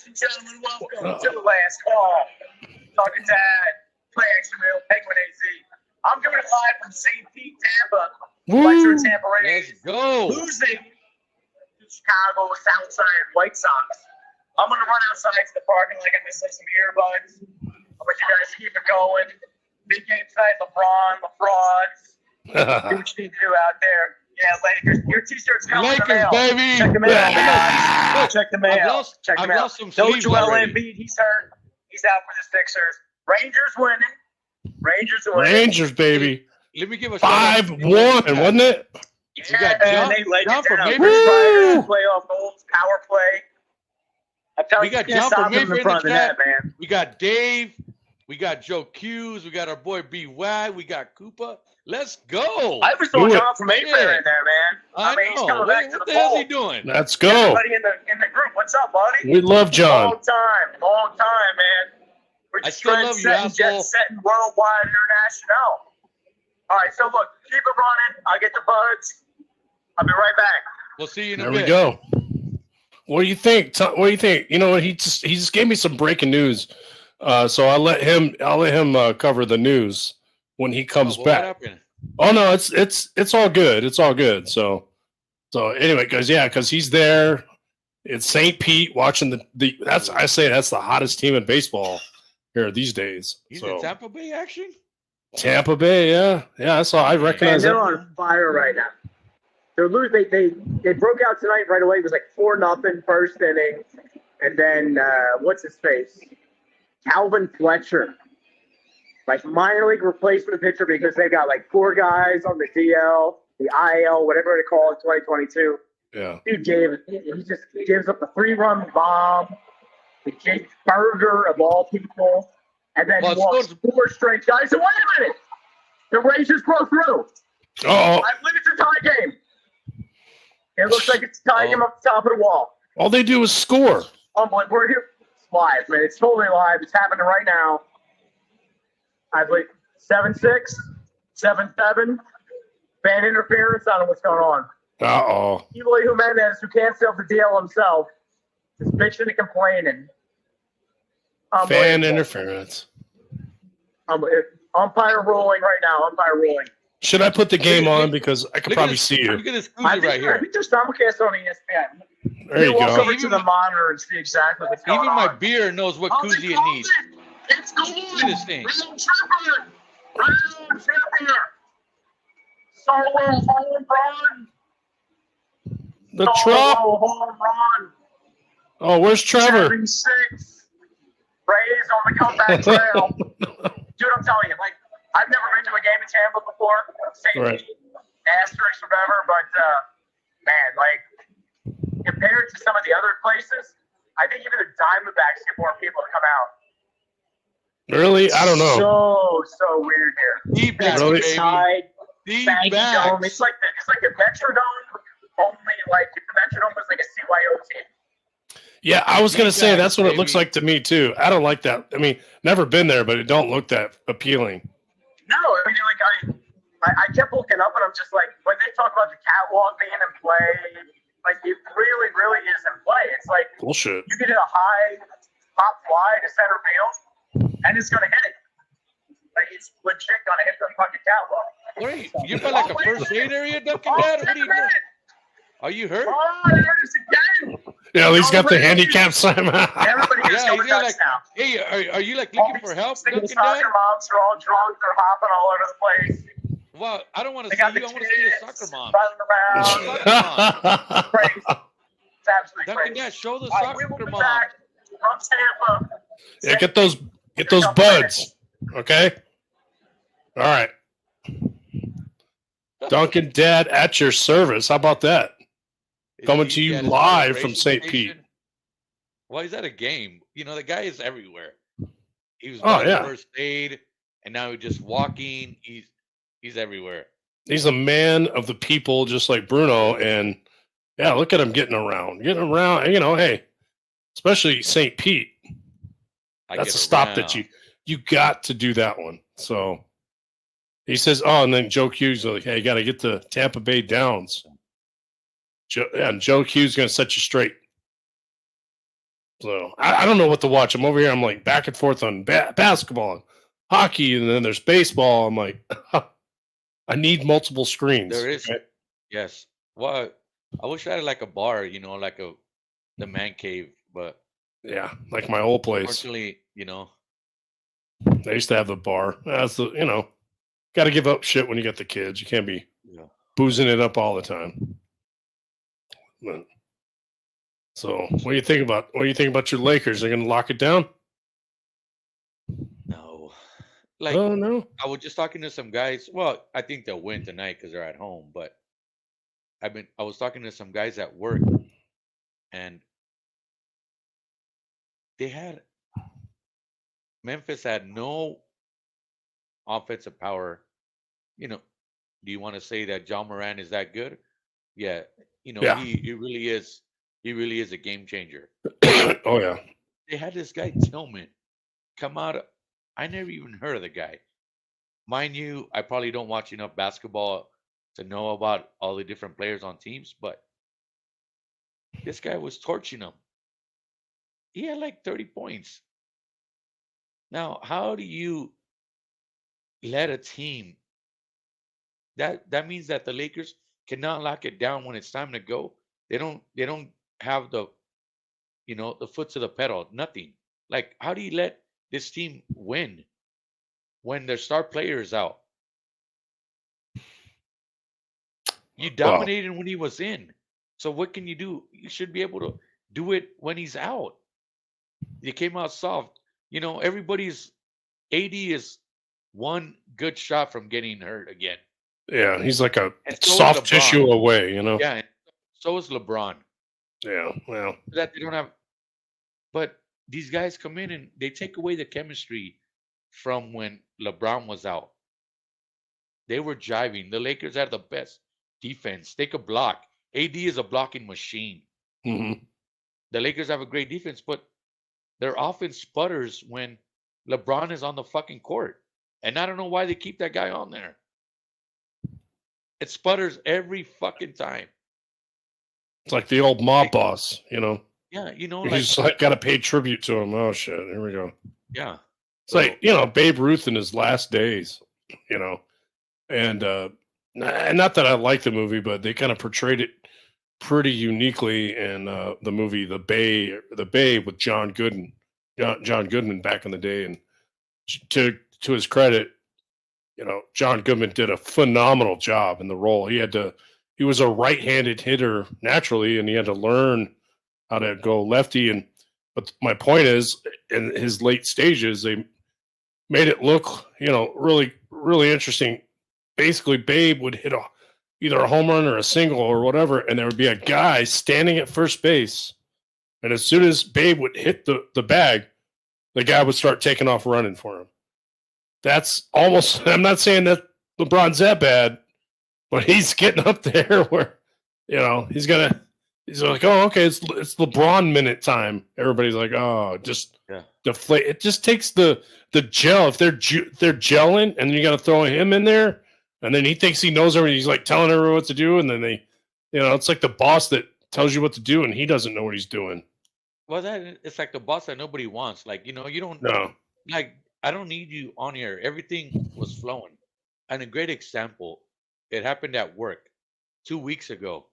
Ladies and gentlemen, welcome to the last call. Talking Dad, Play Action Real, Penguin AZ. I'm doing it live from St. Pete, Tampa. Fletcher, Tampa Rays. Let's go. Losing to Chicago Southside White Sox. I'm going to run outside to the parking lot. I'm missing some earbuds. I'll let you guys keep it going. Big game tonight, LeBron, the frauds. Do what you need to do out there. Yeah, Lakers. Your T-shirt's coming in the mail. Baby. Check the mail, guys. Check the mail. Check the mail. No Joel Embiid. He's hurt. He's out for the Sixers. Rangers winning. Rangers, baby. Let me give a 5-1, wasn't it? Yeah, man, they laid it down. baby. Playoff goals, power play. I'm telling We you, got you can't Jumper stop him Mayfield in in front the of the net, chat. man. We got Dave. We got Joe Hughes. We got our boy B. Wag. We got Koopa. Let's go. I was throwing John from Mayfair in there, man. I mean, he's know. coming back to What the the hell is he fold. doing? Let's go. Everybody in the group, what's up, buddy? We love John. Long time, man. We're I just still love you, trend-setting, asshole. jet-setting, worldwide, international. All right, so look, keep it running. I'll get the buds. I'll be right back. We'll see you in a There bit. we go. What do you think? What do you think? You know what? He just gave me some breaking news. So I'll let him cover the news when he comes What back. happened? Oh no, it's all good. It's all good. So anyway, because he's there. It's St. Pete watching the that's the hottest team in baseball here these days. He's in Tampa Bay action? Tampa Bay, yeah. I Man, recognize they're it. on fire right now. They're losing. They broke out tonight right away. It was like 4-0 first inning, and then what's his face? Calvin Fletcher, like minor league replacement pitcher, because they got like 4 guys on the DL, the IL, whatever they call it, 2022. Yeah. Dude he gives up the 3-run bomb, the Jake Burger of all people, and then he walks 4 straight guys. So wait a minute, the Rangers broke through. Oh, I believe it's a tie game. It looks like it's tying him up the top of the wall. all they do is score. We're here. It's live, man. It's totally live. It's happening right now. I believe 7-6, 7-7. Fan interference. I don't know what's going on. Uh-oh. Eloy Jimenez, who can't sell the DL himself, is bitching and complaining. Fan interference. Umpire ruling right now. Umpire ruling. Should I put the game on because I could probably see you? Look at this I koozie right think here. there's simulcast on ESPN. There you walk go. over to the monitor and see exactly what's going Even on. my beer knows what koozie it needs. It's going. Look at this thing. Round champion. Solo home run. The Trop. Home run. Oh, where's Trevor? 76. Rays on the comeback trail. Dude, I'm telling you, like, I've never been to a game in Tampa before. Right. Asterisks, whatever, but, man, like, compared to some of the other places, I think even the Diamondbacks get more people to come out. Really? I don't know. So weird here. D-backs, Really? baby. Tied, baggy D-backs. dome. It's like the Metrodome, only like if the Metrodome was like a CYO team. Yeah, I was gonna say that's what it baby. looks like to me too. I don't like that. I mean, never been there, but it don't look that appealing. No, I mean, like I kept looking up, and I'm just like, when they talk about the catwalk being in play, like it really, really is in play. It's like Bullshit. you can hit a high pop fly to center field, and it's gonna hit it. Like it's legit gonna hit the fucking catwalk. Wait, you got like a first aid area, Dunkin' Dad? What are you doing? Are you hurt? Oh, there it is again. Yeah, at least got the handicap sign. Everybody gets Yeah, over he's got nuts like, now. hey, are you like All looking these for help, single Dunkin' Dad? soccer moms are all drunk. They're hopping all over the place. Well, I don't want to They see you. got I the want to see the kids soccer mom. running around. It's crazy. It's absolutely Dunkin' crazy. Dad, show the All right, we will soccer be mom. back from Tampa. Yeah, get those buds. Okay. All right. Duncan Dad at your service. How about that? Coming to you He had his live from celebration St. Pete. station. Why is that a game? You know, the guy is everywhere. He was Oh, doing yeah. first aid, and now he's just walking. He's everywhere. He's a man of the people, just like Bruno. And yeah, look at him getting around. You know, hey, especially St. Pete. I That's get a stop around. that you got to do that one. So he says, oh, and then Joe Hughes like, hey, you got to get the Tampa Bay Downs. And Joe Hughes is going to set you straight. So I don't know what to watch. I'm over here. I'm like back and forth on basketball and hockey, and then there's baseball. I'm like, I need multiple screens. There is, okay? yes. Well, I wish I had like a bar, like the man cave, but Yeah, like my old place. unfortunately, They used to have the bar. That's the got to give up shit when you get the kids. You can't be yeah. boozing it up all the time. But, so what do you think about your Lakers? They're going to lock it down? No. Like Oh no. I was just talking to some guys. Well, I think they'll win tonight because they're at home. But I was talking to some guys at work, and Memphis had no offensive power. Do you want to say that John Moran is that good? Yeah. Yeah. He really is. He really is a game changer. Oh yeah. They had this guy Tillman come out. I never even heard of the guy. Mind you, I probably don't watch enough basketball to know about all the different players on teams, but this guy was torching them. He had like 30 points. Now, how do you let a team that means that the Lakers cannot lock it down when it's time to go? They don't have the foot to the pedal, nothing. Like, how do you let this team win when their star player is out? You dominated when he was in. So what can you do? You should be able to do it when he's out. You came out soft. Everybody's AD is one good shot from getting hurt again. Yeah, he's like a And so is soft LeBron. tissue away, Yeah, and so is LeBron. Yeah, well, That they don't have. But these guys come in and they take away the chemistry from when LeBron was out. They were jiving. The Lakers had the best defense. They could block. AD is a blocking machine. mhm. The Lakers have a great defense, but their offense sputters when LeBron is on the fucking court. And I don't know why they keep that guy on there. It sputters every fucking time. It's like the old mob boss, Yeah, You like, just like got to pay tribute to him. Oh shit, here we go. yeah. It's like Babe Ruth in his last days, and not that I like the movie, but they kind of portrayed it pretty uniquely in the movie The Bay with John Goodman back in the day, and to his credit, John Goodman did a phenomenal job in the role. He was a right-handed hitter naturally, and he had to learn how to go lefty. But my point is, in his late stages, they made it look, really, really interesting. Basically, Babe would hit either a home run or a single or whatever, and there would be a guy standing at first base. And as soon as Babe would hit the bag, the guy would start taking off running for him. That's almost, I'm not saying that LeBron's that bad, but he's getting up there where, he's like, oh, okay, it's LeBron minute time. Everybody's like, oh, just deflate. It just takes the gel. If they're gelling, and then you got to throw him in there, and then he thinks he knows everything. He's like telling everyone what to do, and then they, it's like the boss that tells you what to do, and he doesn't know what he's doing. Well, it's like the boss that nobody wants. Like, you don't. No. Like, I don't need you on here. Everything was flowing. And a great example, it happened at work 2 weeks ago.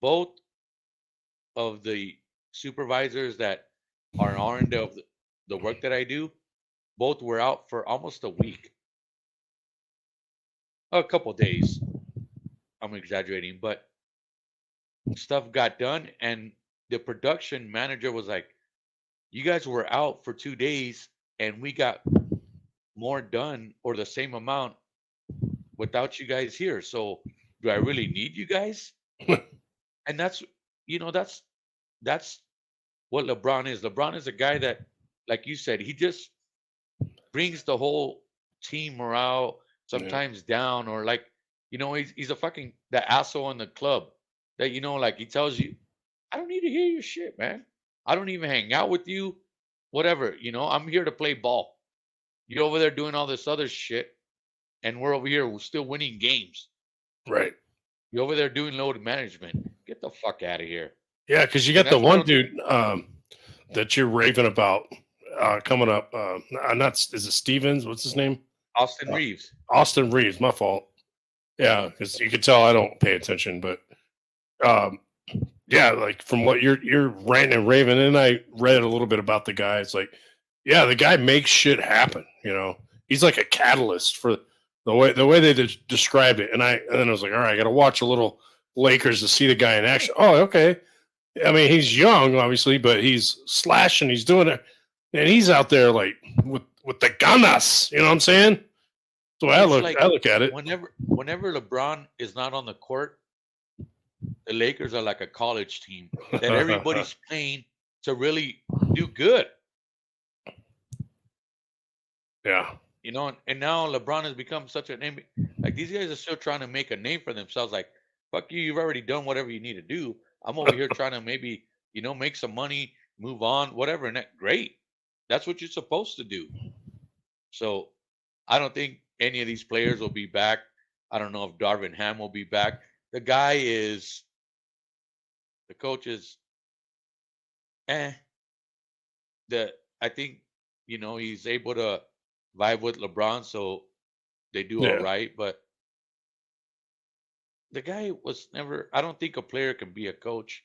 Both of the supervisors that are on of the work that I do, both were out for almost a week. A couple days. I'm exaggerating, but stuff got done, and the production manager was like, you guys were out for 2 days and we got more done or the same amount without you guys here. So do I really need you guys? And that's what LeBron is. LeBron is a guy that, like you said, he just brings the whole team morale sometimes down, or like, he's a fucking the asshole in the club that, like, he tells you, I don't need to hear your shit, man. I don't even hang out with you. Whatever, I'm here to play ball. You're over there doing all this other shit, and we're over here still winning games. Right. You're over there doing load management. Get the fuck out of here. Yeah, because you got the one dude. that you're raving about coming up. Not is it Stevens? What's his name? Austin Reeves. Austin Reeves. My fault. Yeah, because you can tell I don't pay attention, but yeah, like from what you're ranting and raving, and I read a little bit about the guy. It's like, yeah, the guy makes shit happen. You know, he's like a catalyst for the way they described it. And then I was like, all right, I got to watch a little Lakers to see the guy in action. Oh, okay. I mean, he's young, obviously, but he's slashing. He's doing it, and he's out there like with the ganas. You know what I'm saying? So I look at it. Whenever LeBron is not on the court, the Lakers are like a college team that everybody's playing to really do good. Yeah. You know, and now LeBron has become such a name. Like, these guys are still trying to make a name for themselves. Like, fuck you, you've already done whatever you need to do. I'm over here trying to maybe, make some money, move on, whatever. And great. That's what you're supposed to do. So I don't think any of these players will be back. I don't know if Darvin Ham will be back. The coach is, I think, he's able to vibe with LeBron, so they do all right. But the guy was never. I don't think a player can be a coach,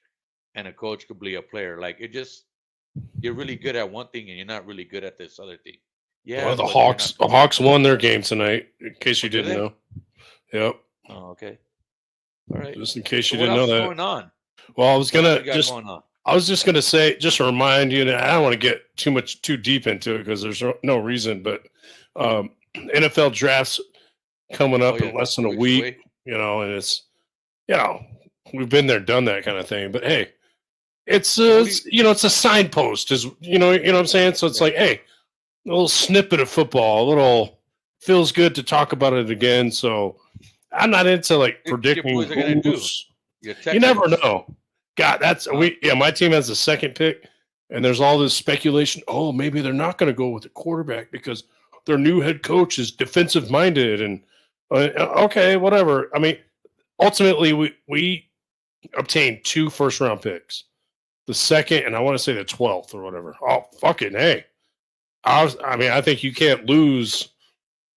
and a coach could be a player. Like, you're really good at one thing, and you're not really good at this other thing. Yeah. Well, the Hawks won their game tonight. In case you didn't know. Yep. Oh, okay. All right. Just in case you So didn't know that. What's going on? Well, I was Going on? I was just gonna say, just to remind you, and I don't want to get too deep into it because there's no reason, but NFL drafts coming up in less than a week, away. And it's, we've been there, done that kind of thing. But hey, it's it's a signpost, you know what I'm saying? So it's like, hey, a little snippet of football, a little feels good to talk about it again. So I'm not into like predicting who's. You never know. God, my team has the second pick, and there's all this speculation. Oh, maybe they're not going to go with a quarterback because their new head coach is defensive minded. And okay, whatever. I mean, ultimately, we obtained 2 first-round picks, the second, and I want to say the 12th or whatever. Oh, fucking hey! I think you can't lose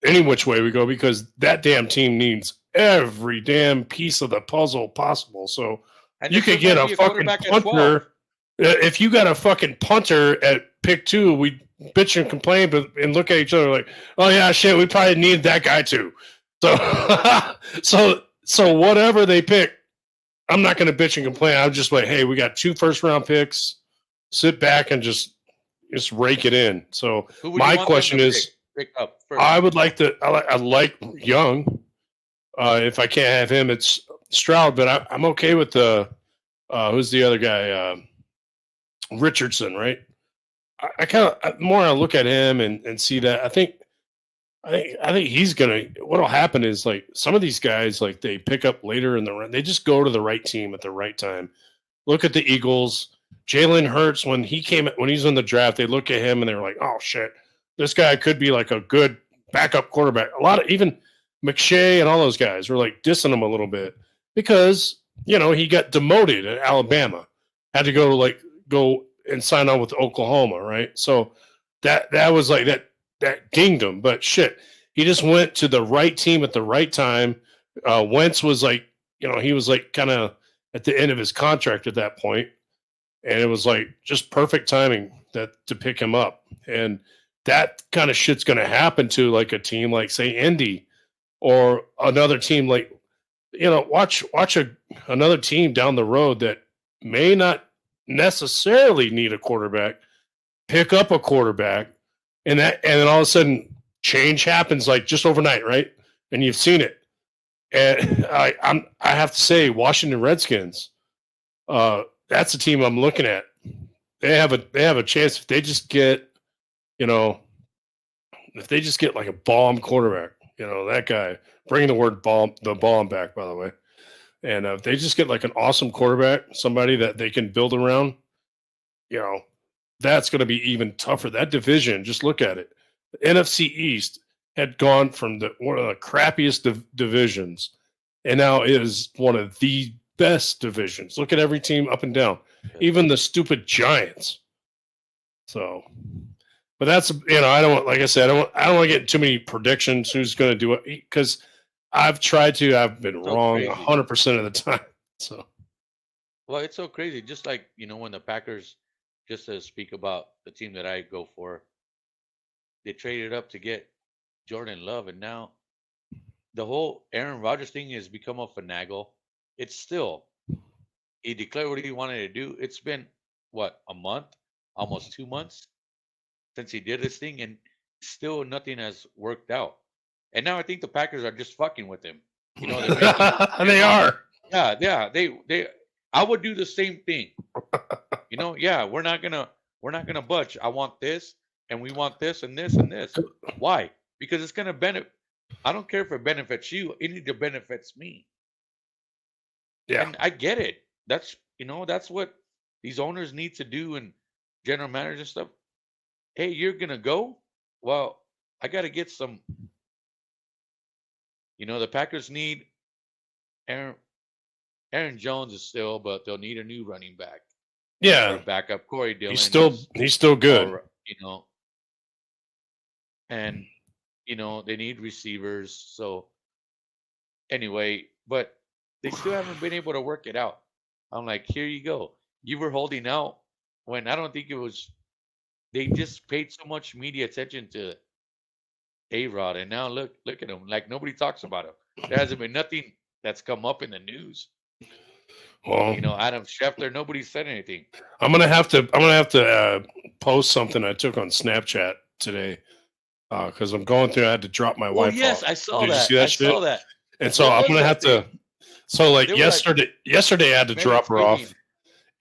any which way we go because that damn team needs every damn piece of the puzzle possible. So. And you could get a fucking punter. If you got a fucking punter at pick 2, we bitch and complain, and look at each other like, oh yeah, shit, we probably need that guy too. So, so whatever they pick, I'm not going to bitch and complain. I'm just like, hey, we got 2 first-round picks. Sit back and just rake it in. So my question is, pick up first? I would like to. I like Young. If I can't have him, it's Stroud, but I'm okay with the who's the other guy, Richardson, right? I kind of more I look at him and see that I think he's gonna. What'll happen is like some of these guys, like they pick up later in the run, they just go to the right team at the right time. Look at the Eagles, Jalen Hurts when he's in the draft, they look at him and they're like, oh shit, this guy could be like a good backup quarterback. A lot of even McShay and all those guys were like dissing him a little bit. Because, he got demoted at Alabama, had to go and sign on with Oklahoma, right? So that was like that dinged him. But shit, he just went to the right team at the right time. Wentz was like, he was like kind of at the end of his contract at that point, and it was like just perfect timing to pick him up. And that kind of shit's going to happen to like a team like say Indy or another team like. Watch another team down the road that may not necessarily need a quarterback, pick up a quarterback, and then all of a sudden change happens like just overnight, right? And you've seen it. And I have to say, Washington Redskins, that's a team I'm looking at. They have a chance if they just get, like a bomb quarterback, that guy. Bring the bomb back, by the way. And if they just get like an awesome quarterback, somebody that they can build around, that's going to be even tougher. That division, just look at it. The NFC East had gone from one of the crappiest divisions, and now is one of the best divisions. Look at every team up and down, even the stupid Giants. So, but that's I don't like I said I don't want to get too many predictions who's going to do it because I've tried to. I've been So wrong crazy. 100% of the time. So Well, it's so crazy. Just like, when the Packers, just to speak about the team that I go for, they traded up to get Jordan Love, and now the whole Aaron Rodgers thing has become a finagle. It's still, he declared what he wanted to do. It's been, what, a month, almost 2 months since he did this thing, and still nothing has worked out. And now I think the Packers are just fucking with him. They're making, they are. yeah. They. I would do the same thing. Yeah, we're not gonna budge. I want this, and we want this, and this, and this. Why? Because it's gonna benefit. I don't care if it benefits you. It needs to benefits me. Yeah. And I get it. That's that's what these owners need to do, and general managers and stuff. Hey, you're gonna go? Well, I got to get some. The Packers need Aaron Jones is still, but they'll need a new running back. Yeah. Or backup. Corey Dillon. He's still good. Or, and they need receivers. So anyway, but they still haven't been able to work it out. I'm like, here you go. You were holding out when I don't think it was. They just paid so much media attention to A-Rod, and now look at him. Like nobody talks about him. There hasn't been nothing that's come up in the news. Well, Adam Schefter. Nobody said anything. I'm gonna have to post something I took on Snapchat today because I'm going through. I had to drop my wife. Yes, off. I saw Did that. You see that I shit? saw that. And so I'm gonna have to. So like yesterday I had to drop her off,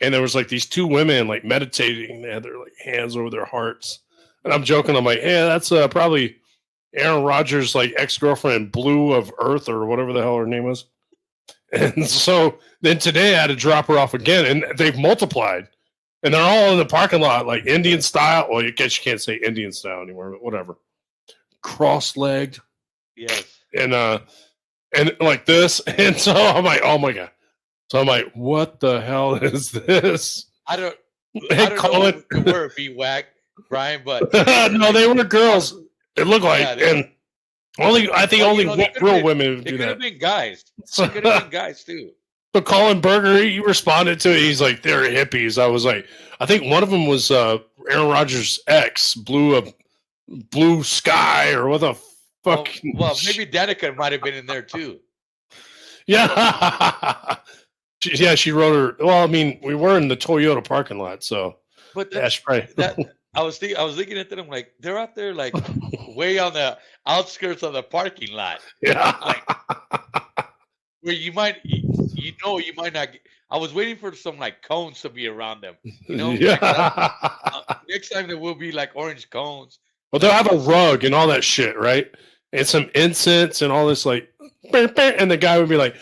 and there was like these two women like meditating. They had their like hands over their hearts, and I'm joking. I'm like, yeah, that's probably Aaron Rodgers' like ex-girlfriend, Blue of Earth or whatever the hell her name was. And so then today I had to drop her off again, and they've multiplied, and they're all in the parking lot like Indian style. Well, I guess you can't say Indian style anymore, but whatever. Cross-legged. Yes. And like this, and so I'm like, oh my god. So I'm like, what the hell is this? I don't know who they were, B-Wack, Brian, but no, they were girls. It looked like, and I think only real women would do that. They could have been guys. They could have been guys too. So Colin Berger, he responded to it. He's like, they're hippies. I was like, I think one of them was Aaron Rodgers' ex, Blue Sky, or what the fuck. Well, maybe Danica might have been in there too. Yeah. She wrote her. Well, I mean, we were in the Toyota parking lot, so. But that's right. I was looking at them like they're out there like way on the outskirts of the parking lot. Yeah. Like, where you might not. I was waiting for some like cones to be around them. Yeah. Next time there will be like orange cones. Well, they'll have a rug and all that shit, right? And some incense and all this, like, and the guy would be like,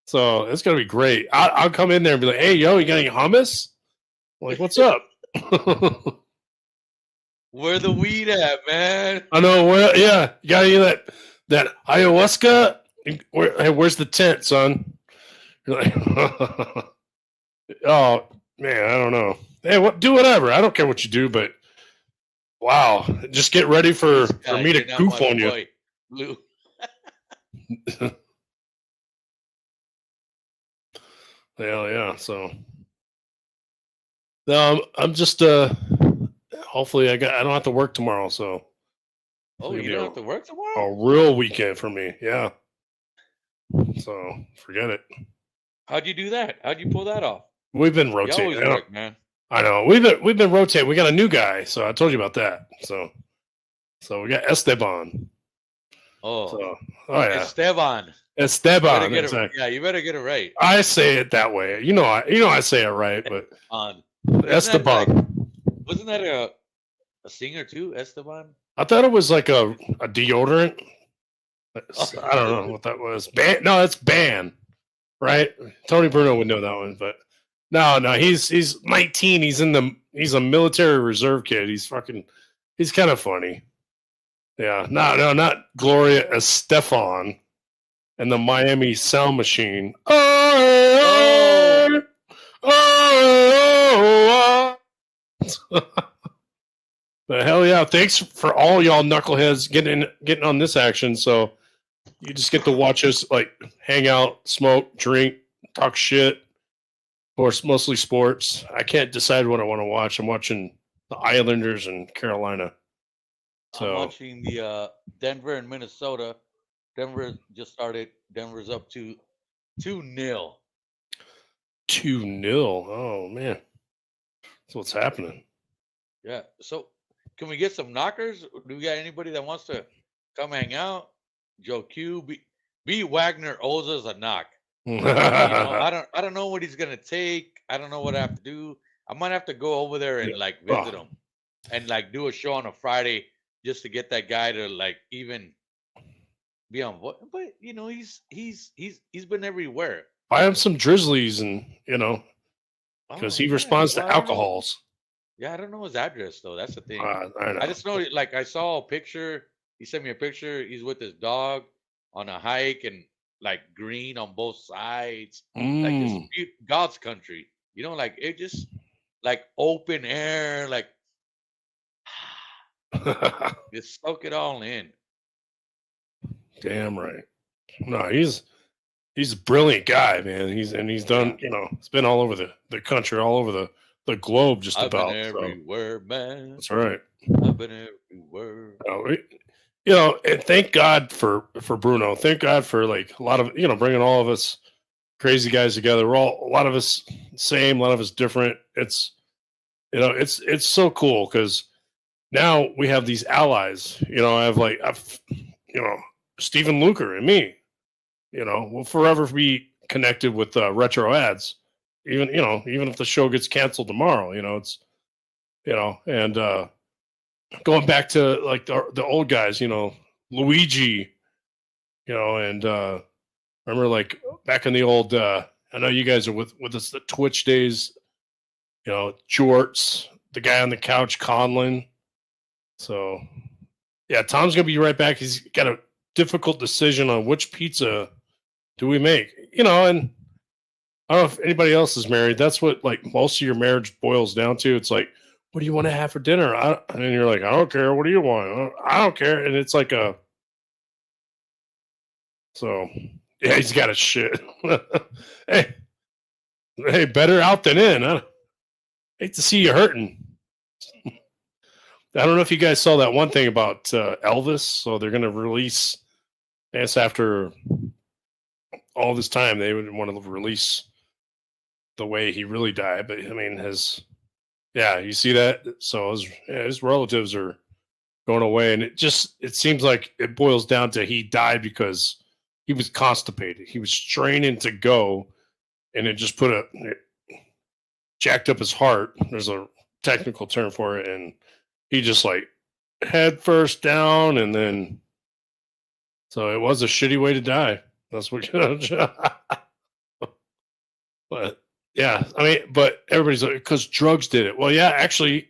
So it's gonna be great. I'll come in there and be like, "Hey, yo, you got any hummus?" I'm like, what's up? Where the weed at, man? I know. Well, yeah, you got any of that ayahuasca? Where's the tent, son? You're like, oh man, I don't know. Hey, do whatever. I don't care what you do, but wow, just get ready for me to goof on you. Blue. Hell yeah. So I'm just hopefully I don't have to work tomorrow, so you don't have to work tomorrow? A real weekend for me, yeah. So forget it. How'd you do that? How'd you pull that off? We've been rotating. You always work, man. I know. We've been rotating. We got a new guy, so I told you about that. So we got Esteban. Oh yeah. Esteban. Exactly. Yeah, you better get it right. I say it that way. I say it right, but Esteban. Wasn't that a singer too, Esteban? I thought it was like a deodorant. I don't know what that was. No, it's Ban, right? Tony Bruno would know that one, but no, he's 19. He's a military reserve kid. He's kind of funny. Yeah, no, not Gloria Estefan and the Miami Sound Machine. Oh, But hell yeah, thanks for all y'all knuckleheads getting on this action. So you just get to watch us like hang out, smoke, drink, talk shit. Of course, mostly sports. I can't decide what I want to watch. I'm watching the Islanders and Carolina. I'm So watching the Denver and Minnesota. Denver just started. Denver's up to 2-0. 2-0. Oh man. That's what's happening. Yeah. So can we get some knockers? Do we got anybody that wants to come hang out? Joe Q, B Wagner owes us a knock. I don't know what he's gonna take. I don't know what I have to do. I might have to go over there and like visit him and like do a show on a Friday just to get that guy to like even be on what. But you know, he's been everywhere. Buy him some Drizzlies and because he responds to Well, I don't know. alcohols. Yeah, I don't know his address though. That's the thing. I know. I just know, like, I saw a picture. He sent me a picture. He's with his dog on a hike and like green on both sides, like just God's country. You know, like it just like open air, like just soak it all in. Damn right. No, he's a brilliant guy, man. He's done. It's been all over the country, all over the globe, just I've about. been everywhere, man. That's right. I've been everywhere. And thank God for Bruno. Thank God for like a lot of bringing all of us crazy guys together. We're all a lot of us same, a lot of us different. It's it's so cool because now we have these allies. I've Stephen Luker and me. We'll forever be connected with retro ads. Even if the show gets canceled tomorrow, it's and going back to like the old guys, Luigi, and remember like back in the old I know you guys are with us the Twitch days, Jorts, the guy on the couch, Conlon. So yeah, Tom's gonna be right back. He's got a difficult decision on which pizza do we make, and I don't know if anybody else is married. That's what like most of your marriage boils down to. It's like, what do you want to have for dinner? And you're like, I don't care. What do you want? I don't care. And it's like so yeah, he's got a shit. hey, better out than in. I hate to see you hurting. I don't know if you guys saw that one thing about Elvis. So they're going to release, I guess after all this time, they would want to release the way he really died. But I mean, you see that? So his relatives are going away, and it seems like it boils down to he died because he was constipated. He was straining to go, and it just it jacked up his heart. There's a technical term for it, and he just like head first down, and then so it was a shitty way to die. That's what. But yeah, I mean, but everybody's like, because drugs did it. Well, yeah, actually,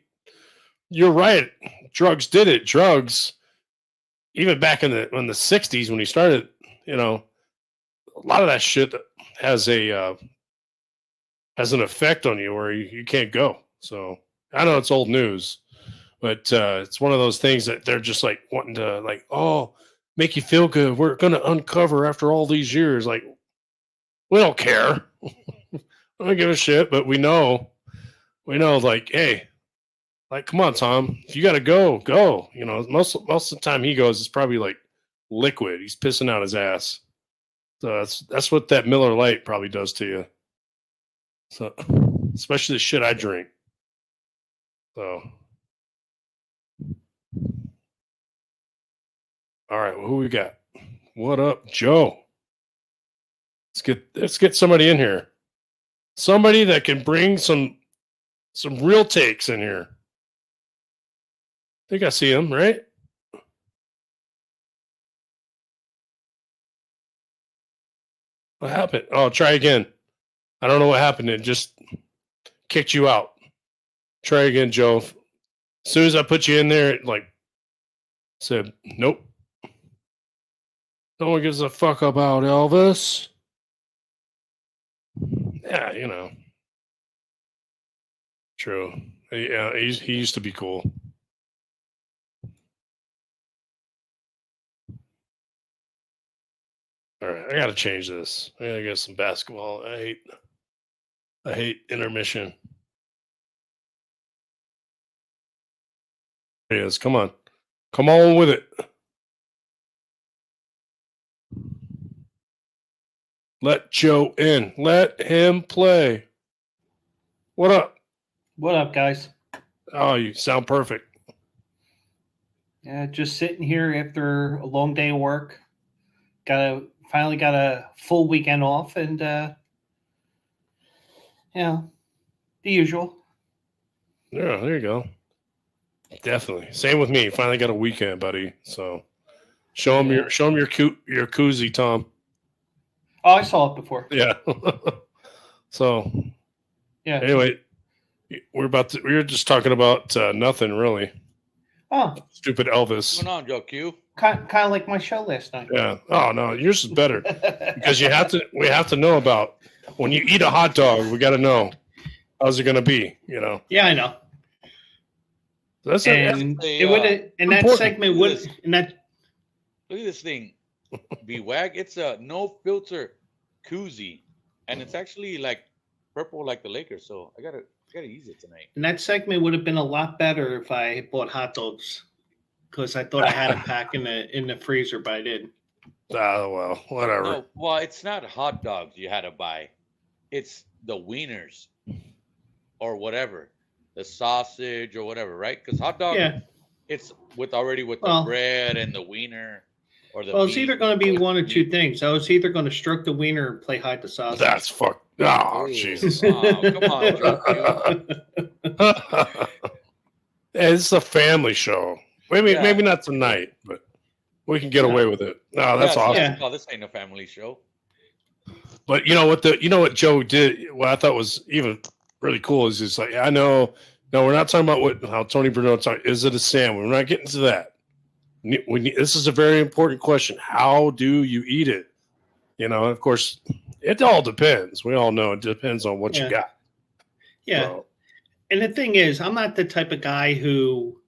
you're right. Drugs did it. Drugs, even back in the 60s when he started, a lot of that shit has an effect on you where you can't go. So I know it's old news, but it's one of those things that they're just like wanting to like, oh, make you feel good. We're going to uncover after all these years. Like, we don't care. I don't give a shit, but we know like, hey, like, come on, Tom, if you got to go. Most of the time he goes, it's probably like liquid. He's pissing out his ass. So that's what that Miller Lite probably does to you. So, especially the shit I drink. So, all right, well, who we got? What up, Joe? Let's get somebody in here. Somebody that can bring some real takes in here. I think I see him, right? What happened? Oh, try again. I don't know what happened. It just kicked you out. Try again, Joe. As soon as I put you in there, it like said, nope. No one gives a fuck about Elvis. Yeah, True. Yeah, he used to be cool. All right, I got to change this. I got to get some basketball. I hate intermission. There it is. Come on. Come on with it. Let Joe in. Let him play. What up? What up, guys? Oh, you sound perfect. Yeah, just sitting here after a long day of work. Finally got a full weekend off, and the usual. Yeah, there you go. Definitely. Same with me. Finally got a weekend, buddy. So show him your koozie, Tom. Oh, I saw it before. Yeah. So Yeah. anyway, we were just talking about nothing really. Oh, Stupid Elvis. What's going on, Joe Q? kind of like my show last night. Yeah. Oh no, yours is better because we have to know about when you eat a hot dog. We got to know how's it going to be. You know. Yeah, I know. That's And it would in that important. segment would in that. Look at this thing, B-Wag. It's a no filter koozie, and it's actually like purple like the Lakers. So I gotta use it tonight. And that segment would have been a lot better if I bought hot dogs, because I thought I had a pack in the freezer, but I didn't. well, whatever. No, well, it's not hot dogs you had to buy. It's the wieners or whatever, the sausage or whatever, right? Because hot dog, it's with the bread and the wiener or the. Well, it's either going to be one or two things. I was either going to stroke the wiener and play hide the sausage. That's fuck. Oh, Jesus. Oh, come on, Joe Q. It's a family show. Maybe not tonight, but we can get away with it. No, that's awesome. Yeah. Oh, this ain't a family show. But you know what Joe did? What I thought was even really cool is it's like, I know. No, we're not talking about how Tony Bruno talked. Is it a sandwich? We're not getting to that. This is a very important question. How do you eat it? You know, of course, it all depends. We all know it depends on what you got. Yeah. So, and the thing is, I'm not the type of guy who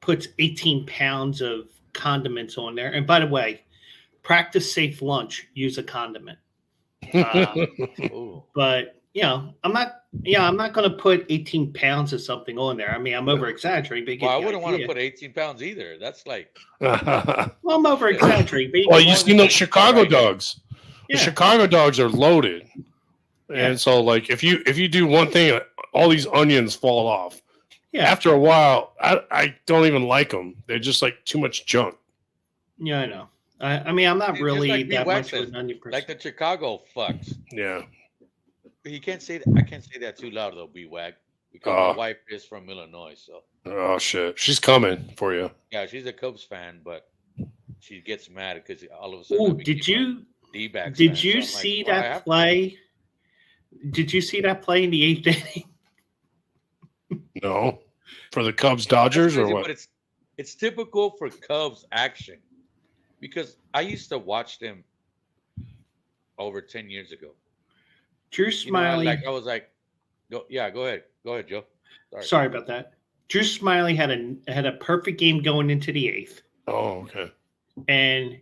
puts 18 pounds of condiments on there. And by the way, practice safe lunch, use a condiment. But I'm not going to put 18 pounds of something on there. I mean, I'm over exaggerating. Well, I wouldn't want to put 18 pounds either. That's like. Well, I'm over exaggerating. Well, you seen those Chicago dogs. Yeah. The Chicago dogs are loaded. And so, like, if you do one thing, all these onions fall off. Yeah. After a while, I don't even like them. They're just like too much junk. Yeah, I know. I mean, I'm not really like that much says, of an onion person. Like the Chicago fucks. Yeah. You can't say that. I can't say that too loud though, B-Wag, because my wife is from Illinois. So. Oh shit, she's coming for you. Yeah, she's a Cubs fan, but she gets mad because all of a sudden. Oh, did you see that play? Did you see that play in the 8th inning? No, for the Cubs Dodgers or what? But it's typical for Cubs action, because I used to watch them over 10 years ago. Drew Smiley. I was like, go ahead, Joe. Sorry about that. Drew Smiley had a perfect game going into the 8th. Oh, okay. And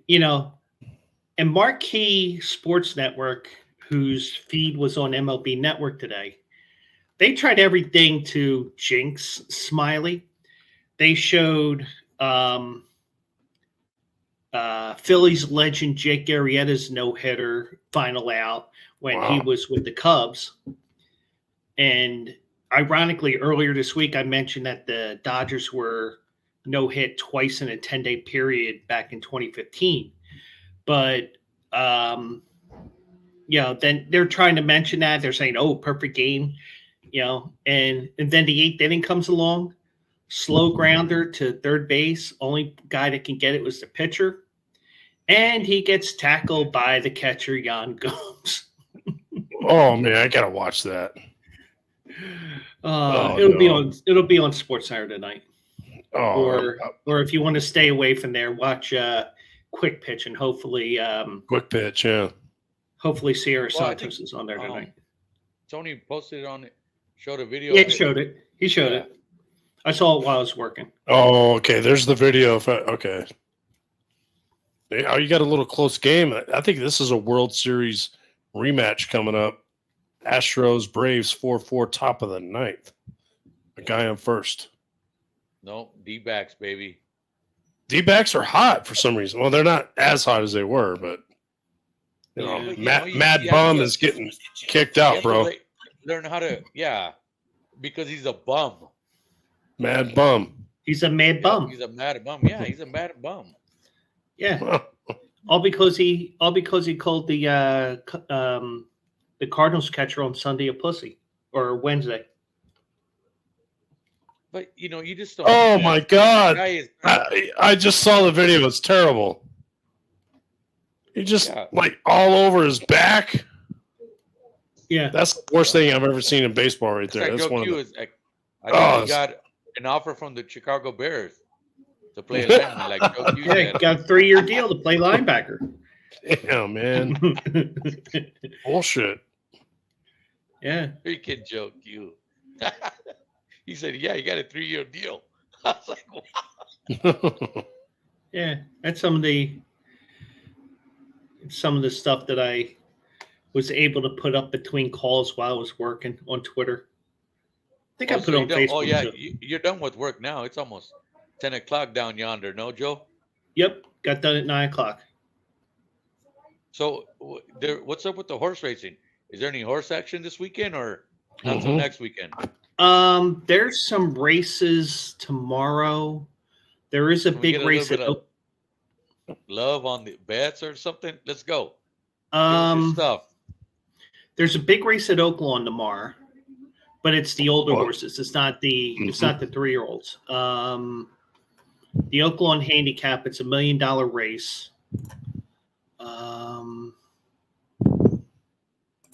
and Marquee Sports Network, whose feed was on MLB Network today, they tried everything to jinx Smiley. They showed Phillies legend Jake Arrieta's no-hitter final out when he was with the Cubs. And ironically, earlier this week, I mentioned that the Dodgers were no-hit twice in a 10-day period back in 2015. But, then they're trying to mention that. They're saying, oh, perfect game, and then the 8th inning comes along, slow grounder to third base. Only guy that can get it was the pitcher. And he gets tackled by the catcher, Yan Gomes. Oh man, I gotta watch that. It'll be on SportsCenter tonight. Oh, or if you want to stay away from there, watch Quick Pitch, and hopefully Quick Pitch, yeah. Hopefully Sierra Santos is on there tonight. Tony posted on Showed a video. Yeah, of he it. showed it. He showed Yeah. it. I saw it while I was working. Oh, okay. There's the video. Okay. Oh, you got a little close game. I think this is a World Series rematch coming up. Astros Braves 4-4 top of the ninth. A guy on first. No, D-backs, baby. D-backs are hot for some reason. Well, they're not as hot as they were, but you know, Yeah, but, Mad you Bum have is getting kicked You out, have to bro. learn how to, because he's a bum. Mad Bum. He's a mad bum. He's a mad bum. Yeah, he's a mad bum. Yeah, all because he called the Cardinals catcher on Sunday a pussy or Wednesday. But you just don't. Oh my God! Guy is, I just saw the video. It's terrible. He just like all over his back. Yeah, That's the worst thing I've ever seen in baseball, right there. like That's Joe one of Q the. is like, I think he got an offer from the Chicago Bears to play a lineman, like Joe Q yeah, said. got a 3-year deal to play linebacker. Damn, man. Bullshit. Yeah, Freaking Joe Q. He said, "Yeah, you got a 3-year deal." I was like, wow. yeah, that's some of the stuff that I was able to put up between calls while I was working on Twitter. I think I put it on Facebook. Oh yeah, too. you're done with work now. It's almost 10 o'clock down yonder. No, Joe. Yep, got done at 9:00. So, what's up with the horse racing? Is there any horse action this weekend, or not until next weekend? There's some races tomorrow. There is a Can we big get a race little at bit of love on the bets or something. Let's go. Give us your stuff. There's a big race at Oaklawn tomorrow, but it's the older horses. It's not the 3-year-olds. The Oaklawn Handicap. It's $1 million race.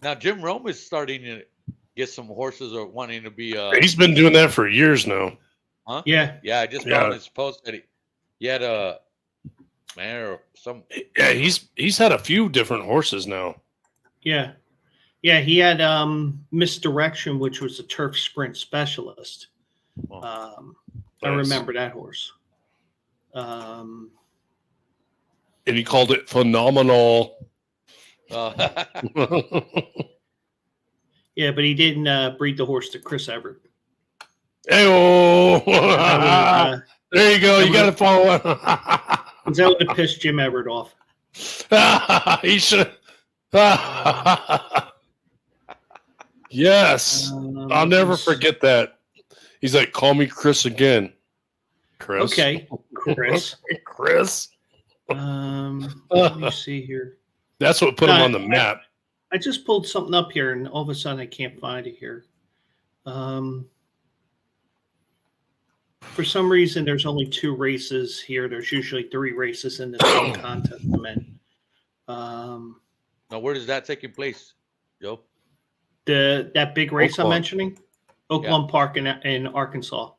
Now Jim Rome is starting to get some horses or wanting to be. He's been doing that for years now. Huh? Yeah. Yeah, I just found his post that he had a mare or some. Yeah, he's had a few different horses now. Yeah. Yeah, he had Misdirection, which was a turf sprint specialist. I remember that horse. And he called it phenomenal. Yeah, but he didn't breed the horse to Chris Everett. Hey-oh. There you go. You got to follow. That would have pissed Jim Everett off. He should. Yes. I'll never forget that. He's like, call me Chris again. Chris. Okay, Chris. Chris. Let me see here. That's what put him on the map. I just pulled something up here, and all of a sudden I can't find it here. For some reason, there's only 2 races here. There's usually 3 races in the same contest I'm in. Now, where does that taking place, Joe? That big race I'm Oaklawn. mentioning, Oaklawn Park in Arkansas.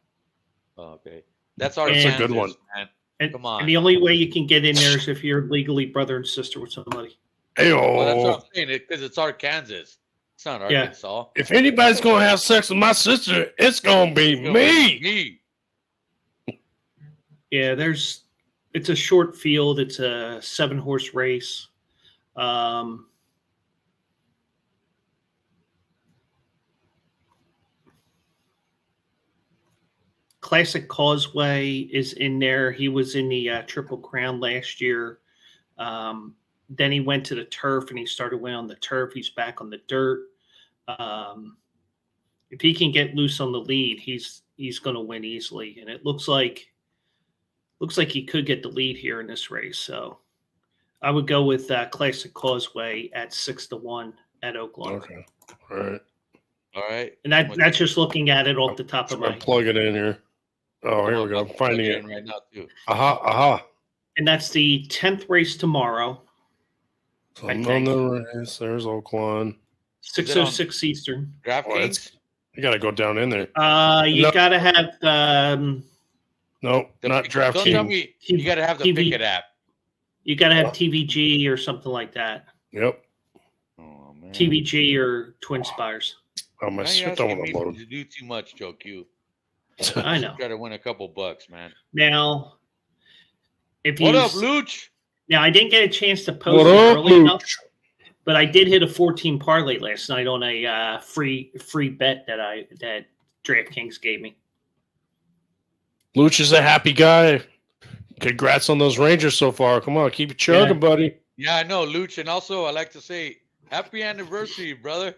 Oh, okay, that's our. That's a good one. Man. And, Come on. And the only way you can get in there is if you're legally brother and sister with somebody. Well, that's what I'm saying, because it's Arkansas. It's not Arkansas. If anybody's going to have sex with my sister, it's going to be me. Yeah, it's a short field. It's a 7-horse race. Classic Causeway is in there. He was in the Triple Crown last year. Then he went to the turf and he started winning on the turf. He's back on the dirt. If he can get loose on the lead, he's going to win easily. And it looks like he could get the lead here in this race. So I would go with Classic Causeway at 6-1 at Oaklawn. Okay. All right. And that's just looking at it off the top of my head. Plug it in here. Oh, here we go. I'm finding it right now too. Aha. And that's the 10th race tomorrow. So on the race, there's Oaklawn. 6:06 Eastern. DraftKings? You got to go down in there. You got to have no, not DraftKings. Don't tell me you got to have the TV. Pickett app. You got to have TVG or something like that. Yep. Oh, man. TVG or Twin Spires. Oh, my Now you're shit don't asking want me to load. to do too much, Joe Q. I know. Try to win a couple bucks, man. Now, if What you up, Luch? now, I didn't get a chance to post What it up, early enough, Luch? but I did hit a 14 parlay last night on a free bet that DraftKings gave me. Luch is a happy guy. Congrats on those Rangers so far. Come on, keep it chugging, buddy. Yeah, I know, Luch. And also, I like to say happy anniversary, brother.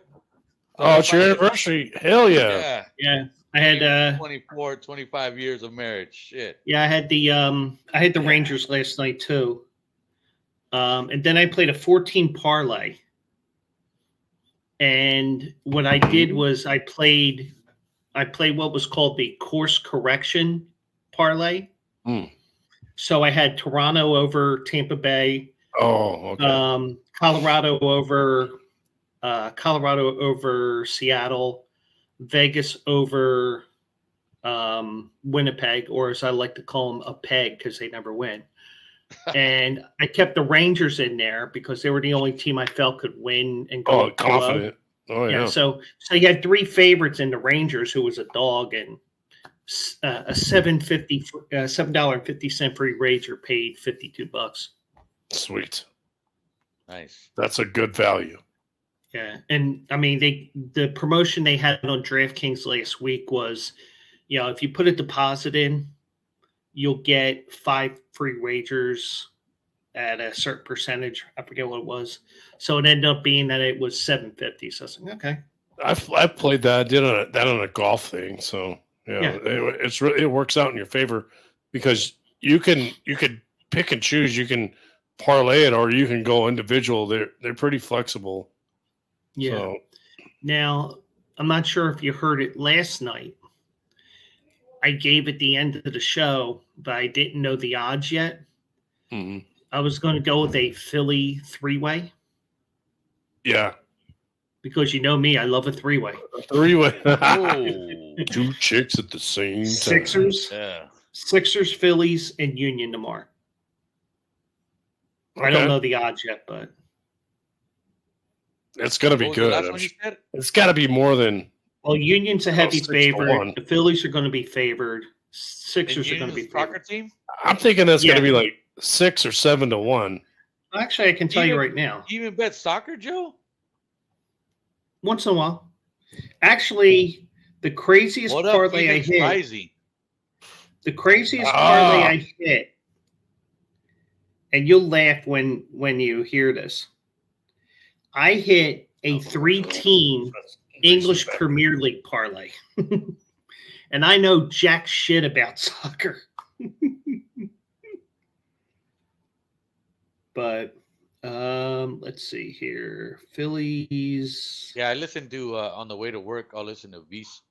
Oh, it's your anniversary. Hell yeah. Yeah. Yeah, I had 24, 25 years of marriage. Shit. yeah, I had the Rangers last night too. And then I played a 14 parlay. And what I did was I played what was called the course correction parlay. Mm. So I had Toronto over Tampa Bay, Oh, okay. Colorado over Seattle, Vegas over Winnipeg, or as I like to call them, a peg because they never win. And I kept the Rangers in there because they were the only team I felt could win and go Oh, confident. Oh, yeah. So you had three favorites in the Rangers, who was a dog, and a $7.50 free wager paid $52. Sweet. Nice. That's a good value. Yeah, and I mean the promotion they had on DraftKings last week was, if you put a deposit in, you'll get 5 free wagers at a certain percentage. I forget what it was. So it ended up being that it was $7.50. So I was like, okay. I've played that. I did that on a golf thing. So Yeah. it works out in your favor because you could pick and choose. You can parlay it or you can go individual. They're pretty flexible. Yeah. So, now, I'm not sure if you heard it last night. I gave at the end of the show, but I didn't know the odds yet. mhm. I was going to go with a Philly 3-way Yeah. because you know me, I love a 3-way. 3-way. Oh. 2 chicks at the same time. Sixers, Phillies, and Union tomorrow. I don't know the odds yet, but it's going to be What was the good. last one you said? It's got to be more than. well, Union's a heavy 6-1. favorite. The Phillies are going to be favored. Sixers are going to be soccer favored. team? I'm thinking that's going to Yeah. be like 6 or 7 to 1. Actually, I can tell you right now. You even bet soccer, Joe? Once in a while. Actually, the craziest What up, parlay I Phoenix hit. Rising? The craziest parlay I hit, and you'll laugh when you hear this. I hit a 3-team English Premier League parlay. And I know jack shit about soccer. But let's see here. Phillies. Yeah, I listen to on the way to work. I'll listen to VS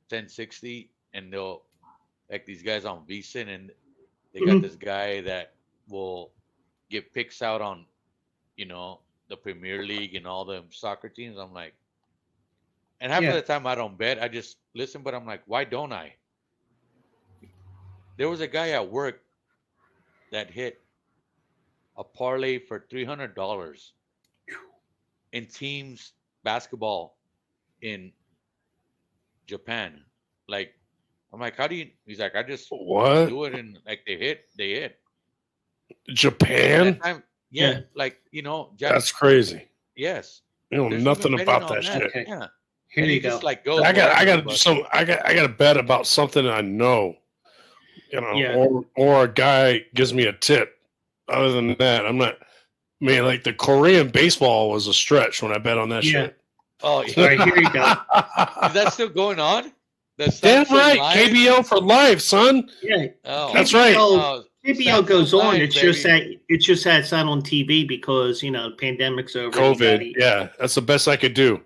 1060, and they'll like these guys on VSiN, and they got this guy that will give picks out on, the Premier League and all the soccer teams. I'm like, and half of the time I don't bet. I just listen, but I'm like, why don't I? There was a guy at work that hit a parlay for $300 in teams basketball in Japan. Like, I'm like, how do you? He's like, I just What? do it, and like they hit. Japan? Yeah, like That's crazy. Yes. You know There's nothing even about betting that on shit. Okay. Yeah. Here And you he go. just like goes. I got wherever, to do some. I got to bet about something I know. Yeah. Or a guy gives me a tip. Other than that, I'm not. I mean, like the Korean baseball was a stretch when I bet on that Yeah. shit. Oh, All right, here you go. is that still going on? Damn right, KBO for life, son. Yeah. Oh, That's right. Oh, KBO goes on. Samsung It's just baby. that it's not on TV because pandemic's over. COVID. Yeah, that's the best I could do.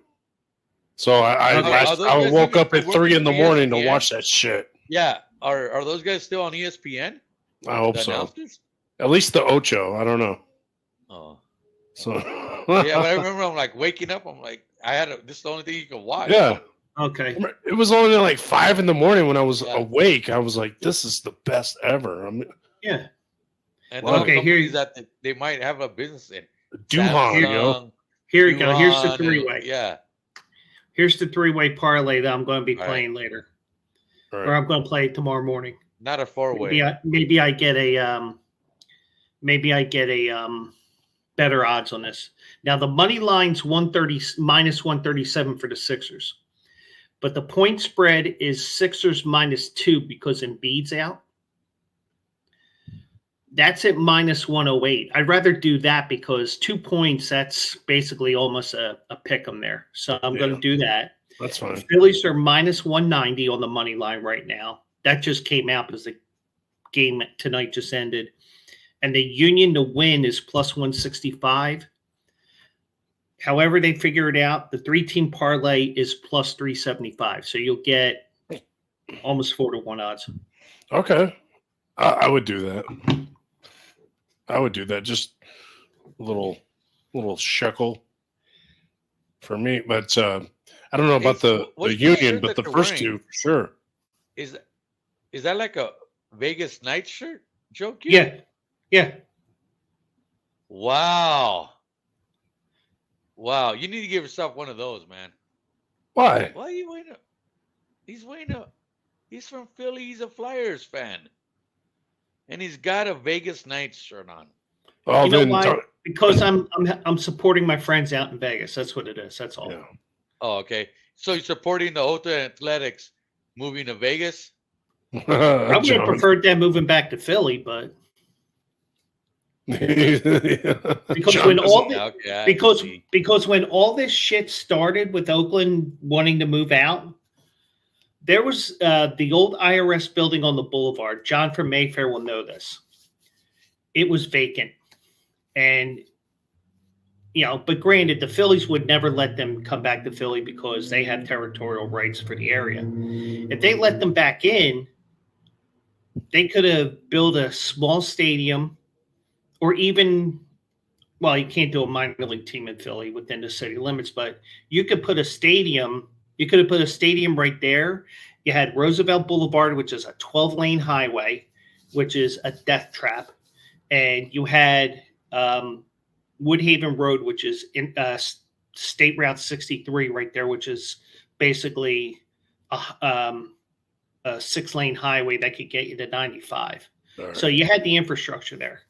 So I Are those guys woke even up at still 3 in the working for morning to ESPN? watch that shit. Yeah. Are those guys still on ESPN? I hope The so. announcers? At least the Ocho. I don't know. Oh. So Yeah, but I remember I'm like waking up. I'm like, this is the only thing you can watch. yeah. Okay. It was only like 5 in the morning when I was Yeah. awake. I was like, "This is the best ever." Yeah. And Wow. okay, here companies that they might have a business in. Duhon, Samsung, yo. Here you go. Here's the Duhon, 3-way. Yeah. Here's the three-way parlay that I'm going to be All right. playing later, All or right. I'm going to play tomorrow morning. Not a four-way. Maybe I get a better odds on this. Now the money line's 130 minus 137 for the Sixers, but the point spread is Sixers -2 because Embiid's out. That's at minus 108. I'd rather do that because 2 points, that's basically almost a pick 'em there. So I'm going to do that. That's fine. Phillies are minus 190 on the money line right now. That just came out because the game tonight just ended. And the Union to win is plus 165. However they figure it out, the 3-team parlay is plus 375. So you'll get almost 4-to-1 odds. Okay. I would do that. I would do that. Just a little shekel for me. But I don't know about the what's the Union, shirt but that the you're first wearing? two, for sure. Is that like a Vegas night shirt, Joe Q? Yeah. Wow. You need to give yourself one of those, man. Why? Why are you wearing a? He's from Philly. He's a Flyers fan, and he's got a Vegas Knights shirt on. Well, You know then, why? Because I'm supporting my friends out in Vegas. That's what it is. That's all. yeah. Oh, okay. So you're supporting the Oakland Athletics moving to Vegas? I would have John. preferred them moving back to Philly, but because John when all doesn't- the, Okay, I because see. because when all this shit started with Oakland wanting to move out, there was the old IRS building on the boulevard. John from Mayfair will know this. It was vacant, and but granted, the Phillies would never let them come back to Philly because they have territorial rights for the area. If they let them back in, they could have built a small stadium, or even, well, you can't do a minor league team in Philly within the city limits, but you could put a stadium. You could have put a stadium right there. You had Roosevelt Boulevard, which is a 12-lane highway, which is a death trap. And you had Woodhaven Road, which is in State Route 63 right there, which is basically a 6-lane highway that could get you to 95. All right. So you had the infrastructure there.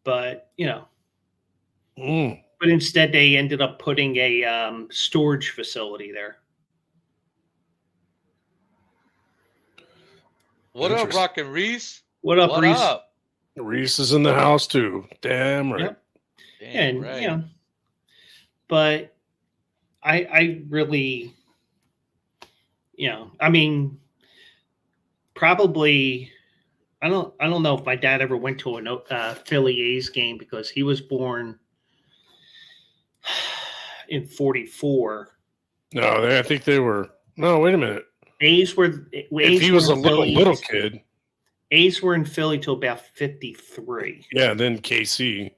But, Mm. but instead they ended up putting a storage facility there. What up, Interesting. Rock and Reese? What up, What Reese? up? Reese is in the house too. Damn right. Yep. Damn And right. but I really, I mean, probably, I don't know if my dad ever went to a Philly A's game because he was born in 44. No, I think they were. No, wait a minute. A's were. If he was a little kid, A's were in Philly till about 53. yeah. Then KC.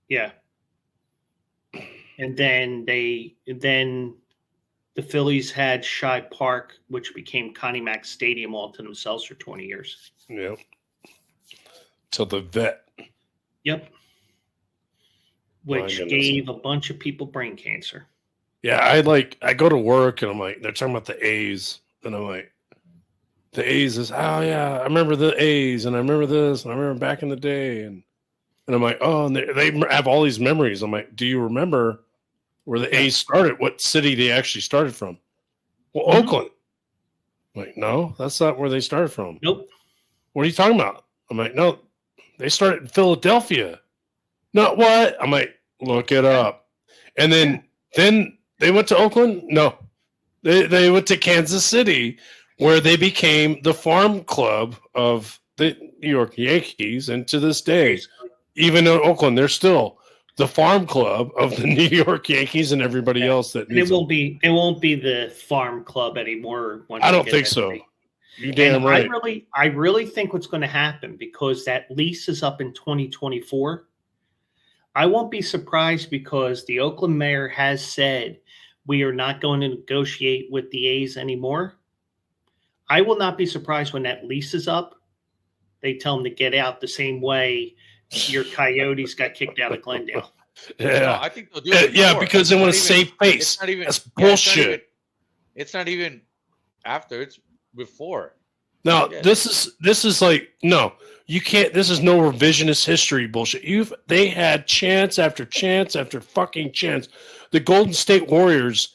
Yeah. And then the Phillies had Shibe Park, which became Connie Mack Stadium all to themselves for 20 years. Yep. Till the vet. Yep. Which goodness. gave a bunch of people brain cancer. Yeah, I go to work and I'm like, they're talking about the A's, and I'm like, the A's is, oh yeah, I remember the A's, and I remember this, and I remember back in the day, and I'm like, oh, and they have all these memories. I'm like, do you remember where the A's started? What city they actually started from? Well, Mhm. Oakland. I'm like, no, that's not where they started from. Nope. What are you talking about? I'm like, no, they started in Philadelphia. No, what? I'm like, look it up. And then they went to Oakland? No. They went to Kansas City, where they became the farm club of the New York Yankees. And to this day, even in Oakland, they're still the farm club of the New York Yankees and everybody else that And needs it won't be the farm club anymore. Once I you don't get think that so. big. You damn And right. I really think what's going to happen, because that lease is up in 2024. I won't be surprised because the Oakland mayor has said we are not going to negotiate with the A's anymore. I will not be surprised when that lease is up. They tell them to get out the same way your Coyotes got kicked out of Glendale. No, Yeah. I think they'll do it. Yeah, before. because they It's want not to even- save face. It's not even. That's yeah, it's not bullshit. even- It's not even after; it's before. No, Yeah. this is like no, you can't. This is no revisionist history bullshit. They had chance after chance after fucking chance. The Golden State Warriors,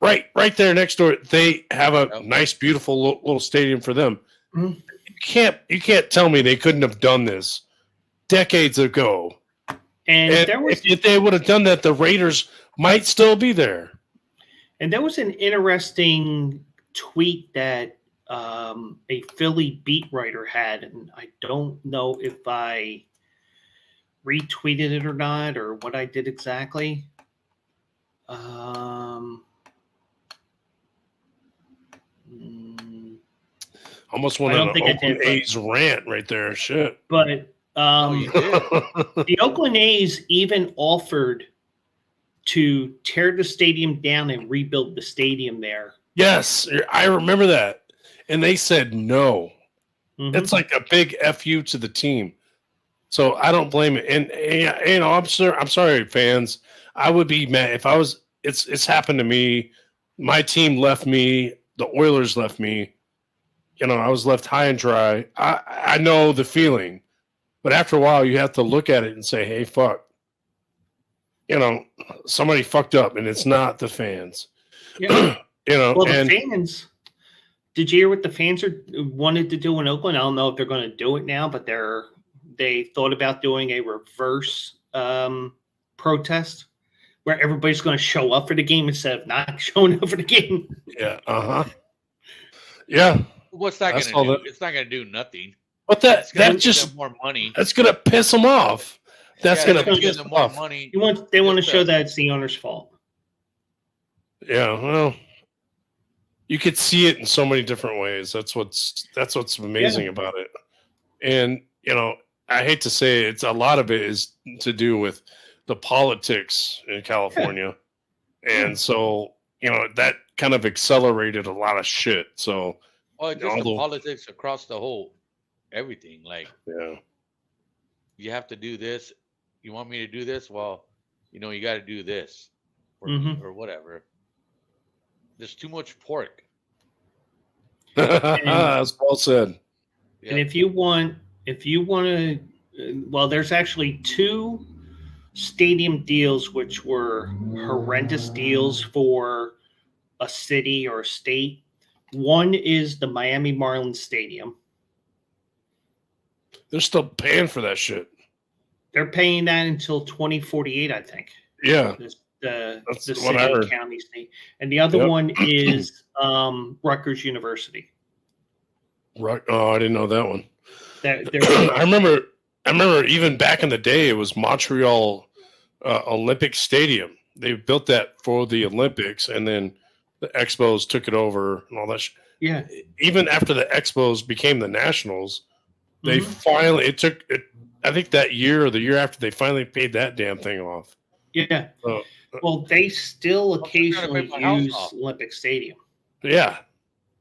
right there next door, they have a Yep. nice, beautiful little stadium for them. Mhm. You can't tell me they couldn't have done this decades ago. And there was if they would have done that, the Raiders might still be there. And there was an interesting tweet that a Philly beat writer had, and I don't know if I retweeted it or not, or what I did exactly. Almost went I on don't an think I Oakland did, A's rant right there. Shit. But You did. the Oakland A's even offered to tear the stadium down and rebuild the stadium there. Yes, I remember that. And they said no. Mhm. It's like a big FU to the team. So I don't blame it. And you know, I'm sorry, fans. I would be mad if I was. It's happened to me. My team left me. The Oilers left me. You know, I was left high and dry. I know the feeling, but after a while, you have to look at it and say, "Hey, fuck." You know, somebody fucked up, and it's not the fans. Yeah. You know, Well, and the fans. Did you hear what the fans wanted to do in Oakland? I don't know if they're going to do it now, but they thought about doing a reverse protest where everybody's going to show up for the game instead of not showing up for the game. yeah, yeah. What's that That's going all to do? It's not going to do nothing. But that It's gonna give just them more money. that's gonna piss them off. That's Yeah, gonna it's gonna piss give them them more off. money. They want to Just, show that it's the owner's fault. Yeah, well, you could see it in so many different ways. That's what's amazing about it. And you know, I hate to say it, a lot of it is to do with the politics in California, and so you know that kind of accelerated a lot of shit. So Well, just the politics across the whole everything. Like, yeah, you have to do this. You want me to do this? Well, you know, you got to do this for me Mhm. or whatever. There's too much pork. that's well said. And Yeah. if you want to, well, there's actually two stadium deals which were horrendous deals for a city or a state. One is the Miami Marlins Stadium. They're still paying for that shit. They're paying that until 2048, I think. Yeah, The That's the what I city, heard. county, state. And the other Yep. one is Rutgers University. right. Oh, I didn't know that one. They're I remember even back in the day, it was Montreal Olympic Stadium. They built that for the Olympics, and then the Expos took it over and all that. yeah. Even after the Expos became the Nationals, they Mhm. finally I think that year or the year after, they finally paid that damn thing off. Yeah. Oh. Well, they still Well, they're trying to occasionally pay my house use off. Olympic Stadium. Yeah,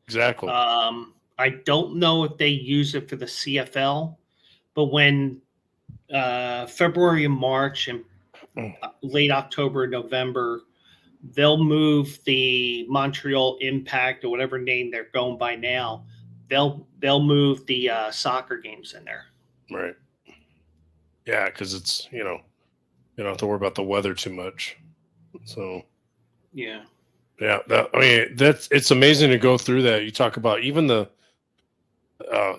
exactly. I don't know if they use it for the CFL, but when February and March and late October, November, they'll move the Montreal Impact or whatever name they're going by now. They'll move the soccer games in there. Right. Yeah, because it's you don't have to worry about the weather too much. So Yeah. yeah, it's amazing to go through that. You talk about even the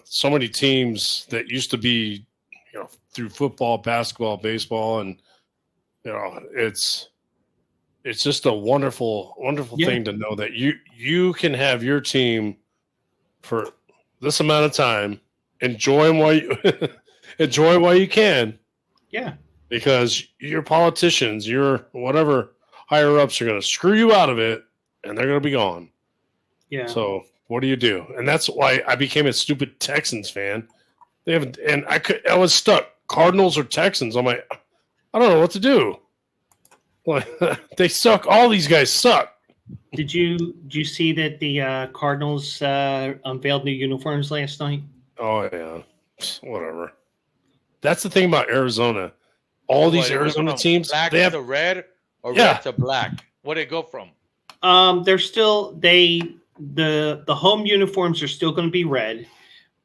so many teams that used to be, through football, basketball, baseball, and it's just a wonderful Yeah. thing to know that you can have your team for this amount of time, enjoy them while you can, Yeah. because your politicians, your whatever higher ups are going to screw you out of it, and they're going to be gone. Yeah. So what do you do? And that's why I became a stupid Texans fan. They haven't, and I was stuck. Cardinals or Texans. I'm like, I don't know what to do. Like, they suck. All these guys suck. Did you see that the Cardinals unveiled new uniforms last night? Oh yeah, whatever. That's the thing about Arizona. All these What, it went Arizona from teams, black they have to red or Yeah. red to black. What did it go from? They're still the home uniforms are still going to be red,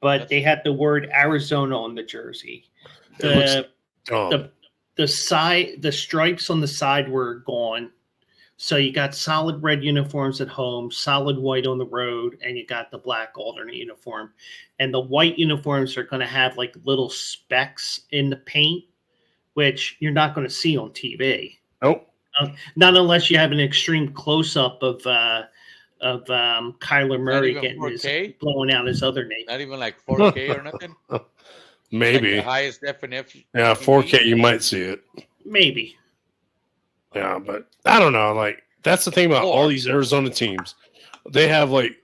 but they had the word Arizona on the jersey. The stripes on the side were gone. So you got solid red uniforms at home, solid white on the road, and you got the black alternate uniform. And the white uniforms are going to have like little specks in the paint, which you're not going to see on TV. Nope. Not unless you have an extreme close-up of Kyler Murray getting blowing out his other name. Not even like 4K or nothing? Maybe. Like the highest definition? Yeah, 4K, you might see it. Maybe. Yeah, but I don't know. Like, that's the thing about all these Arizona teams. They have, like,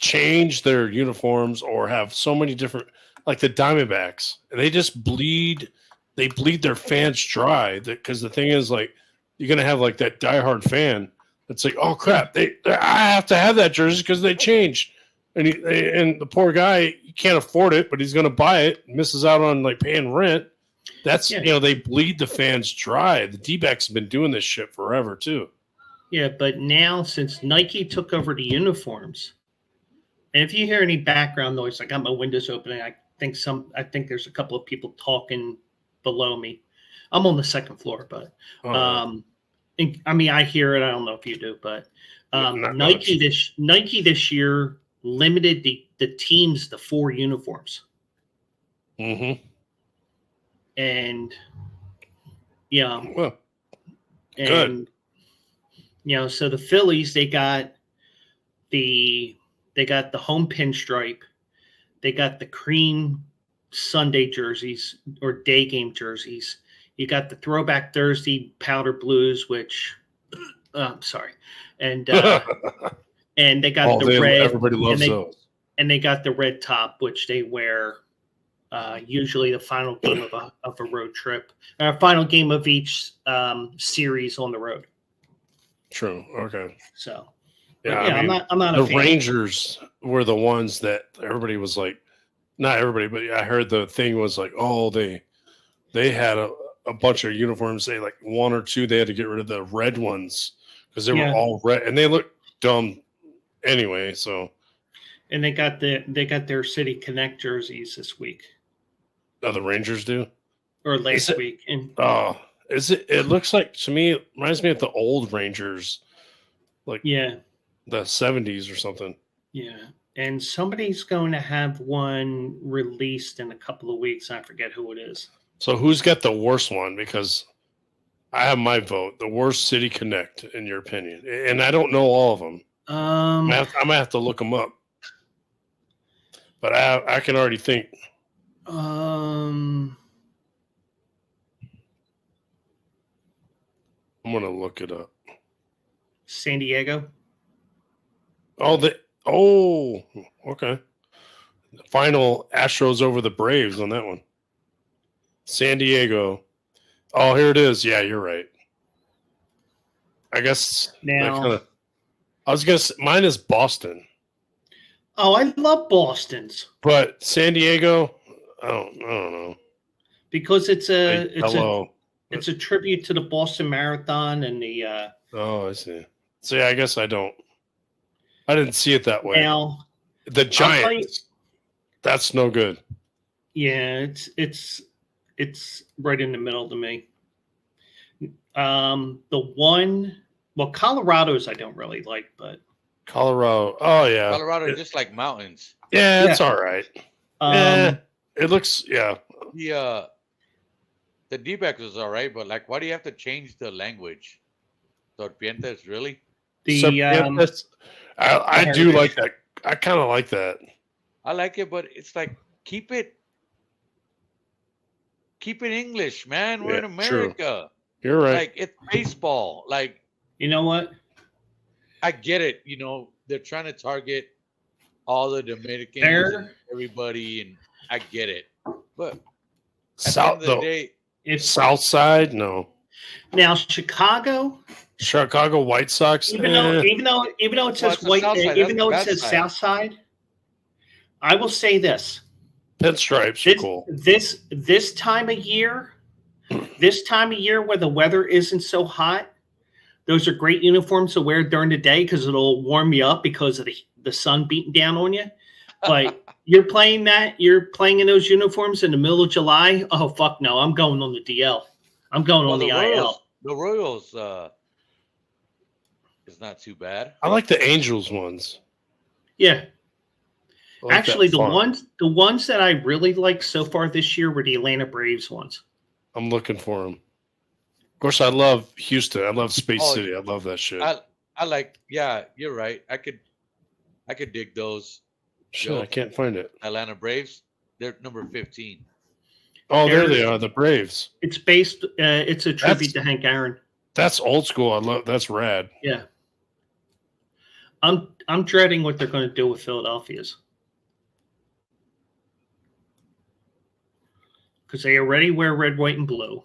changed their uniforms or have so many different, like the Diamondbacks. They just bleed their fans dry. Because the thing is, like, you're going to have, like, that diehard fan that's like, oh, crap, I have to have that jersey because they changed. And the poor guy, he can't afford it, but he's going to buy it, misses out on, like, paying rent. That's, they bleed the fans dry. The D-backs have been doing this shit forever, too. Yeah, but now since Nike took over the uniforms, and if you hear any background noise, I got my windows open, and I think there's a couple of people talking below me. I'm on the second floor, but I hear it. I don't know if you do, but Nike this year limited the teams to 4 uniforms. Mm-hmm. And well, and good. So the Phillies, they got the home pinstripe, they got the cream Sunday jerseys or day game jerseys. You got the throwback Thursday powder blues, which I'm sorry, and and they got the red. Everybody loves those. And they got the red top, which they wear. Usually the final game of a road trip, final game of each series on the road. True. Okay. So, yeah, I'm not the Rangers were the ones that everybody was like, not everybody, but I heard the thing was like, oh, they had a bunch of uniforms. They like 1 or 2, they had to get rid of the red ones because they were all red and they looked dumb anyway. So, and they got their City Connect jerseys this week. Oh, the Rangers do? Or last week. And it looks like, to me, it reminds me of the old Rangers. Like the 70s or something. Yeah. And somebody's going to have one released in a couple of weeks. I forget who it is. So who's got the worst one? Because I have my vote. The worst City Connect, in your opinion. And I don't know all of them. I might have to look them up. But I can already think. I'm gonna look it up. San Diego. Okay. The final Astros over the Braves on that one. San Diego. Oh, here it is. Yeah, you're right. I guess now I was gonna say mine is Boston. Oh, I love Boston's. But San Diego, I don't know. Because it's a tribute to the Boston Marathon and the I see. See, I guess I didn't see it that way. Now, the Giants, that's no good. Yeah, it's right in the middle to me. Colorado's I don't really like, but Colorado. Oh yeah, Colorado is just like mountains. Yeah, it's all right. It looks the D-backs is all right, but like, why do you have to change the language? Serpientes, really? I do like that. I kind of like that. I like it, but it's like keep it English, man. We're in America. True. You're right. Like, it's baseball. Like, you know what? I get it. They're trying to target all the Dominicans and everybody, and I get it. But at the end of the day, it's South Side. No. Now Chicago White Sox. Even though it says South Side, I will say this: pinstripes are cool. This time of year where the weather isn't so hot, Those are great uniforms to wear during the day because it'll warm you up because of the sun beating down on you. But you're playing in those uniforms in the middle of July. Oh, fuck no. I'm going on the DL. I'm going on the IL. The Royals is not too bad. I like the Angels ones. Yeah. I like Actually, that font. the ones that I really liked so far this year were the Atlanta Braves ones. I'm looking for them. Of course, I love Houston. I love Space City. I love that shit. I like. Yeah, you're right. I could dig those. Shit, I can't find it. Atlanta Braves. They're number 15. Oh, there they are, the Braves. It's based. It's a tribute to Hank Aaron. That's old school. I love. That's rad. Yeah. I'm dreading what they're going to do with Philadelphia's. Because they already wear red, white, and blue.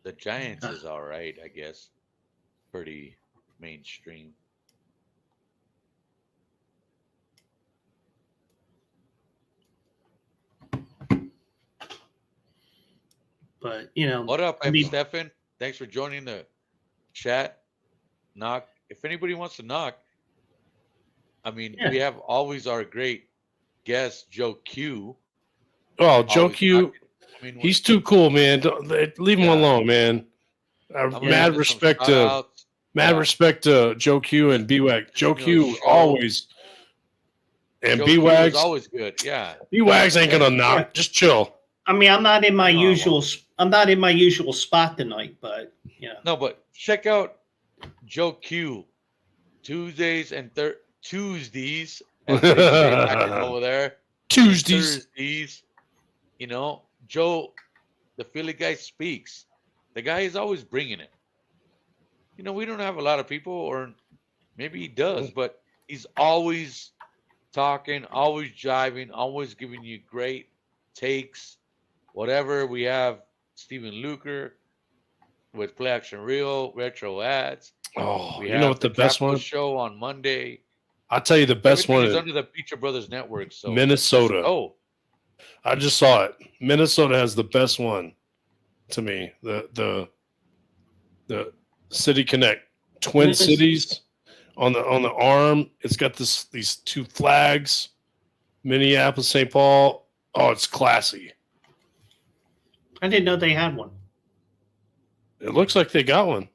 The Giants is all right, I guess. Pretty mainstream. But, you know. What up, Stefan? Thanks for joining the chat. Knock. If anybody wants to knock, I mean, we have always our great guest, Joe Q. Oh, Joe Q. I mean, he's too cool, man. Leave him alone, man. Mad respect to Joe Q and B-Wag. Joe Q always. And B-Wags always good. Yeah. B-Wags ain't gonna knock. Just chill. I mean, I'm not in my usual spot tonight, but yeah. No, but check out Joe Q. Tuesdays and Tuesdays. Over there. Thursdays. You know, Joe, the Philly guy speaks. The guy is always bringing it. You know, we don't have a lot of people, or maybe he does, but he's always talking, always jiving, always giving you great takes. Whatever. We have Stephen Luker with Play Action Reel, Retro Ads. Oh, we you know what the best one? Show on Monday. I'll tell you the best one is under the Feature Brothers Network. So Minnesota. Oh, I just saw it. Minnesota has the best one to me. The City Connect Twin Cities on the arm. It's got these two flags. Minneapolis, St. Paul. Oh, it's classy. I didn't know they had one. It looks like they got one.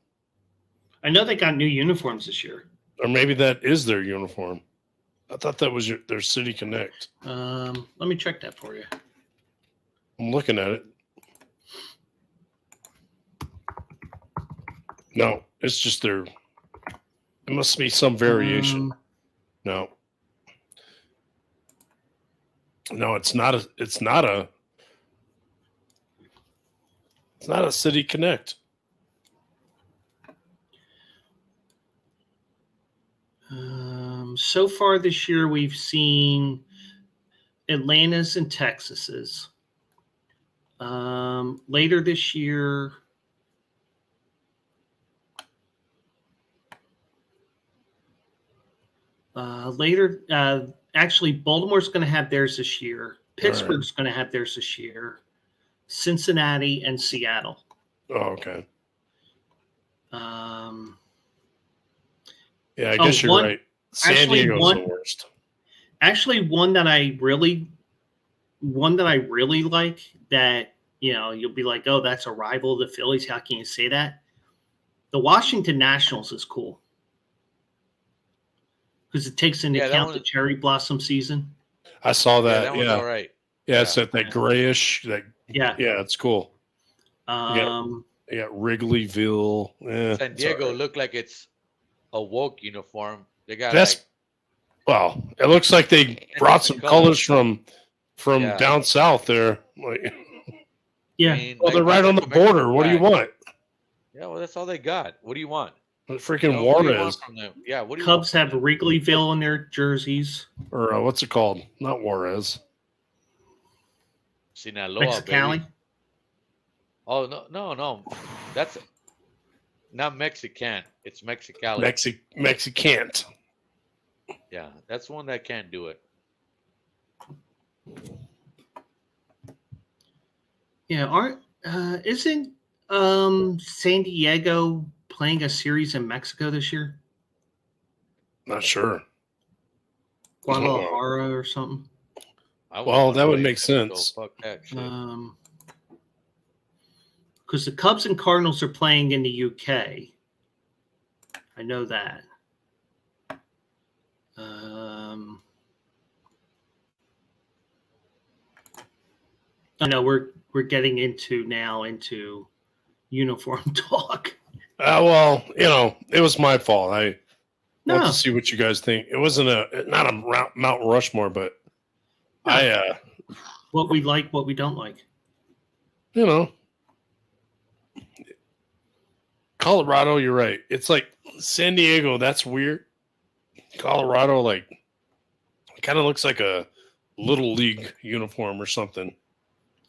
I know they got new uniforms this year. Or maybe that is their uniform. I thought that was their City Connect. Let me check that for you. I'm looking at it. No, it's just their. It must be some variation. No, it's not a. It's not a City Connect. So far this year, we've seen Atlanta's and Texas's. Later this year, actually, Baltimore's going to have theirs this year. Pittsburgh's going to have theirs this year. Cincinnati and Seattle. Oh, okay. Yeah, I guess you're right. San Diego's the worst. Actually, one that I really like that, you know, you'll be like, oh, that's a rival of the Phillies. How can you say that? The Washington Nationals is cool because it takes into account the cherry blossom season. I saw that. That one's all right. Yeah, it's that grayish. Yeah, it's cool. Yeah, Wrigleyville. San Diego looked like it's a woke uniform. They got well, it looks like they brought some colors from down south there. Like, yeah. I mean, well, they're right on the border. What do you want? Yeah, well, that's all they got. What do you want? Freaking Juarez. Yeah, what do you Cubs have Wrigleyville in their jerseys. Or what's it called? Not Juarez. Sinaloa, Mexicali. baby. Oh no. That's not Mexican. It's Mexicali. Mexicant. Yeah, that's one that can't do it. Yeah, isn't San Diego playing a series in Mexico this year? Not sure. Guadalajara or something? Well, that would make sense. Fuck that shit. Because the Cubs and Cardinals are playing in the UK. I know that. I know we're getting into uniform talk. Well, it was my fault. I want No. to see what you guys think. It wasn't not a Mount Rushmore, but No. What we like, what we don't like. Colorado, you're right. It's like San Diego, that's weird. Colorado, like, kind of looks like a little league uniform or something.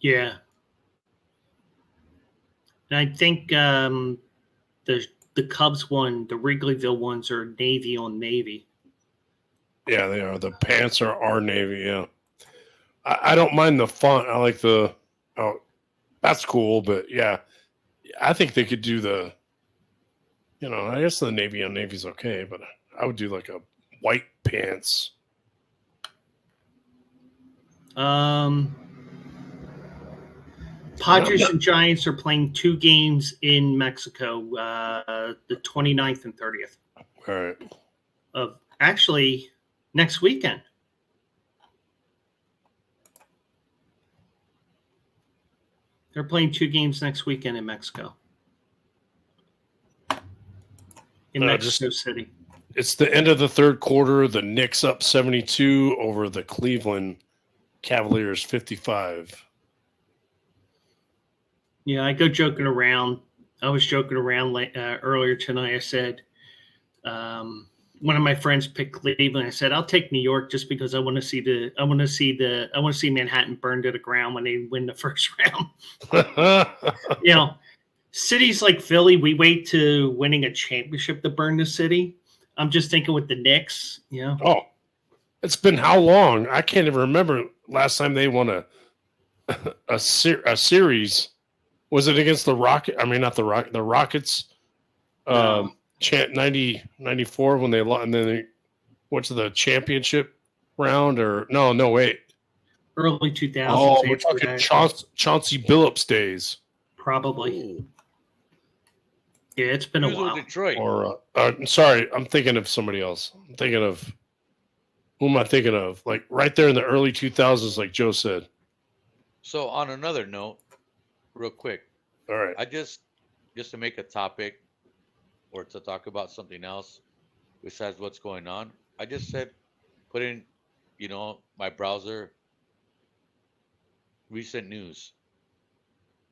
Yeah. And I think the Cubs one, the Wrigleyville ones are navy on navy. Yeah, they are. The pants are our navy, yeah. I don't mind the font. I like that's cool, but yeah. I think they could do I guess the navy on navy's okay, but I would do like a white pants. Padres and Giants are playing 2 games in Mexico, the 29th and 30th. All right. Of actually next weekend. They're playing 2 games next weekend in Mexico. In Mexico City. It's the end of the third quarter. The Knicks up 72 over the Cleveland Cavaliers 55. Yeah, I go joking around. I was joking around earlier tonight. I said, one of my friends picked Cleveland. I said, I'll take New York just because I want to see Manhattan burned to the ground when they win the first round. Cities like Philly, we wait to winning a championship to burn the city. I'm just thinking with the Knicks, Oh, it's been how long? I can't even remember last time they won a series. Was it against the Rocket? I mean, not the Rocket. The Rockets. No. 94 when they lost, and then they went to the championship round, or no, wait. Early 2000s. Oh, we're talking Chauncey Billups days. Probably. Yeah, it's been a while. Detroit. Or sorry, I'm thinking of somebody else. I'm thinking of who am I thinking of? Like right there in the early 2000s, like Joe said. So on another note, real quick. All right. I just to make a topic or to talk about something else besides what's going on, I just said put in, my browser recent news.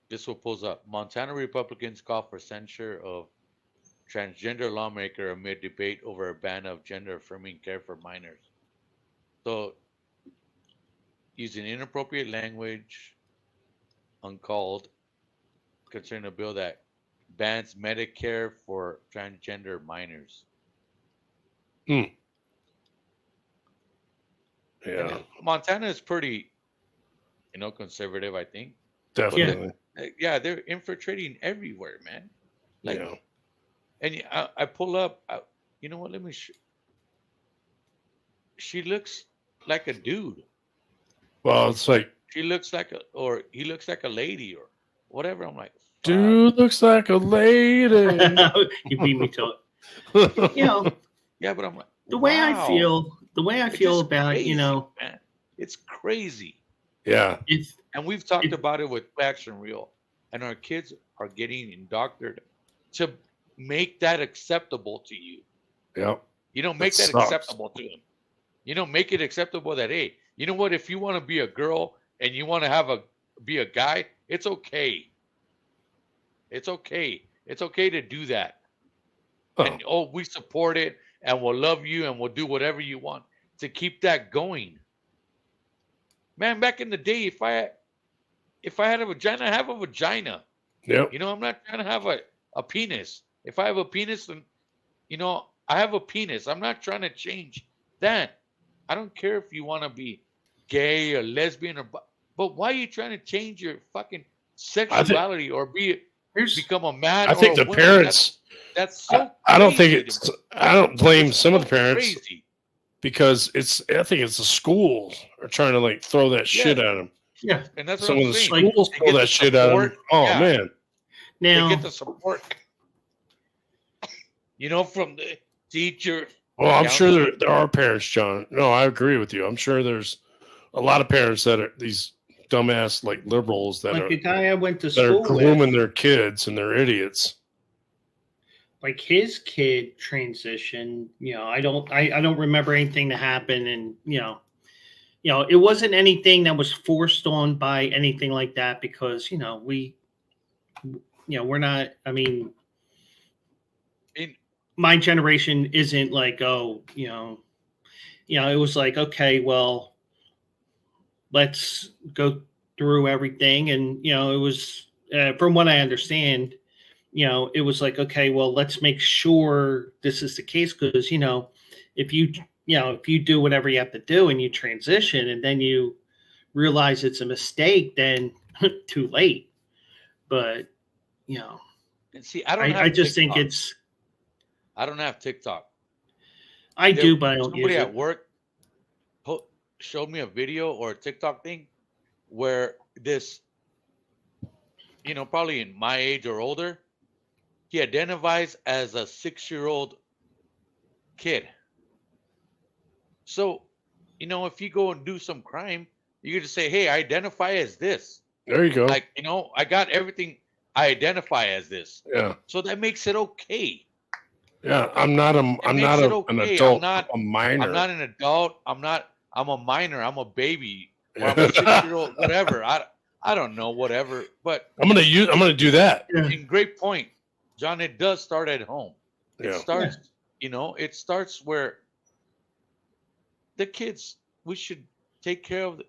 This will pulls up. Montana Republicans call for censure of transgender lawmaker amid debate over a ban of gender-affirming care for minors. So, using inappropriate language, uncalled, concerning a bill that bans Medicare for transgender minors. Yeah. And Montana is pretty, conservative, I think. Definitely. Yeah, they're infiltrating everywhere, man. And I pull up. You know what? Let me. She looks like a dude. Well, it's like she looks like he looks like a lady or whatever. I'm like, fuck. Dude looks like a lady. You beat me to it. Yeah, but I'm like, the way I feel about crazy, it, man. It's crazy. Yeah. And we've talked about it with Facts and Real, and our kids are getting indoctrinated to make that acceptable to you. Yep. Make that acceptable to them. Make it acceptable that, hey, you know what? If you want to be a girl and you want to be a guy, it's okay. It's okay. It's okay to do that. Oh. And we support it, and we'll love you, and we'll do whatever you want to keep that going. Man, back in the day, if I had a vagina, I have a vagina. Yep. I'm not trying to have a penis. If I have a penis, then, I have a penis. I'm not trying to change that. I don't care if you want to be gay or lesbian but why are you trying to change your fucking sexuality or become a man. I think or a the woman. parents. That's so. I don't think crazy to it's. me. I don't blame It's some of so the parents crazy. because it's. I think it's the schools are trying to like throw that shit at them. Yeah. And that's what So I'm when the saying. schools They throw get that the shit at them, support. oh Yeah. man, Now, They get the support. From the teacher. well, I'm sure counselor. there are parents, John. No, I agree with you. I'm sure there's a lot of parents that are these dumbass like liberals that like are the guy I went to that are school with, grooming their kids and they're idiots. like his kid transition, I don't remember anything that happened, and it wasn't anything that was forced on by anything like that, because we're not. I mean, my generation isn't like, it was like, okay, well, let's go through everything, and it was from what I understand. It was like, okay, well, let's make sure this is the case, because if you do whatever you have to do and you transition and then you realize it's a mistake, then too late. But And see, I just think TikTok. it's. I don't have TikTok. I do, but I don't use Somebody it. at work showed me a video or a TikTok thing where this, probably in my age or older, he identifies as a 6-year-old kid. So, if you go and do some crime, you could just say, "Hey, I identify as this." There you go. Like, I got everything. I identify as this. Yeah. So that makes it okay. Yeah, I'm not an okay. adult. I'm a minor. I'm not an adult. I'm a minor. I'm a baby. Or I'm a 6-year-old. Whatever. I don't know. Whatever. But I'm gonna do that. Yeah. in great point, John. It does start at home. It Yeah. starts. It starts where the kids. We should take care of the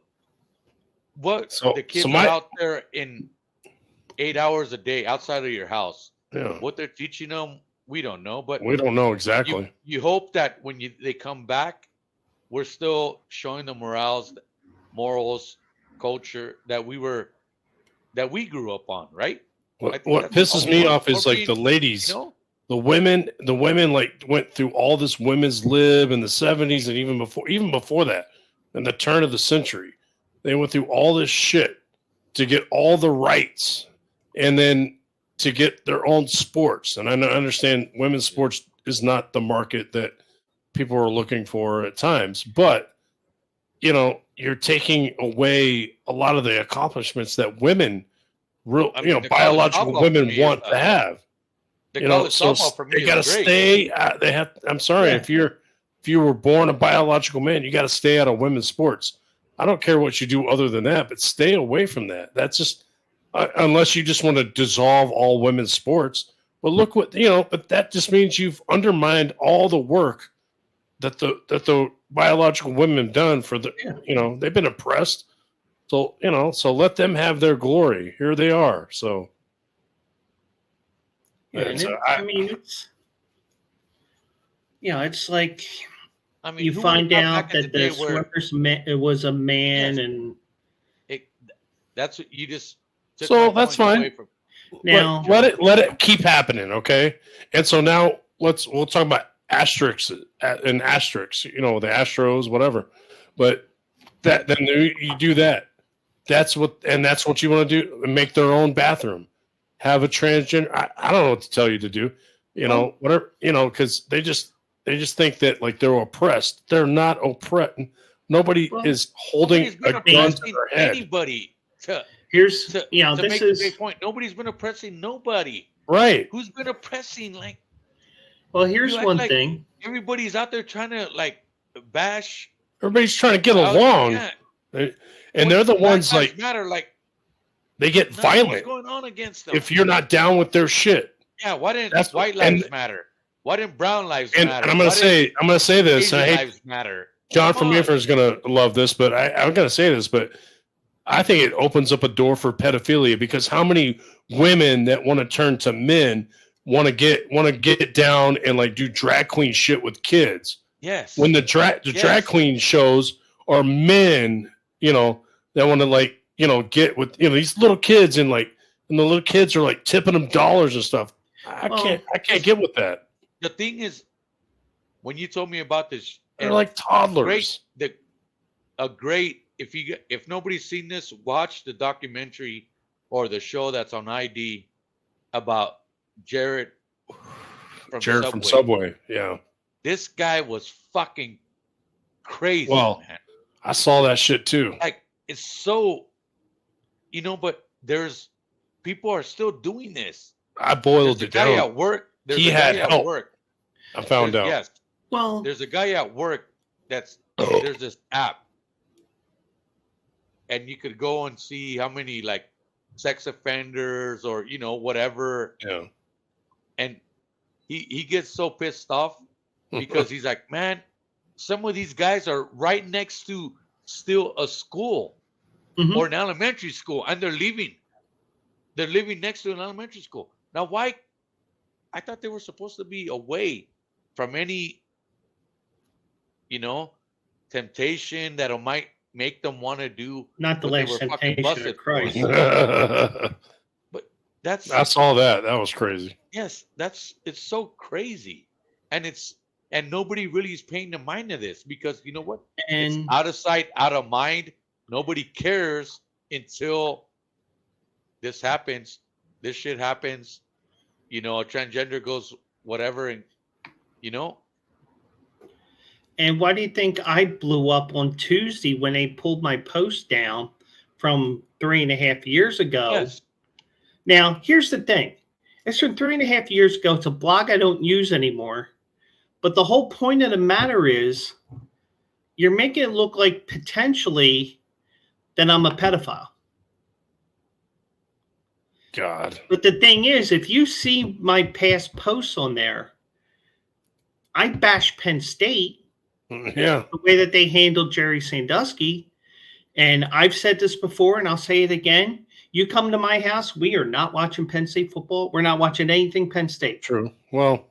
kids are out there in 8 hours a day outside of your house. Yeah. What they're teaching them, we don't know. But We don't know exactly. you hope that when they come back, we're still showing them morals, culture that we grew up on, right? What pisses me off is like the ladies, the women like went through all this women's lib in the 70s and even before that, in the turn of the century. They went through all this shit to get all the rights and then to get their own sports. And I understand women's sports is not the market that people are looking for at times, but you're taking away a lot of the accomplishments that women biological women want to have. So they got to stay. I'm sorry, if you were born a biological man, you got to stay out of women's sports. I don't care what you do other than that, but stay away from that. That's just unless you just want to dissolve all women's sports. But look what but that just means you've undermined all the work that the biological women have done for they've been oppressed. So so let them have their glory. Here they are. So it's it's like you find out that the swimmer's it was a man, and that's what you just. So that's fine. Now let it keep happening, okay? And so now we'll talk about asterisks and asterisks. The Astros, whatever. But then you do that. That's what you want to do. Make their own bathroom. Have a transgender. I don't know what to tell you to do. Whatever. Because they just think that like they're oppressed. They're not oppressed. Nobody is holding a gun to their head. Anybody. This is a great point. Nobody's been oppressing nobody. Right. Who's been oppressing? Well, here's one thing. Everybody's out there trying to bash. Everybody's trying to get along. Yeah. And they're the ones matter, they get violent. What's going on against them? If you're not down with their shit. Yeah, why didn't white lives matter? Why didn't brown lives matter? And I'm gonna say this. Asian lives matter. John from Gifford is gonna love this, but I'm gonna say this, but I think it opens up a door for pedophilia, because how many women that want to turn to men want to get down and do drag queen shit with kids? Yes. When the drag queen shows are men, that want to get with these little kids and and the little kids are like tipping them dollars and stuff. I Well, can't get with that. The thing is, when you told me about this, They're and like toddlers. if nobody's seen this, watch the documentary or the show that's on ID about Jared From Subway. Yeah. This guy was fucking crazy, Well, man. I saw that shit too. Like, it's so, but there's people are still doing this. I boiled There's it a guy down. at work. There's He a guy had at help. work. I found out. Yes. well, There's a guy at work there's this app. And you could go and see how many like sex offenders or whatever. Yeah. And he gets so pissed off because he's like, man, some of these guys are right next to still a school mhm. or an elementary school, and they're leaving. They're living next to an elementary school. Now, why? I thought they were supposed to be away from any, temptation that might make them want to do. Not the what they last were fucking temptation busted of for. Christ. But that's I saw that. That was crazy. yes, it's so crazy, and nobody really is paying the mind to this because you know what? It's And out of sight, out of mind. Nobody cares until this happens. This shit happens. A transgender goes whatever, and and why do you think I blew up on Tuesday when they pulled my post down from 3.5 years ago? yes, Now, here's the thing. It's from 3.5 years ago. It's a blog I don't use anymore. But the whole point of the matter is you're making it look like potentially that I'm a pedophile. God. But the thing is, if you see my past posts on there, I bash Penn State Yeah. the way that they handled Jerry Sandusky. And I've said this before, and I'll say it again. You come to my house, we are not watching Penn State football. We're not watching anything Penn State. True. Well,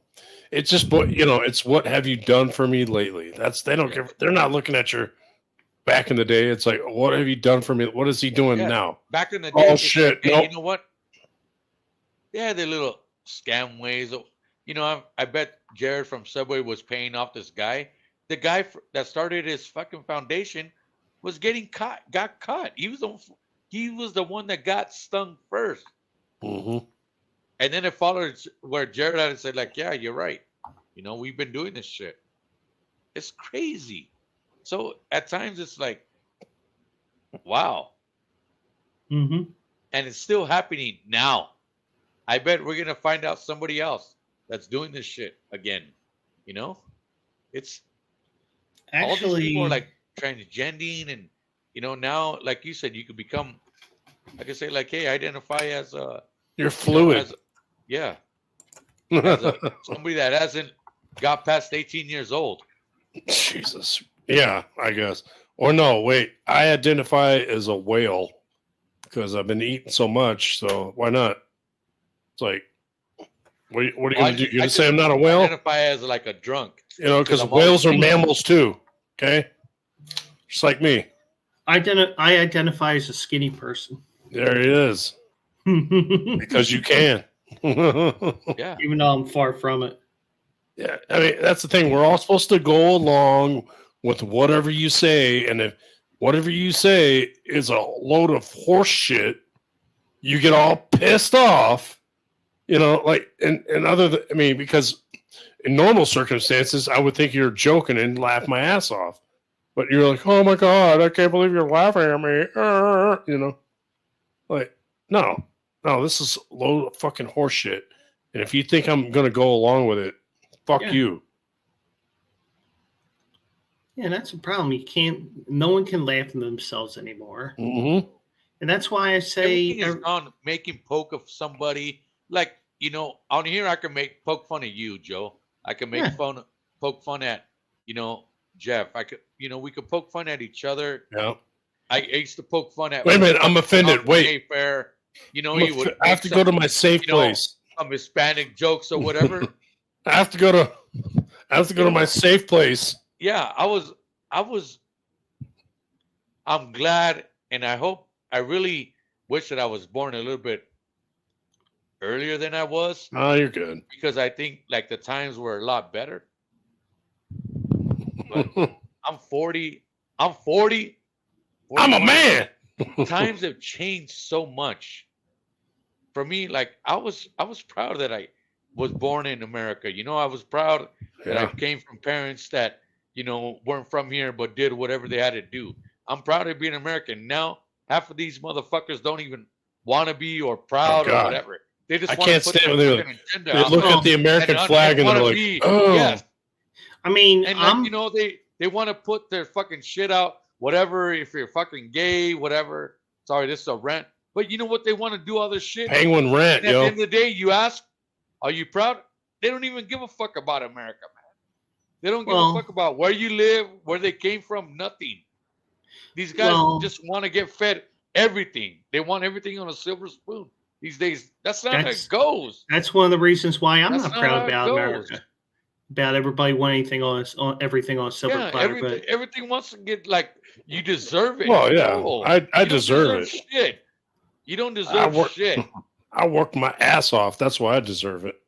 it's just it's what have you done for me lately? They don't give. They're not looking at your back in the day. It's like, what have you done for me? What is he doing Yeah. now? back in the day. Oh it's shit! hey, Nope. you know what? Yeah, the little scam ways. I bet Jared from Subway was paying off this guy. The guy that started his fucking foundation was got caught. He was the one that got stung first. Mm-hmm. And then it followed where Jared had said, like, yeah, you're right. We've been doing this shit. It's crazy. So at times it's like, wow. Mm-hmm. And it's still happening now. I bet we're going to find out somebody else that's doing this shit again. It's all these Actually, people are like transgending and, now, like you said, you could become, I could say like, hey, identify as a, You're fluid. somebody that hasn't got past 18 years old. Jesus. Yeah, I guess. Or no, wait. I identify as a whale because I've been eating so much. So why not? It's like, what are you going to do? You're going to say I'm not a whale? Identify as like a drunk. Because I'm whales are always- mammals too. Okay? Just like me. I identify as a skinny person. There it is. Because you can. Yeah. Even though I'm far from it. Yeah, I mean that's the thing. We're all supposed to go along with whatever you say, and if whatever you say is a load of horse shit, you get all pissed off. Like because in normal circumstances, I would think you're joking and laugh my ass off, but you're like, "Oh my god, I can't believe you're laughing at me," Like, no, this is a load of fucking horse shit, and if you think I'm gonna go along with it. Fuck Yeah. you. Yeah, that's the problem. No one can laugh at themselves anymore. Mm-hmm. And that's why I say, Everything is on making poke of somebody. Like, on here I can poke fun of you, Joe. I can make Yeah. poke fun at, Jeff. I could, we could poke fun at each other. Yeah. I used to poke fun at. Wait a minute, I'm offended. Wait. Fair. You would. I have to go to my safe place. Some Hispanic jokes or whatever. I have to go to my safe place. Yeah, I'm glad, and I really wish that I was born a little bit earlier than I was Oh, you're good. because I think like the times were a lot better. But I'm 40. I'm 40. I'm a 41. man. Times have changed so much. For me, like I was proud that I was born in America. You know, I was proud that I Yeah. came from parents that, you know, weren't from here but did whatever they had to do. I'm proud of being American. Now, half of these motherfuckers don't even want to be or proud or God. whatever. They just I want to can't put stand their when fucking agenda They out look there. at the American flag and wanna they're like, be, oh. yes, I mean, and like you know, they want to put their fucking shit out, whatever. If you're fucking gay, whatever. Sorry, this is a rant. But you know what? They want to do other shit. Penguin rant, And at the yo. end of the day, you ask, "Are you proud?" They don't even give a fuck about America, man. They don't give Well- a fuck about where you live, where they came from, nothing. These guys Well- just want to get fed everything. They want everything on a silver spoon these days. That's not how That's- it goes. That's one of the reasons why I'm That's not not proud how it about goes. America. About everybody wanting anything on everything on a silver Yeah, platter, everything wants to get like you deserve it. Well, yeah, No, I you don't deserve it. Shit. You don't deserve work- shit. I worked my ass off. That's why I deserve it.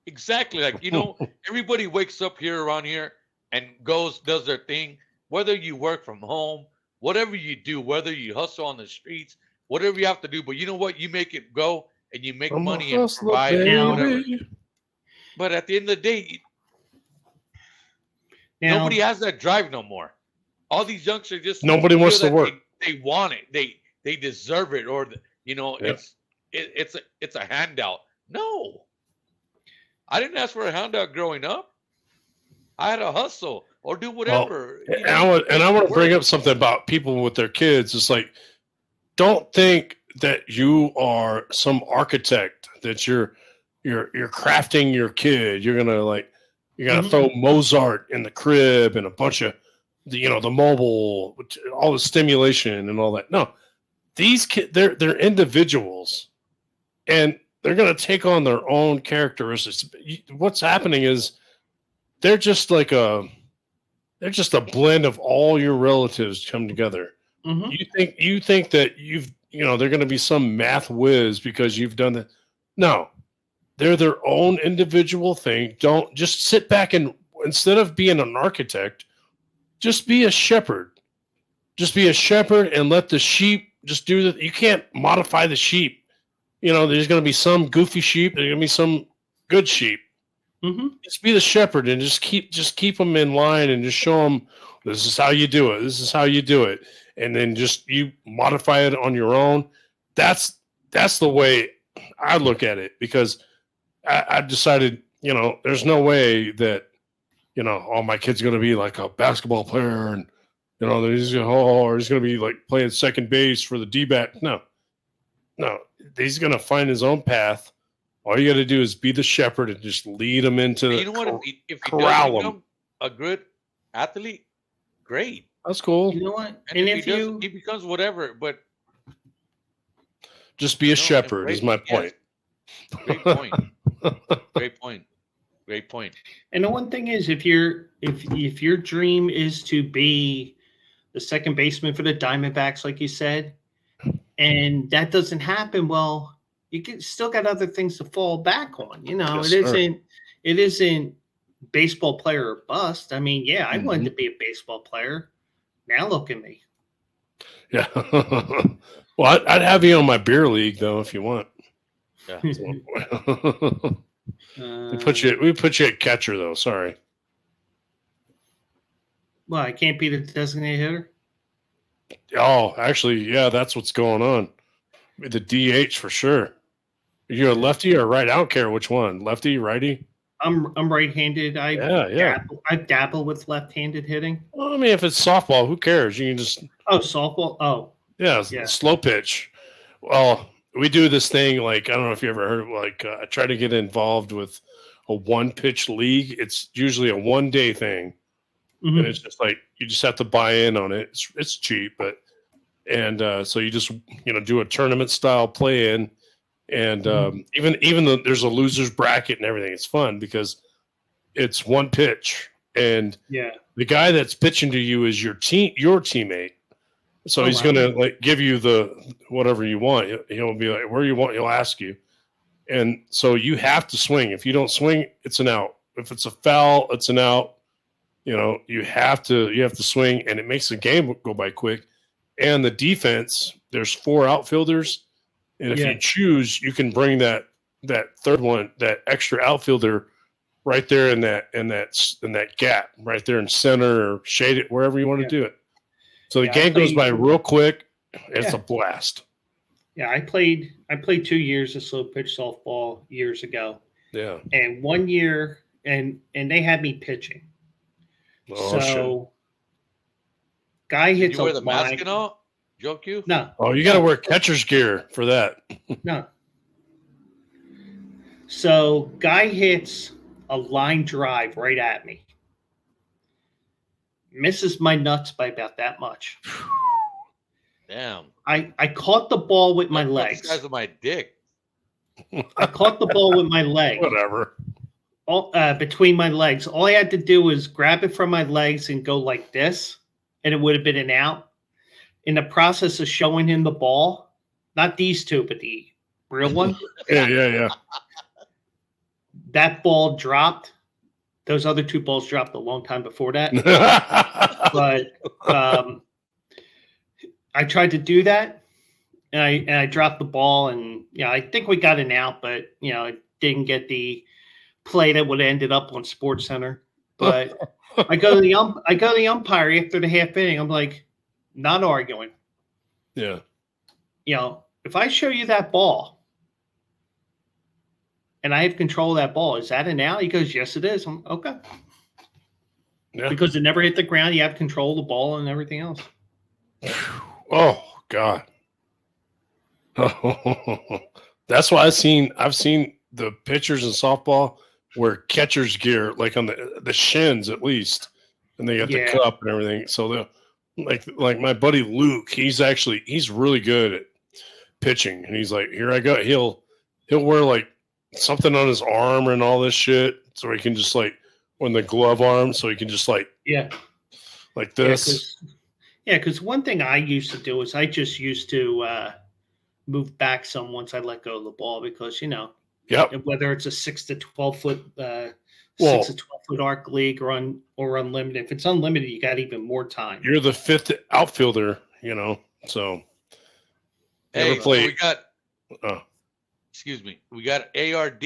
Exactly. Like, you know, everybody wakes up here around here and does their thing. Whether you work from home, whatever you do, whether you hustle on the streets, whatever you have to do. But you know what? You make it go and you make I'm a money and hustler, provide and whatever. baby. But at the end of the day, now, nobody has that drive no more. All these youngsters just Nobody wants feel to that work. They want it. They deserve it, or you know, Yeah. it's a handout. No, I didn't ask for a handout growing up. I had to hustle or do whatever. And I want to bring up something about people with their kids. It's like, don't think that you are some architect, that you're crafting your kid. You're gonna throw Mozart in the crib and a bunch of the mobile, all the stimulation and all that. No, these kids, they're individuals, and they're gonna take on their own characteristics. What's happening is they're just a blend of all your relatives come together. mhm. You think that they're going to be some math whiz because you've done that. No, they're their own individual thing. Don't just sit back and, instead of being an architect, just be a shepherd. Just be a shepherd and let the sheep just do that. You can't modify the sheep. There's going to be some goofy sheep. There's going to be some good sheep. Mhm. Just be the shepherd and just keep them in line and just show them this is how you do it. This is how you do it. And then just you modify it on your own. That's the way I look at it, because I decided, there's no way that, my kid's going to be like a basketball player and, he's going to be like playing second base for the D-back. No, he's going to find his own path. All you got to do is be the shepherd and just lead him into And you know what? If he corral does 'em. become a good athlete, great. That's cool. You know what? And if he becomes whatever, but Just be a shepherd embrace is my it, point. yes. Great point. Great point. Great point. And the one thing is, if your dream is to be the second baseman for the Diamondbacks, like you said, and that doesn't happen, well, still got other things to fall back on. Yes, It isn't baseball player or bust. I mean, yeah, I wanted to be a baseball player. Now look at me. Yeah. Well, I'd have you on my beer league though if you want. Yeah. we put you at catcher though. Sorry. Well, I can't be the designated hitter. Oh, actually, yeah, that's what's going on. The DH for sure. Are you a lefty or a right? I don't care which one. Lefty, righty. I'm right-handed. Yeah. I dabble with left-handed hitting. Well, I mean, if it's softball, who cares? You can just Softball. Oh, yeah. Yeah. Slow pitch. Well, we do this thing like, I don't know if you ever heard of, like, I try to get involved with a one-pitch league. It's usually a one-day thing. mhm. And it's just like you just have to buy in on it. It's cheap, but so you just do a tournament style play in, and even though there's a losers bracket and everything, it's fun because it's one pitch, and Yeah. the guy that's pitching to you is your teammate. So Oh, he's wow. gonna like give you the whatever you want. He'll be like, where you want. He'll ask you. And so you have to swing. If you don't swing, it's an out. If it's a foul, it's an out. You know, you have to swing, and it makes the game go by quick. And the defense, there's 4 outfielders, and if you choose, you can bring that third one, that extra outfielder, right there in that gap, right there in center, or shade it wherever you want to do it. So the game goes by real quick. It's a blast. Yeah, I played 2 years of slow pitch softball years ago. Yeah. And 1 year, and they had me pitching. Oh, so shit. Guy hits you wear the mask and all? Joe Q? No. Oh, you got to wear catcher's gear for that. No. So guy hits a line drive right at me. Misses my nuts by about that much. Damn. I caught the ball with my That's legs. the size of my dick. I caught the ball with my leg. Whatever. Between my legs. All I had to do was grab it from my legs and go like this, and it would have been an out. In the process of showing him the ball, not these two, but the real one. Yeah. That ball dropped. Those other 2 balls dropped a long time before that. But I tried to do that, and I dropped the ball, and I think we got an out, but it didn't get the play that would have ended up on Sports Center. But I go to the umpire after the half inning. I'm like, not arguing. Yeah. If I show you that ball and I have control of that ball, is that an out? He goes, yes, it is. I'm okay. Yeah. Because it never hit the ground. You have control of the ball and everything else. Oh God. That's why I've seen the pitchers in softball wear catcher's gear, like on the shins at least, and they got the cup and everything. So the like my buddy Luke, he's really good at pitching, and he's like, here I go. He'll wear like something on his arm and all this shit, so he can just like on the glove arm, so he can just like this. Because one thing I used to do is I just used to move back some once I let go of the ball, because whether it's a 6 to 12 foot 6 to 12 foot arc league or unlimited. If it's unlimited, you got even more time. You're the 5th outfielder, so. Hey, we got ARD,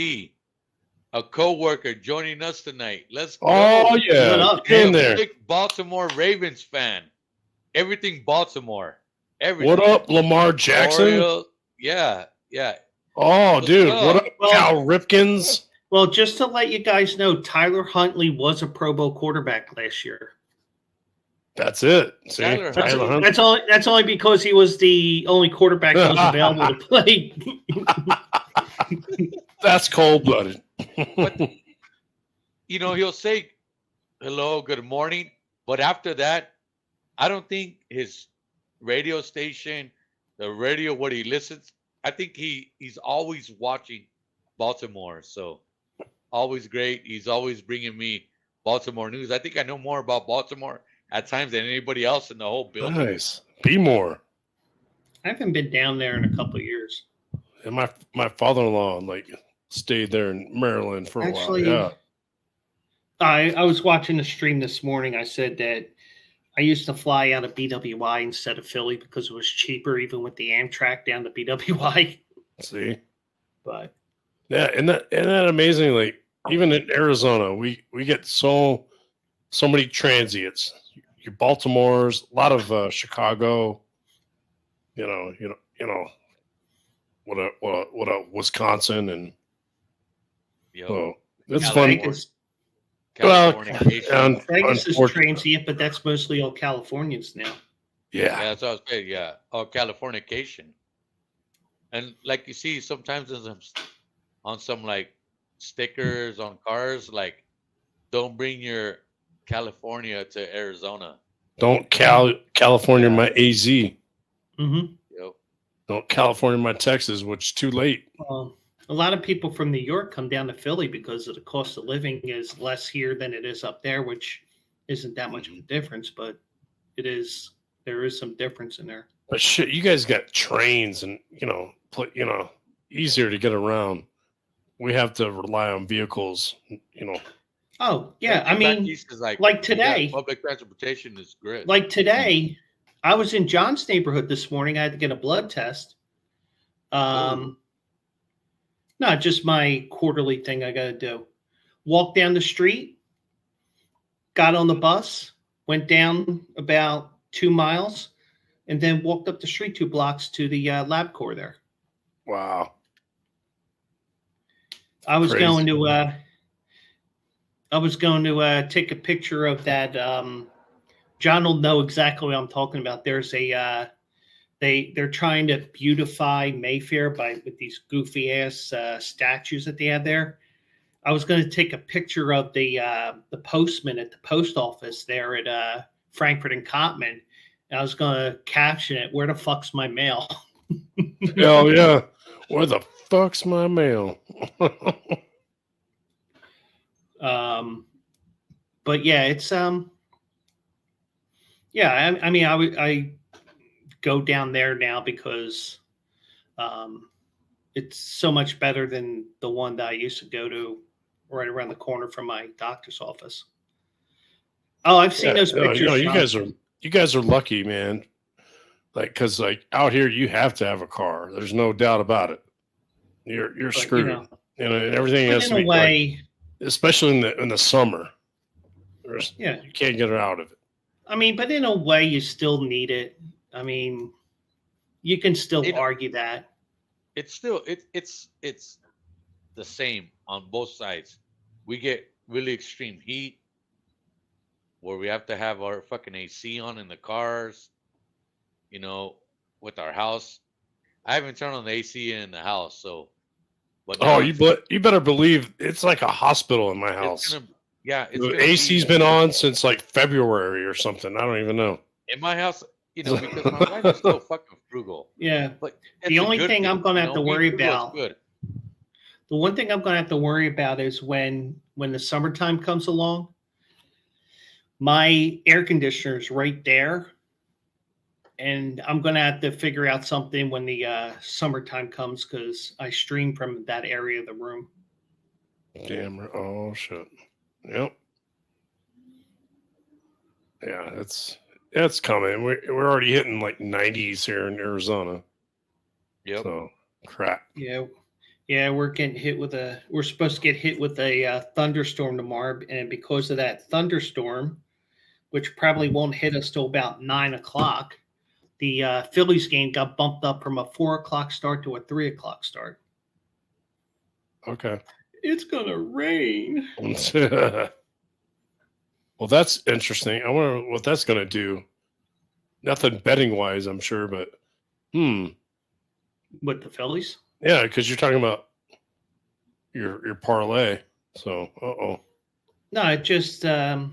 a co-worker joining us tonight. Let's go. Oh yeah, in there. Big Baltimore Ravens fan. Everything Baltimore. Everything. What up, Lamar Jackson? Oriole. Yeah. Oh, dude. What up, Cal Ripkins? Well, just to let you guys know, Tyler Huntley was a Pro Bowl quarterback last year. That's it. See, Tyler Huntley. That's only because he was the only quarterback that was available to play. That's cold-blooded. But, he'll say hello, good morning, but after that, I don't think his radio station, the radio, what he listens, I think he's always watching Baltimore. So always great. He's always bringing me Baltimore news. I think I know more about Baltimore at times than anybody else in the whole building. Nice. Be more. I haven't been down there in a couple of years. And my father-in-law stayed there in Maryland for a while. Yeah. I was watching the stream this morning. I said that I used to fly out of BWI instead of Philly because it was cheaper, even with the Amtrak down to BWI. See, but yeah, isn't that amazing? Like even in Arizona, we get so many transients. Your Baltimore's, a lot of Chicago. What a Wisconsin, and it's fun. Vegas is transient, but that's mostly all Californians now. Yeah, that's what I was saying. Yeah, all Californication, and like you see sometimes on some like stickers on cars, like don't bring your California to Arizona. Don't California my AZ. Mm-hmm. Yep. Don't California my Texas, which is too late. A lot of people from New York come down to Philly because of the cost of living is less here than it is up there, which isn't that much of a difference, but there is some difference in there. But shit, you guys got trains and easier to get around. we have to rely on vehicles. Oh yeah, I Back mean, east is like today, public transportation is great. like today, I was in John's neighborhood this morning. I had to get a blood test. Not just my quarterly thing I got to do. Walk down the street, got on the bus, went down about 2 miles, and then walked up the street 2 blocks to the LabCorp there. Wow. I was Crazy. going to take a picture of that. John will know exactly what I'm talking about. There's a they're trying to beautify Mayfair with these goofy ass statues that they have there. I was going to take a picture of the postman at the post office there at Frankfurt and Cottman. And I was going to caption it, "Where the fuck's my mail?" Hell yeah. Where the fuck's my mail? But yeah, it's yeah. I mean, I go down there now because it's so much better than the one that I used to go to right around the corner from my doctor's office. Oh, I've seen those pictures. You guys are lucky, man. Like, because like out here, you have to have a car. There's no doubt about it. You're screwed. And everything has to be way, especially in the summer. You can't get it out of it. I mean, but in a way, you still need it. I mean, you can still argue that. It's still it's the same on both sides. We get really extreme heat where we have to have our fucking AC on in the cars, with our house. I haven't turned on the AC in the house, so. But you better believe it's like a hospital in my house. The AC's been on since like February or something. I don't even know. In my house, because my wife is so fucking frugal. Yeah. But the only thing I'm going to have to worry about. The one thing I'm going to have to worry about is when the summertime comes along, my air conditioner is right there. And I'm going to have to figure out something when the summertime comes because I stream from that area of the room. Damn. Oh, shit. Yep. Yeah, it's coming. We're already hitting like 90s here in Arizona. Yep. So, crap. Yeah, we're getting hit with we're supposed to get hit with a thunderstorm tomorrow. And because of that thunderstorm, which probably won't hit us till about 9 o'clock, the Phillies game got bumped up from a 4 o'clock start to a 3 o'clock start. Okay. It's going to rain. Well, that's interesting. I wonder what that's going to do. Nothing betting wise, I'm sure, but With the Phillies? Yeah, because you're talking about your parlay. So, No, it's just that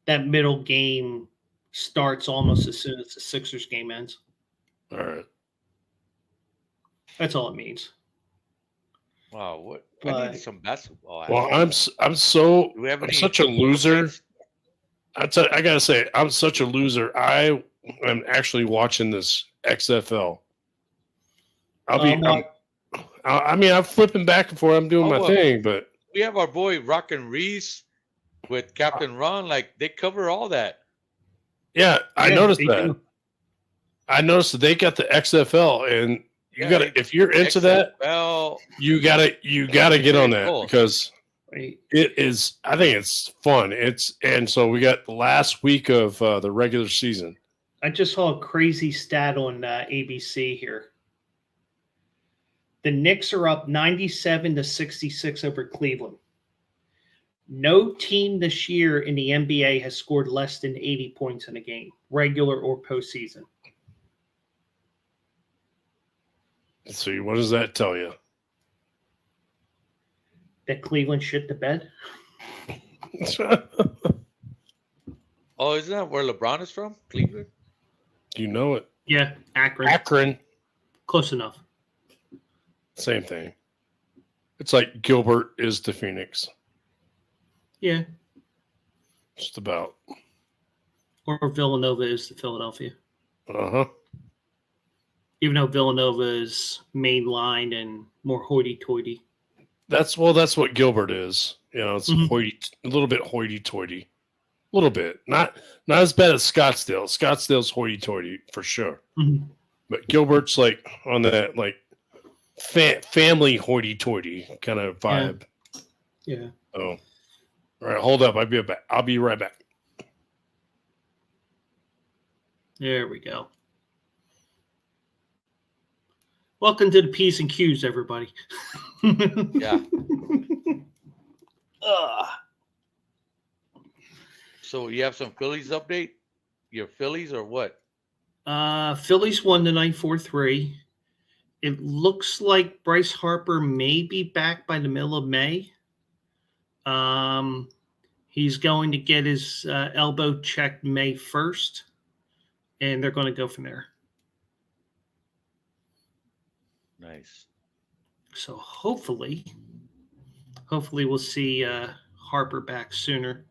that middle game starts almost as soon as the Sixers game ends. All right. That's all it means. Wow, I need some basketball. Well, I'm such a loser. I gotta say, I'm such a loser. I am actually watching this XFL. I'm flipping back and forth. I'm doing my thing, but we have our boy Rockin' Reese with Captain Ron. Like they cover all that. Yeah, I noticed that. I noticed that they got the XFL, and you gotta if you're into XFL, that, you gotta get on that because it is. I think it's fun. And so we got the last week of the regular season. I just saw a crazy stat on ABC here. The Knicks are up 97-66 over Cleveland. No team this year in the NBA has scored less than 80 points in a game, regular or postseason. Let's see, what does that tell you? That Cleveland shit the bed? Oh, isn't that where LeBron is from? Cleveland? You know it. Yeah, Akron. Akron. Close enough. Same thing. It's like Gilbert is to Phoenix. Yeah. Just about. Or Villanova is to Philadelphia. Uh-huh. Even though Villanova is mainline and more hoity-toity. That's what Gilbert is. It's Mhm. a little bit hoity-toity. A little bit. Not as bad as Scottsdale. Scottsdale's hoity-toity for sure. Mhm. But Gilbert's like on that like family hoity-toity kind of vibe. Yeah. Oh, all right. Hold up. I'll be right back. There we go. Welcome to the P's and Q's, everybody. Yeah. Ugh. So you have some Phillies update? Your Phillies or what? Phillies won tonight 4-3. It looks like Bryce Harper may be back by the middle of May. He's going to get his elbow checked May 1st, and they're going to go from there. Nice. So hopefully we'll see Harper back sooner.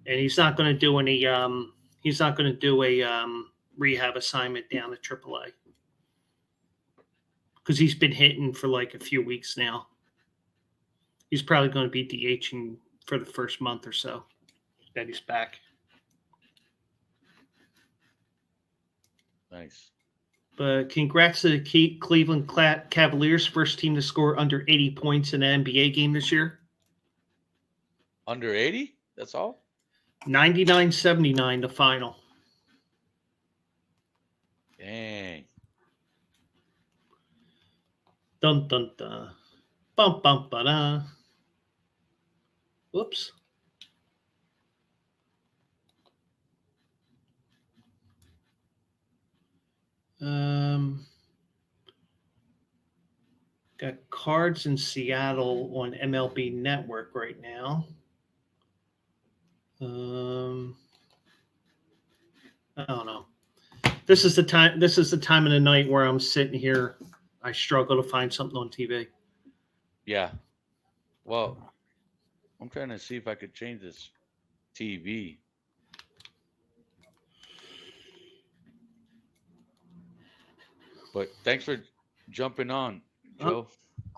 And he's not going to do any. He's not going to do a rehab assignment down at AAA because he's been hitting for like a few weeks now. He's probably going to be DHing for the first month or so that he's back. Nice. But congrats to the Cleveland Cavaliers, first team to score under 80 points in an NBA game this year. Under 80? That's all? 99-79, the final. Dang. Dun, dun, dun. Bum, bum, ba-da. Whoops. Got Cards in Seattle on MLB Network right now. I don't know. This is the time of the night where I'm sitting here. I struggle to find something on TV. Yeah. Well, I'm trying to see if I could change this TV. But thanks for jumping on, Joe.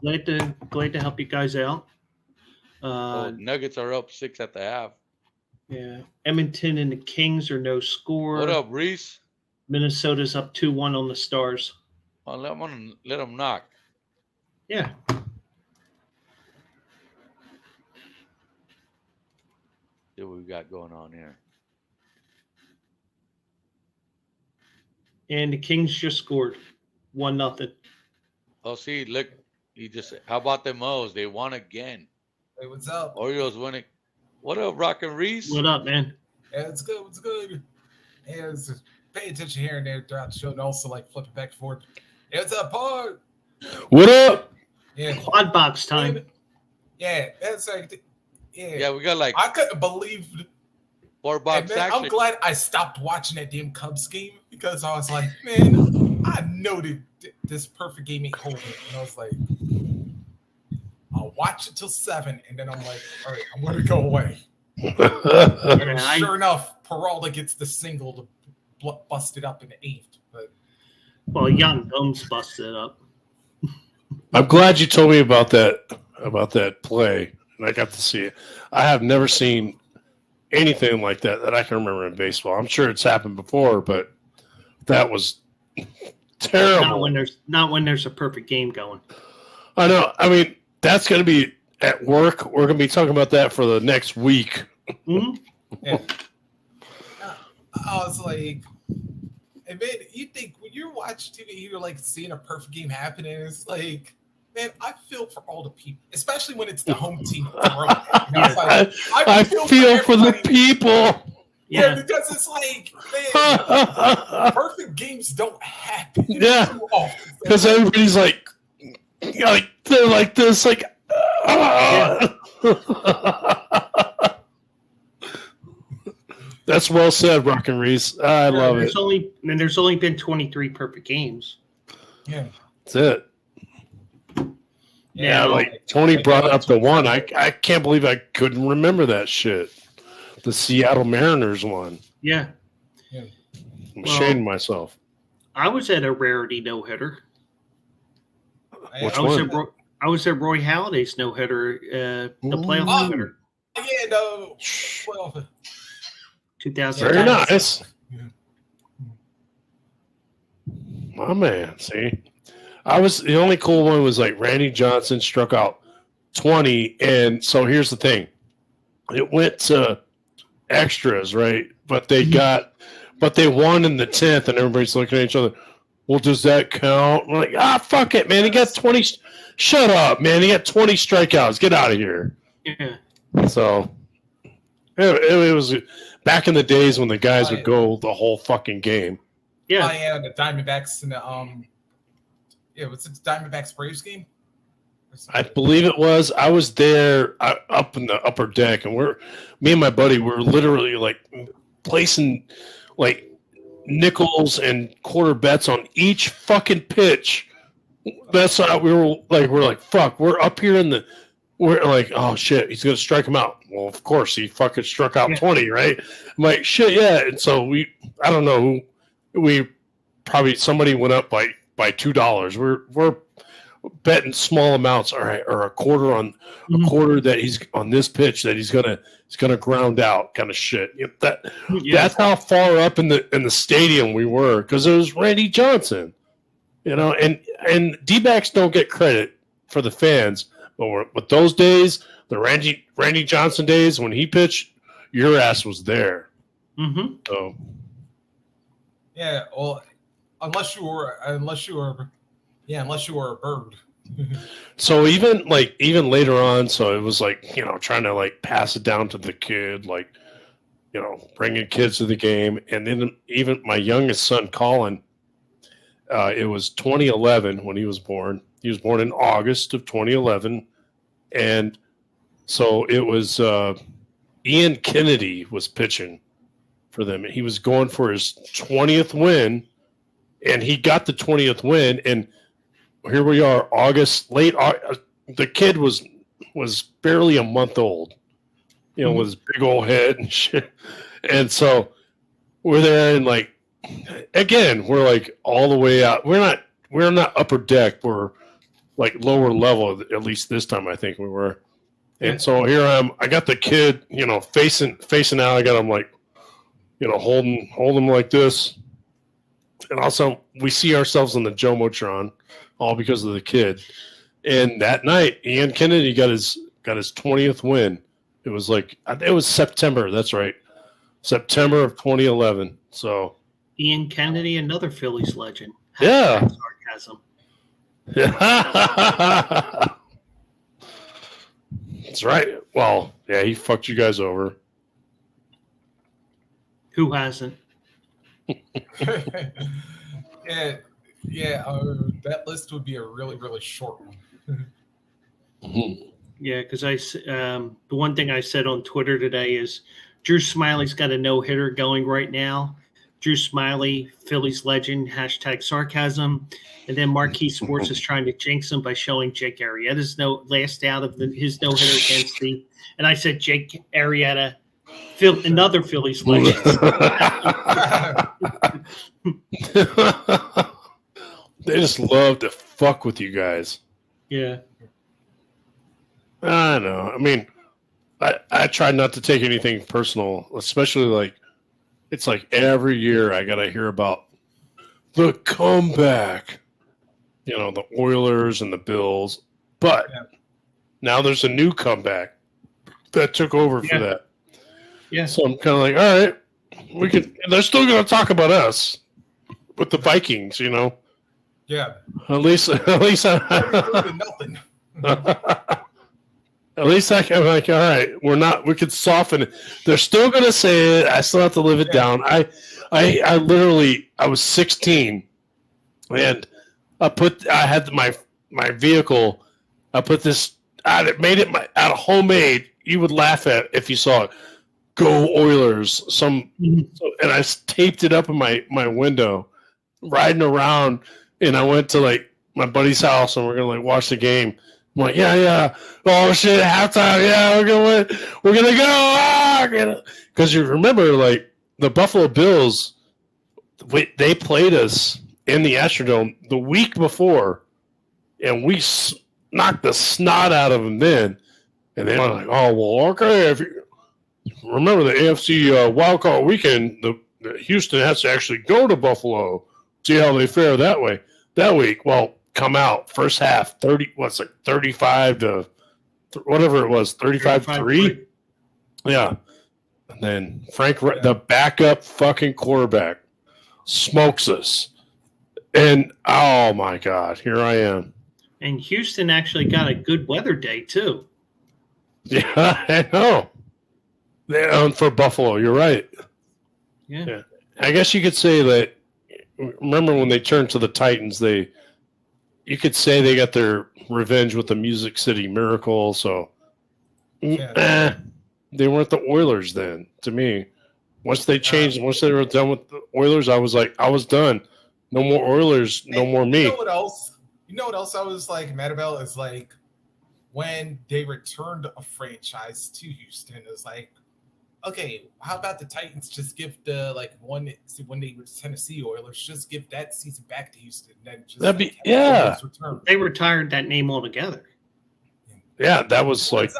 Glad to help you guys out. Nuggets are up 6 at the half. Yeah, Edmonton and the Kings are no score. What up, Reese? Minnesota's up 2-1 on the Stars. Oh, let them knock. Yeah. See what we got going on here. And the Kings just scored 1-0. Oh, see, look, how about them O's? They won again. Hey, what's up? Orioles winning. What up, Rock and Reese? What up, man? Yeah, it's good. What's good? Yeah, just pay attention here and there throughout the show, and also like flipping back and forth. Yeah, what's up, Paul? What up? Yeah, Quad box time. Yeah, that's like, Yeah, we got like I couldn't believe. 4 bucks Man, actually. I'm glad I stopped watching that damn Cubs game because I was like, man, I know that this perfect game ain't holding. And I was like, I'll watch it till 7, and then I'm like, all right, I'm gonna go away. And then sure enough, Peralta gets the single to bust it up in the 8th. But Well, Young Guns busted it up. I'm glad you told me about that play, and I got to see it. I have never seen anything like that I can remember in baseball. I'm sure it's happened before, but that was terrible. Not when there's a perfect game going. I know. I mean, that's going to be at work. We're going to be talking about that for the next week. Mm-hmm. yeah. I was like, and man, you think when you're watching TV, you're like seeing a perfect game happen, and it's like, man, I feel for all the people, especially when it's the home team. I feel for the people. Yeah, because it's like, man, perfect games don't happen. Yeah, because everybody's like they're like this, like. That's well said, Rock and Reese. I love it. There's only been 23 perfect games. Yeah, that's it. Yeah, like Tony brought up the one. I can't believe I couldn't remember that shit. The Seattle Mariners one. Yeah. I'm ashamed of myself. I was at a rarity no hitter. Which I was one? at I was at Roy Halladay's no hitter, the playoff Oh. no hitter, Yeah, no. Well, 2000. Very nice. My man, see, the only cool one was like Randy Johnson struck out 20, and so here's the thing, it went to extras, right? But they won in the 10th, and everybody's looking at each other. Well, does that count? We're like, fuck it, man. He got 20. Shut up, man. He got 20 strikeouts. Get out of here. Yeah. So it was back in the days when the guys would go the whole fucking game. Yeah. Oh, yeah, the Diamondbacks and the was it the Diamondbacks Braves game? I believe it was. I was there up in the upper deck, and me and my buddy were literally like placing like nickels and quarter bets on each fucking pitch. That's how we're like, fuck, we're up here we're like, oh shit, he's gonna strike him out. Well, of course, he fucking struck out 20, right? I'm like, shit, yeah. And so I don't know who, somebody went up by $2. We're betting small amounts, or a quarter on a quarter that he's on this pitch that he's gonna ground out, kind of shit. That's how far up in the stadium we were, because it was Randy Johnson, and D-backs don't get credit for the fans, but those days, the Randy Johnson days when he pitched, your ass was there. Mm-hmm. So Yeah, well, unless you were a bird. So even later on, so it was like, trying to like pass it down to the kid, like, bringing kids to the game. And then even my youngest son, Colin, it was 2011 when he was born. He was born in August of 2011. And so it was Ian Kennedy was pitching for them. He was going for his 20th win, and he got the 20th win. And here we are, the kid was barely a month old, with his big old head and shit. And so we're there, and like, again, we're like all the way out. We're not upper deck. We're like lower level, at least this time I think we were. And so here I am. I got the kid, facing out. I got him like, holding him like this. And also we see ourselves on the Jumbotron, all because of the kid. And that night, Ian Kennedy got his 20th win. It was September. That's right. September of 2011. So Ian Kennedy, another Phillies legend. Yeah. Sarcasm. That's right. Well, yeah, he fucked you guys over. Who hasn't? Yeah, that list would be a really, really short one. Yeah, because the one thing I said on Twitter today is Drew Smiley's got a no-hitter going right now. Drew Smiley, Phillies legend, #sarcasm. And then Marquee Sports is trying to jinx him by showing Jake Arrieta's last out of his no-hitter against the – and I said Jake Arrieta, another Phillies legend. They just love to fuck with you guys. Yeah. I know. I mean, I try not to take anything personal, especially like it's like every year I got to hear about the comeback, the Oilers and the Bills. But now there's a new comeback that took over for that. Yeah. So I'm kind of like, all right, they're still going to talk about us with the Vikings, Yeah. At least Nothing. At least I can like, all right, we could soften it. They're still gonna say it. I still have to live it down. I was 16 and I had my vehicle, I put this I made it out of homemade. You would laugh at if you saw it. Go Oilers. And I taped it up in my window, riding around, and I went to like my buddy's house and we're gonna like watch the game. I'm like, yeah. Oh shit, halftime. Yeah, we're gonna win. We're gonna go. Because you remember, like the Buffalo Bills, they played us in the Astrodome the week before, and we knocked the snot out of them then. And they were like, "Oh well, okay. If you remember the AFC wildcard weekend, the Houston has to actually go to Buffalo, see how they fare that way that week." Well, come out first half 35 to whatever it was, 35-3. Yeah. And then Frank, the backup fucking quarterback, smokes us. And oh my God, here I am. And Houston actually got a good weather day too. Yeah, I know. For Buffalo, you're right. Yeah. I guess you could say that. Remember when they turned to the Titans? You could say they got their revenge with the Music City Miracle. So, they weren't the Oilers then. To me, once they changed, once they were done with the Oilers, I was like, I was done. No more Oilers, no more me. You know what else? I was like mad about is like when they returned a franchise to Houston. It was like, okay, how about the Titans just give the when they were Tennessee Oilers, just give that season back to Houston, then just That'd be They retired that name altogether. Yeah, that was like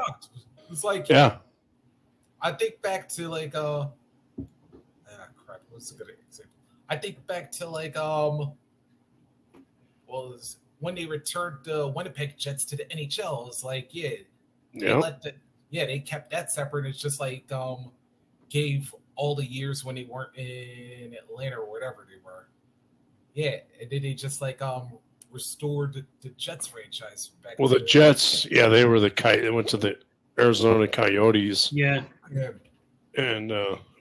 it's like I think back to like crap, what's a good example? I think back to like was when they returned the Winnipeg Jets to the NHL. It's like they kept that separate. It's just like gave all the years when they weren't in Atlanta or whatever they were. Yeah, and then they just like restored the Jets franchise back. Well, the Jets, they were they went to the Arizona Coyotes. Yeah. And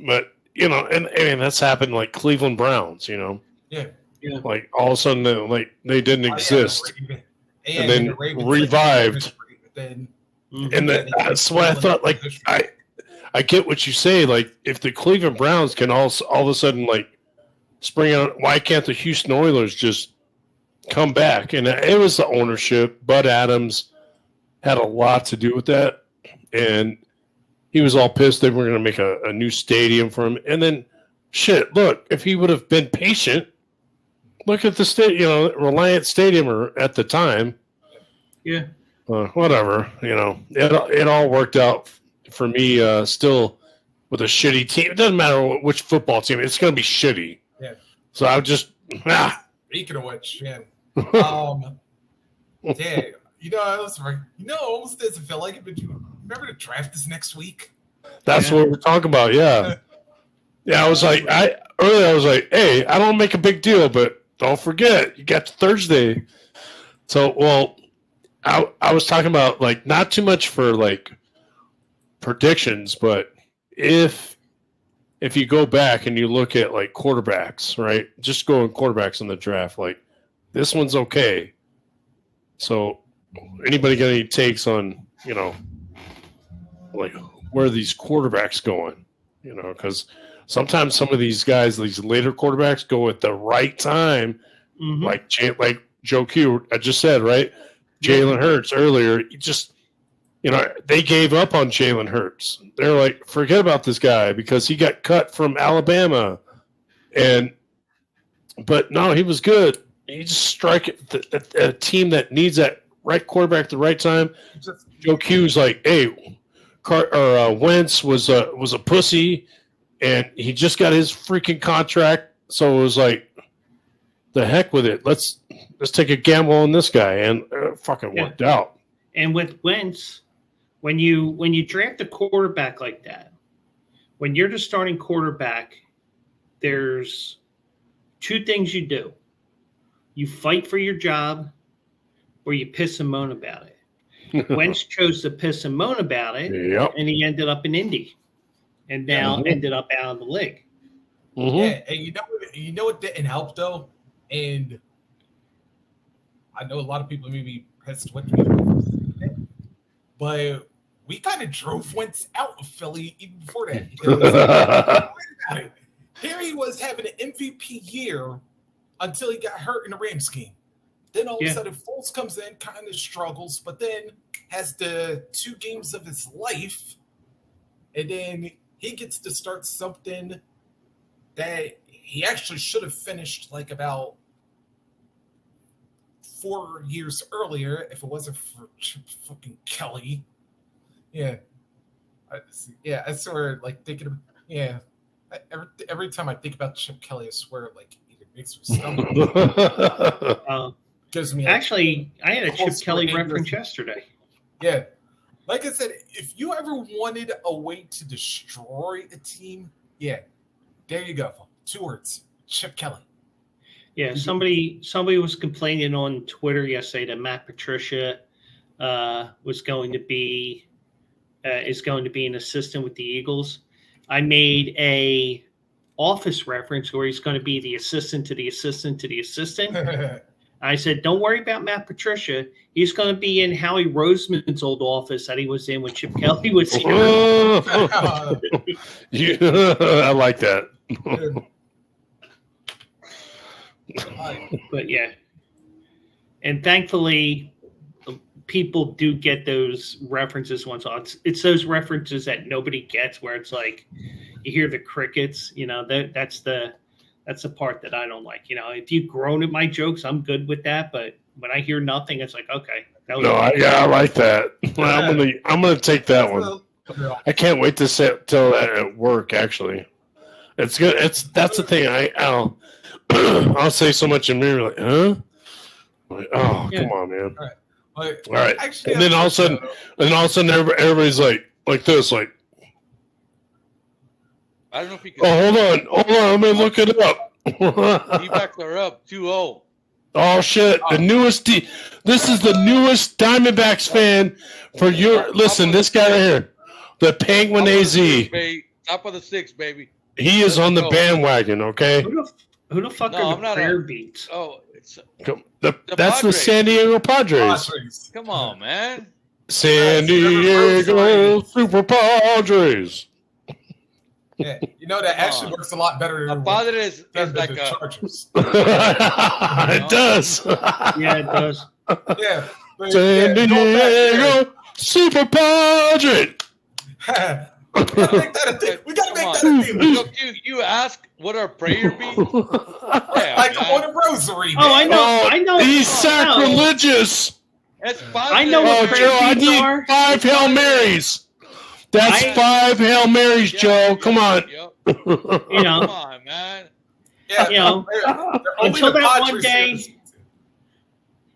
but and that's happened like Cleveland Browns, Yeah. Like all of a sudden they didn't exist. And then revived. Then and that's why I thought like I get what you say. Like if the Cleveland Browns can all of a sudden like spring out, why can't the Houston Oilers just come back? And it was the ownership. Bud Adams had a lot to do with that, and he was all pissed they were going to make a new stadium for him. And then shit, look, if he would have been patient, look at the Reliant Stadium at the time. Yeah. Whatever, it all worked out for me. Still with a shitty team, it doesn't matter which football team, it's going to be shitty. Yeah. So I just speaking of which, I almost doesn't feel like it. But you remember the draft is next week? That's what we're talking about. Yeah. I was like, earlier I was like, hey, I don't make a big deal, but don't forget you got Thursday. So I was talking about like not too much for like predictions, but if you go back and you look at like quarterbacks, right? Just going quarterbacks in the draft, like this one's okay. So anybody got any takes on, like where are these quarterbacks going? Because sometimes some of these guys, these later quarterbacks go at the right time, like Joe Q, I just said, right? Jalen Hurts earlier, they gave up on Jalen Hurts. They're like, forget about this guy because he got cut from Alabama. But no, he was good. He just strike a team that needs that right quarterback at the right time. Joe Q's like, hey, Wentz was a pussy, and he just got his freaking contract. So it was like, the heck with it. Let's take a gamble on this guy, and fucking worked out. And with Wentz, when you draft a quarterback like that, when you're the starting quarterback, there's two things you do: you fight for your job, or you piss and moan about it. Wentz chose to piss and moan about it, and he ended up in Indy, and now ended up out of the league. Mm-hmm. Yeah, and you know what didn't help though, and I know a lot of people may be pissed with me, but we kind of drove Wentz out of Philly even before that. Here he was having an MVP year until he got hurt in the Rams game. Then all of a sudden, Foles comes in, kind of struggles, but then has the 2 games of his life, and then he gets to start something that he actually should have finished like about 4 years earlier if it wasn't for Chip fucking Kelly. Yeah. I swear, like, thinking of, yeah. Every time I think about Chip Kelly, I swear, like, it makes me stomach. Gives me Actually, I had a Chip Pulse Kelly rate reference was- yesterday. Yeah. Like I said, if you ever wanted a way to destroy a team, yeah, there you go. 2 words. Chip Kelly. Yeah, somebody was complaining on Twitter yesterday that Matt Patricia was going to be is going to be an assistant with the Eagles. I made a Office reference where he's going to be the assistant to the assistant to the assistant. I said, don't worry about Matt Patricia. He's going to be in Howie Roseman's old office that he was in when Chip Kelly was here. I like that. But yeah. And thankfully, people do get those references once. It's those references that nobody gets where it's like you hear the crickets, that's the part that I don't like. If you groan at my jokes, I'm good with that. But when I hear nothing, it's like, okay. I like that. Well, I'm gonna take that one. I can't wait to tell that at work. Actually, it's good. That's the thing. I'll say so much in mirror, like, huh? Like, oh, Yeah. come on, man. All right. Actually, And then all of a sudden, everybody's like this, like, I don't know if he can. oh, hold on, let me look it up. D-backs are up 2-0. Oh shit! This is the newest Diamondbacks fan for your. Listen, this guy right here, the Penguin AZ. Top of the 6, baby. He is on the bandwagon. Okay. Who the fuck No, are I'm the not prayer beats? Oh, it's That's the Padres. San Diego Padres. Padres. come on, man. San Remember Diego Rose Super Padres. Yeah, that actually works a lot better A than padre is than like the a Chargers. It does. Yeah, it does. Yeah. but, San yeah, going back, Diego Super Padres. yeah. We gotta make that a thing. We gotta make that a thing. Look, you ask what our prayer be? Yeah, Like man. on a rosary. Oh, I man. know. I know. He's No. sacrilegious. That's I know Oh, what Padres. Joe, I beats need are. 5 Hail Marys. That's I- 5 Hail Marys, Joe. Come on. Yep. You know, Come on, man. Yeah, you know, they're only until the that Padres one day- here.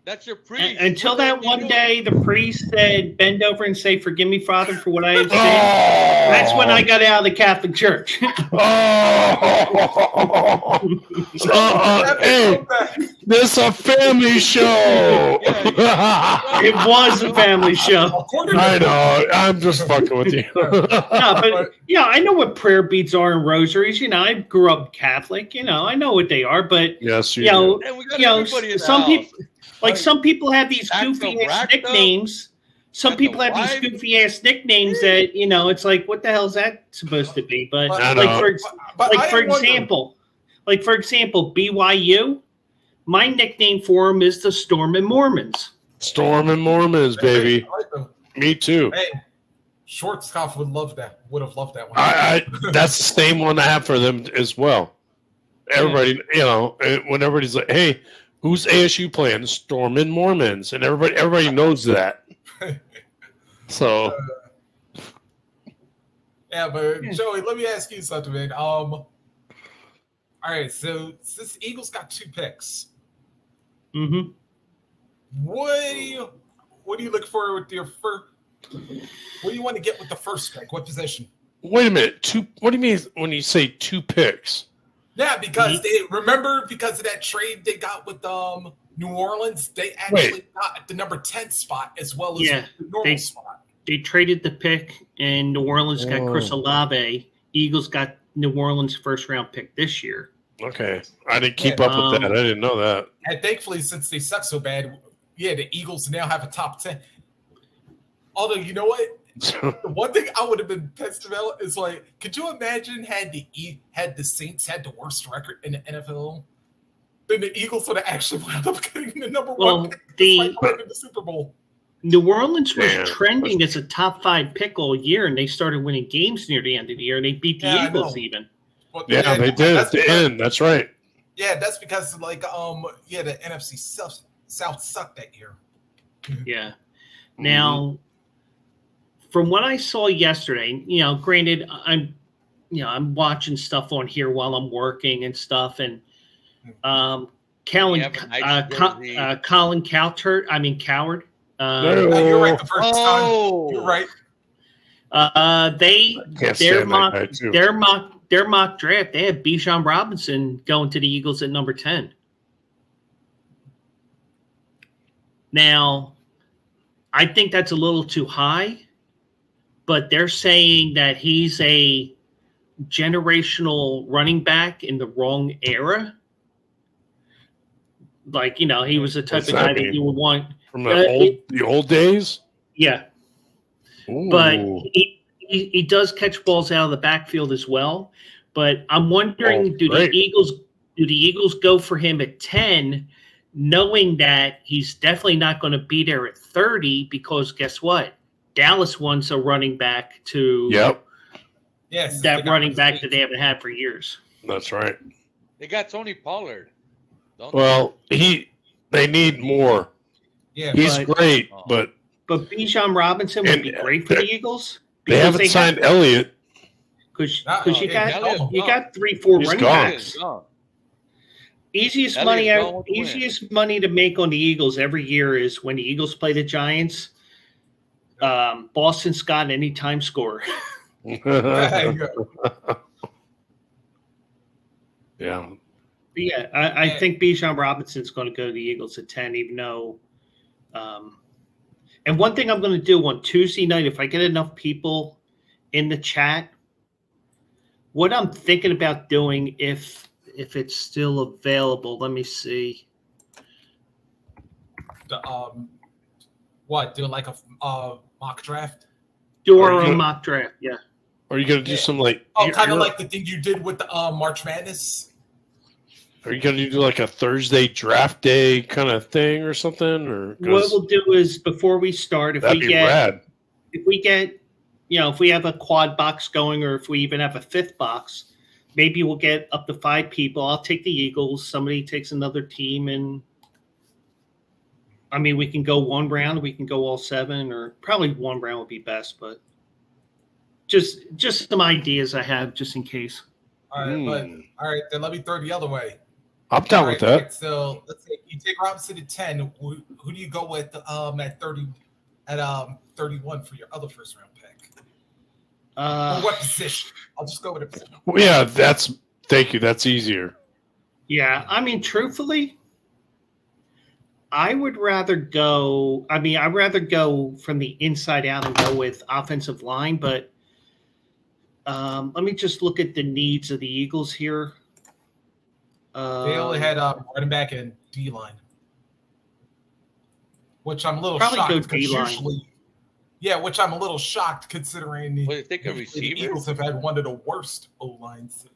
That's your priest. until What that are you one doing? day the priest said, "Bend over and say, forgive me, Father, for what I have Oh, sinned." That's when I got out of the Catholic Church. Hey, this is a family show. It was a family show. According I to know. I'm just fucking with you. No, but yeah, I know what prayer beads are and rosaries. I grew up Catholic. I know what they are. But Yes, you you know, And we got you know, everybody in the some house. people like some people have these Axel goofy ass Brack, though? nicknames. Some That's the people have these wife? goofy ass nicknames that it's like, what the hell is that supposed to be? But I know. like for example, BYU. My nickname for them is the Storm and Mormons. Storm and Mormons, baby. I like them. Me too. Hey, Schwarzkopf would have loved that one. That's the same one I have for them as well. Everybody, when everybody's like, "Hey, who's ASU playing?" Storm and Mormons, and everybody knows that. So, Yeah, but Joey, let me ask you something, man. All right, so since Eagles got 2 picks, Mm-hmm. what do you look for with your first? What do you want to get with the first pick? What position? wait a minute. What do you mean when you say 2 picks? Yeah, because because of that trade they got with New Orleans, they actually got the number 10 spot as well as Yeah, the normal they- spot. They traded the pick, and New Orleans got Chris Olave. Eagles got New Orleans' first round pick this year. Okay, I didn't keep up with that. I didn't know that. And thankfully, since they suck so bad, the Eagles now have a top 10. Although, you know what? The one thing I would have been pissed about is like, could you imagine had the Saints had the worst record in the NFL? Then the Eagles would have actually wound up getting the number Well, one pick the- despite winning the Super Bowl. New Orleans was Yeah. trending as a top 5 pick all year, and they started winning games near the end of the year. And they beat the Yeah, I Eagles know. even. But Yeah, they did at that's the because- end. That's right. Yeah, that's because the NFC South. South sucked that year. Yeah. Now, from what I saw yesterday, granted, I'm watching stuff on here while I'm working and stuff, and Colin Cowherd. No. You're right the first time. You're right. Can't stand that guy, too. Their mock draft, they had Bijan Robinson going to the Eagles at number 10. Now, I think that's a little too high, but they're saying that he's a generational running back in the wrong era. Like, he was the type of guy that you would want from the old days. Yeah. Ooh. But he does catch balls out of the backfield as well. But I'm wondering, do the Eagles go for him at 10, knowing that he's definitely not going to be there at 30? Because guess what? Dallas wants a running back to that running back that they haven't had for years. That's right. They got Tony Pollard. They need more. Yeah, he's great, but Bijan Robinson would be great for the Eagles. They haven't signed Elliott. Because you got 3-4 running backs. Easiest money to make on the Eagles every year is when the Eagles play the Giants. Boston Scott anytime scorer. Yeah. Yeah, I think Bijan Robinson's going to go to the Eagles at 10, even though. And one thing I'm going to do on Tuesday night, if I get enough people in the chat, what I'm thinking about doing, if it's still available, let me see. Doing like a mock draft? A mock draft, yeah. Are you going to do some like? Kind of like the thing you did with the March Madness. Are you going to do like a Thursday draft day kind of thing or something? Or what we'll do is before we start, if we get, if we have a quad box going, or if we even have a fifth box, maybe we'll get up to 5 people. I'll take the Eagles. Somebody takes another team, and I mean, we can go one round. We can go all 7, or probably one round would be best. But just some ideas I have, just in case. All right, all right. Then let me throw the other way. I'm down with that. Right, so let's say you take Robinson at 10. Who do you go with at 30 at 31 for your other first round pick? Or what position? I'll just go with a position. Well, yeah, thank you. That's easier. Yeah, I mean, truthfully, I'd rather go from the inside out and go with offensive line, but let me just look at the needs of the Eagles here. They only had running back and D line, which I'm a little shocked. Which I'm a little shocked considering the Eagles have had one of the worst O lines.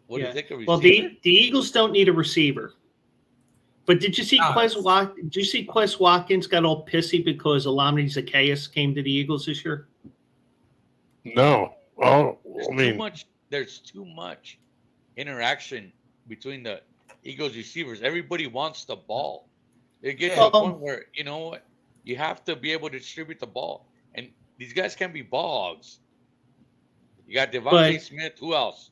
What do you think of receiver? Well, the Eagles don't need a receiver. But did you see Quez Watkins got all pissy because Olamide Zaccheaus came to the Eagles this year? No. Oh, there's too much interaction between the Eagles receivers. Everybody wants the ball. It gets to a point where, you know what? You have to be able to distribute the ball. And these guys can be ball hogs. You got Devontae Smith. Who else?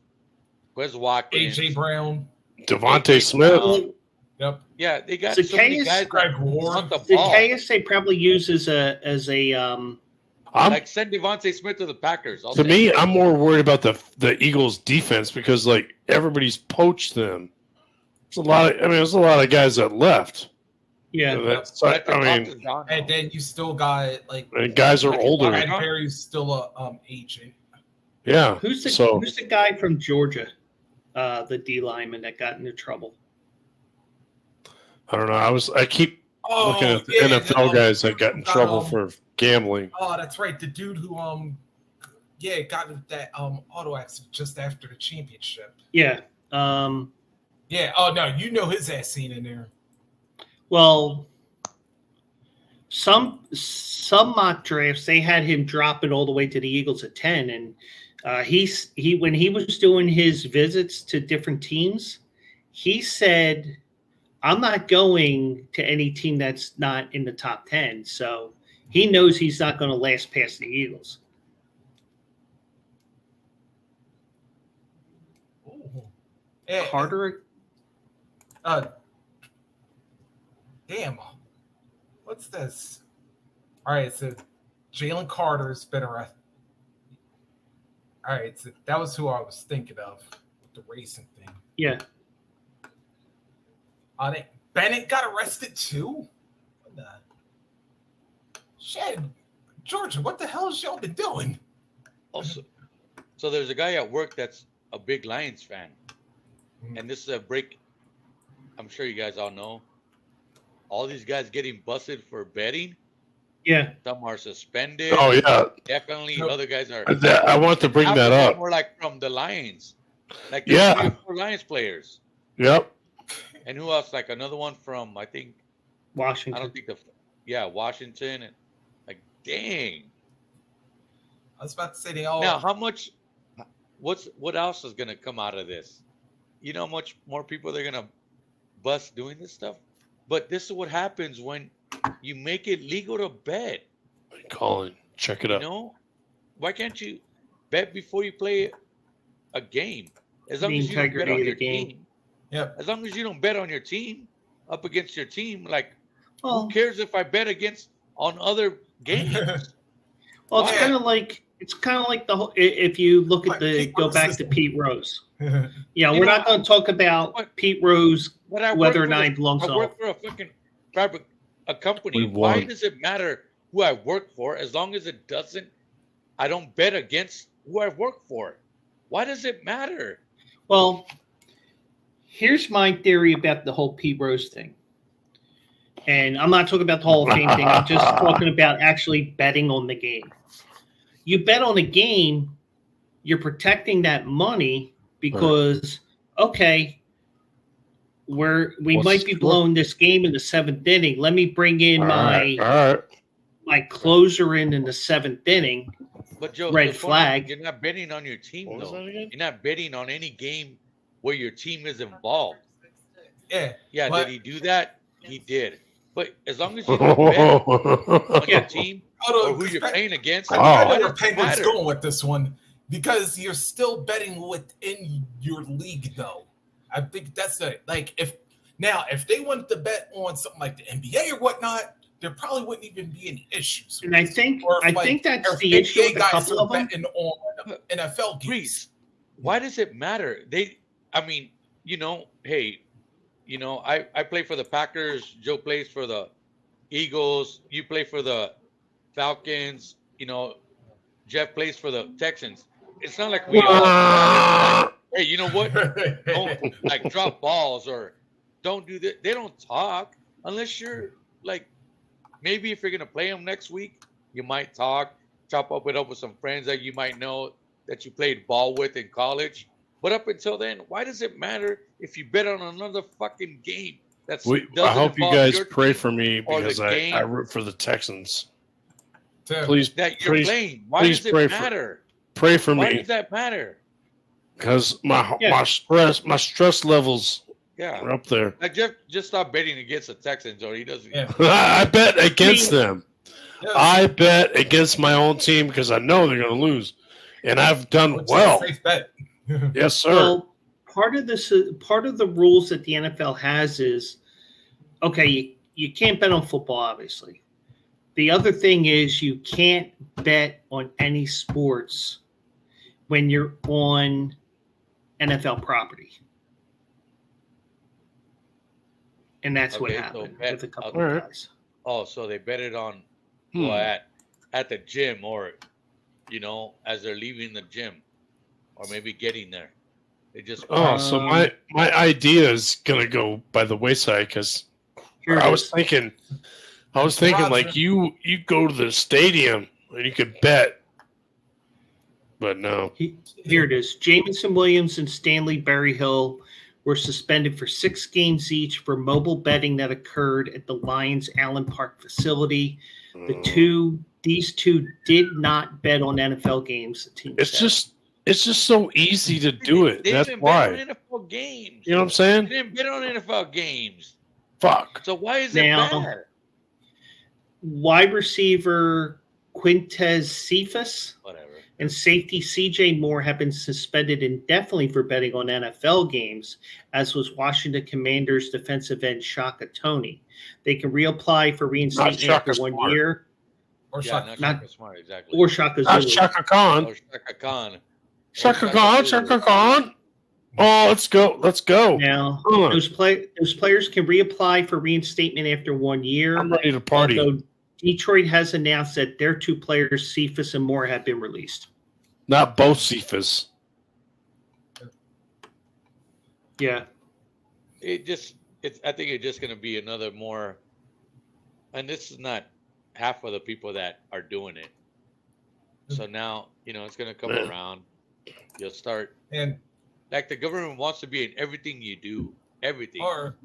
Quez Watkins. A.J. Brown. Devontae Smith. Yep. Yeah, they got so many guys Greg Ward. Zaccheaus they probably use as a like send Devontae Smith to the Packers. I'm more worried about the Eagles defense because like everybody's poached them. There's a lot of guys that left. Yeah. And then you still got and guys are older. Brad Perry's still a agent. Yeah. Who's the guy from Georgia? The D lineman that got into trouble. I don't know. I keep looking at the NFL guys that got in trouble for gambling. Oh, that's right. The dude who got into that auto accident just after the championship. Yeah. Yeah. Oh no, you know his ass scene in there. Well, some mock drafts they had him dropping all the way to the Eagles at 10, and he when he was doing his visits to different teams, he said, I'm not going to any team that's not in the top 10. So he knows he's not going to last past the Eagles. Ooh. And, Carter, damn. What's this? All right, so Jalen Carter's been arrested. All right, so that was who I was thinking of with the racing thing. yeah. Bennett got arrested too? What the? Shit. Georgia, what the hell has y'all been doing? Also, so there's a guy at work that's a big Lions fan, and this is a break. I'm sure you guys all know. All these guys getting busted for betting. Yeah. Some are suspended. Oh yeah, Definitely. Nope. Other guys are. I want to bring half that of them up. were like from the Lions. Like Yeah. 3 or 4 Lions players. Yep. And who else? Like another one from, I think, I Washington. don't think Washington. And like, dang. I was about to say they all. Now, how much? What else is gonna come out of this? You know how much more people they're gonna bust doing this stuff? But this is what happens when you make it legal to bet. Colin, check it You out. know, why can't you bet before you play a game? As long The as you don't bet integrity on of your the game. team. Yep. As long as you don't bet on your team up against your team, like Well, who cares if I bet against on other games? well, it's Yeah. kind of like the whole. If you look at But the Pete go Rose back is- to Pete Rose. Yeah, You we're know, not going to talk about but- Pete Rose But I whether or work not for he belongs I off. work for a fucking a company. We Why won. does it matter who I work for as long as it doesn't? I don't bet against who I work for. Why does it matter? Well, here's my theory about the whole Pete Rose thing. And I'm not talking about the Hall of Fame thing. I'm just talking about actually betting on the game. You bet on a game, you're protecting that money because, okay, we What's might the be score? blowing this game in the 7th inning. Let me bring in All right. my closer in the 7th inning. But Joe, Red the point is, flag. you're not betting on your team What was though. that again? You're not betting on any game where your team is involved. Yeah. Yeah, But- did he do that? He did. But as long as you don't bet on your Yeah. team Although, or who you're playing against, I think I Wow. know it where doesn't Penguin's matter. going with this one because you're still betting within your league, though. I think that's like if they wanted to bet on something like the NBA or whatnot, there probably wouldn't even be any issues. And I think Or if, like, that's if the issue NBA with a guys couple are of them. betting on NFL games. Reese, why does it matter? I mean, hey, I play for the Packers. Joe plays for the Eagles. You play for the Falcons. Jeff plays for the Texans. It's not like we all, like, hey, you know what? Don't like drop balls or don't do that. They don't talk unless you're like, maybe if you're gonna play them next week, you might talk, chop up with some friends that you might know that you played ball with in college. But up until then, why does it matter if you bet on another fucking game? I doesn't hope you involve guys your pray team for me or the because game I root for the Texans. Too. Please, that you're please playing. Why please does pray it for- matter? pray for Why me does that matter? because my Yeah. my stress levels Yeah. are up there. Like Jeff just stop betting against the Texans, or he doesn't. Yeah. I bet against them. Yeah. I bet against my own team because I know they're going to lose, and I've done Which is a well. safe bet. Yes, sir. Well, part of the rules that the NFL has is, okay, you can't bet on football, obviously. The other thing is you can't bet on any sports when you're on NFL property. And that's what Okay, so happened bet- with a couple All of right. guys. Oh, so they bet it on Hmm. well, at the gym, or as they're leaving the gym, or maybe getting there. They just Oh, so Um, my idea is going to go by the wayside because Here it I was is. thinking like Roger. you go to the stadium and you could bet, but no. Here it is. Jamison Williams and Stanley Berryhill were suspended for 6 games each for mobile betting that occurred at the Lions Allen Park facility. These two did not bet on NFL games. The team It's said. just so easy to do it. They That's didn't bet why. on NFL games. You know what I'm They saying? didn't bet on NFL games. Fuck. So why is it Now- bad? Wide receiver Quintez Cephas Whatever. and safety CJ Moore have been suspended indefinitely for betting on NFL games, as was Washington Commanders defensive end Shaka Tony. They can reapply for reinstatement Shaka after 1 Smart. year, Or Yeah, Shaka. not not- Shaka Smart, exactly. or Shaka That's Zulu. Chaka Khan. Or Shaka Khan. Chaka Khan. Chaka Khan. Oh, let's go. Let's go. Now, Huh. those players can reapply for reinstatement after 1 year. I'm ready to party. Although Detroit has announced that their 2 players, Cephas and Moore, have been released. Not both Cephas. Yeah. I think it's just going to be another more, and this is not half of the people that are doing it. So now, it's going to come Yeah. around. You'll start, And like the government wants to be in everything you do, everything. or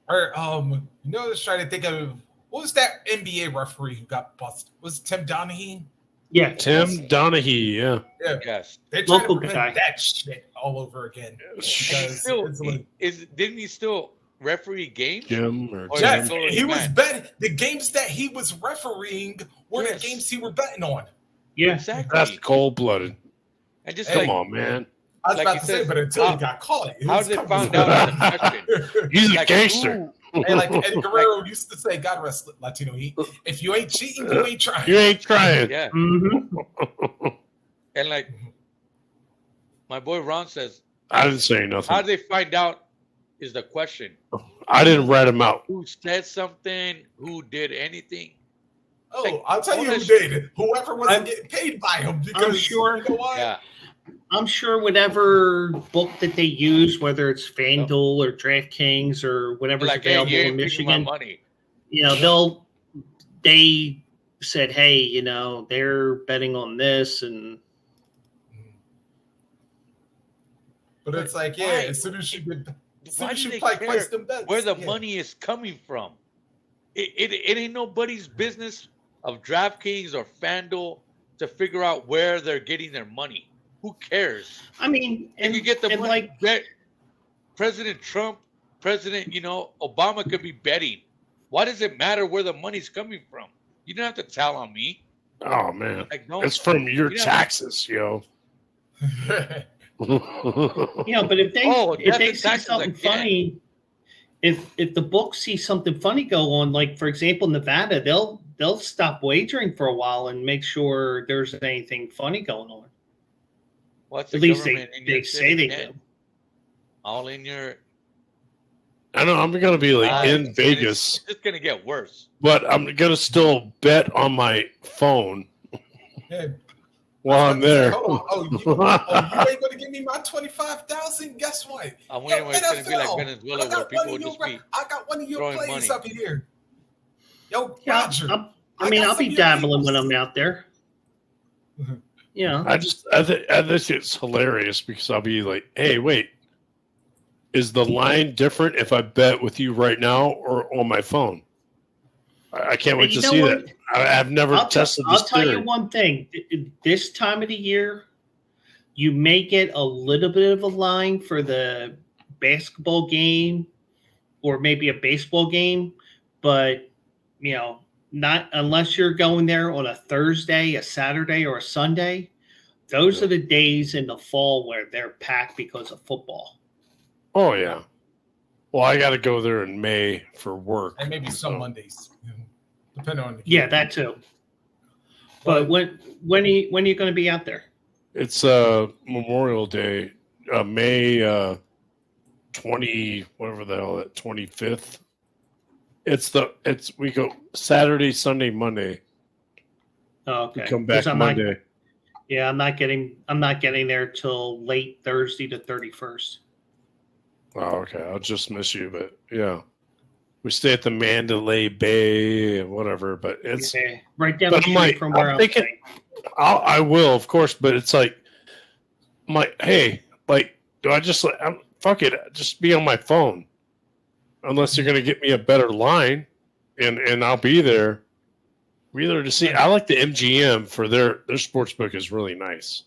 just trying to think of what was that NBA referee who got busted? Was it Tim Donaghy? Yeah. Tim Donaghy. Yeah. Yes. They're trying Local to prevent guy. that shit all over again. And Because still, it's like- didn't he still referee games? Jim or Oh, Tim. yeah. Yes, Totally he was mad. betting. The games that he was refereeing were Yes. the games he were betting on. Yeah. Exactly. That's cold blooded. And just Hey, Come like, on, man. I was Like about he to say, says, but until how- he got caught, how was did it coming. found out in the question? He's a Like, gangster. who- And like Eddie Guerrero used to say, God rest Latino Heat, if you ain't cheating, you ain't trying. You ain't trying. Yeah. Mm-hmm. And like my boy Ron says, I didn't say how nothing. do they find out is the question. I didn't write him out. Who said something? Who did anything? Oh, Like, I'll tell you all who this- did. Whoever wasn't I'm- getting paid by him. Because sure- you know what? Yeah. I'm sure whatever book that they use, whether it's FanDuel or DraftKings or whatever's Like, hey, available you in ain't making my Michigan, money. they said, hey, they're betting on this, and But it's like, yeah, Why? as soon as you get, as soon Why as do you they place care them bets, where the yeah. money is coming from? It ain't nobody's business of DraftKings or FanDuel to figure out where they're getting their money. Who cares? I mean, And and you get the and money. like Bet President Trump, President, Obama could be betting. Why does it matter where the money's coming from? You don't have to tell on me. Oh man. Like, no, It's from your Yeah. taxes, yo. but if they Oh, if death they and see taxes something again. funny, if the books see something funny go on, like for example Nevada, they'll stop wagering for a while and make sure there's anything funny going on. what's At the least government in your they say city they can? do. All in your I know I'm gonna be like eyes, in and Vegas, It's just gonna get worse. but I'm gonna still bet on my phone Yeah. while I'm there. Hold on. You ain't gonna give me my 25,000? Guess what? I'm wondering when it's gonna be like NFL, Venezuela, where people will just be. I got one of your throwing plays money. up here. Yo, Yeah, Roger. I mean, got I'll some be of your dabbling Eagles. when I'm out there. Mhm. I think it's hilarious because I'll be like, hey, wait, is the line different if I bet with you right now or on my phone? I can't wait You to know see what? that. I've never tested I'll this tell you theory. one thing. This time of the year, you may get a little bit of a line for the basketball game or maybe a baseball game, but not unless you're going there on a Thursday, a Saturday, or a Sunday. Those are the days in the fall where they're packed because of football. Oh yeah. Well, I got to go there in May for work. And maybe some so- Mondays, depending on the Yeah, game. that too. But when are you going to be out there? It's Memorial Day, May 20, whatever the hell that 25th. We go Saturday, Sunday, Monday. Oh, We okay. come back 'Cause I'm Monday. I'm not getting there till late Thursday to 31st. Oh, okay. I'll just miss you, but yeah. We stay at the Mandalay Bay and whatever, but it's Yeah, right down but the I'm street like, from where I'm I'm thinking- staying. I will, of course, but it's like hey, like, do I just fuck it, just be on my phone. Unless you're gonna get me a better line and I'll be there. Be there to see. I like the MGM for their sports book is really nice.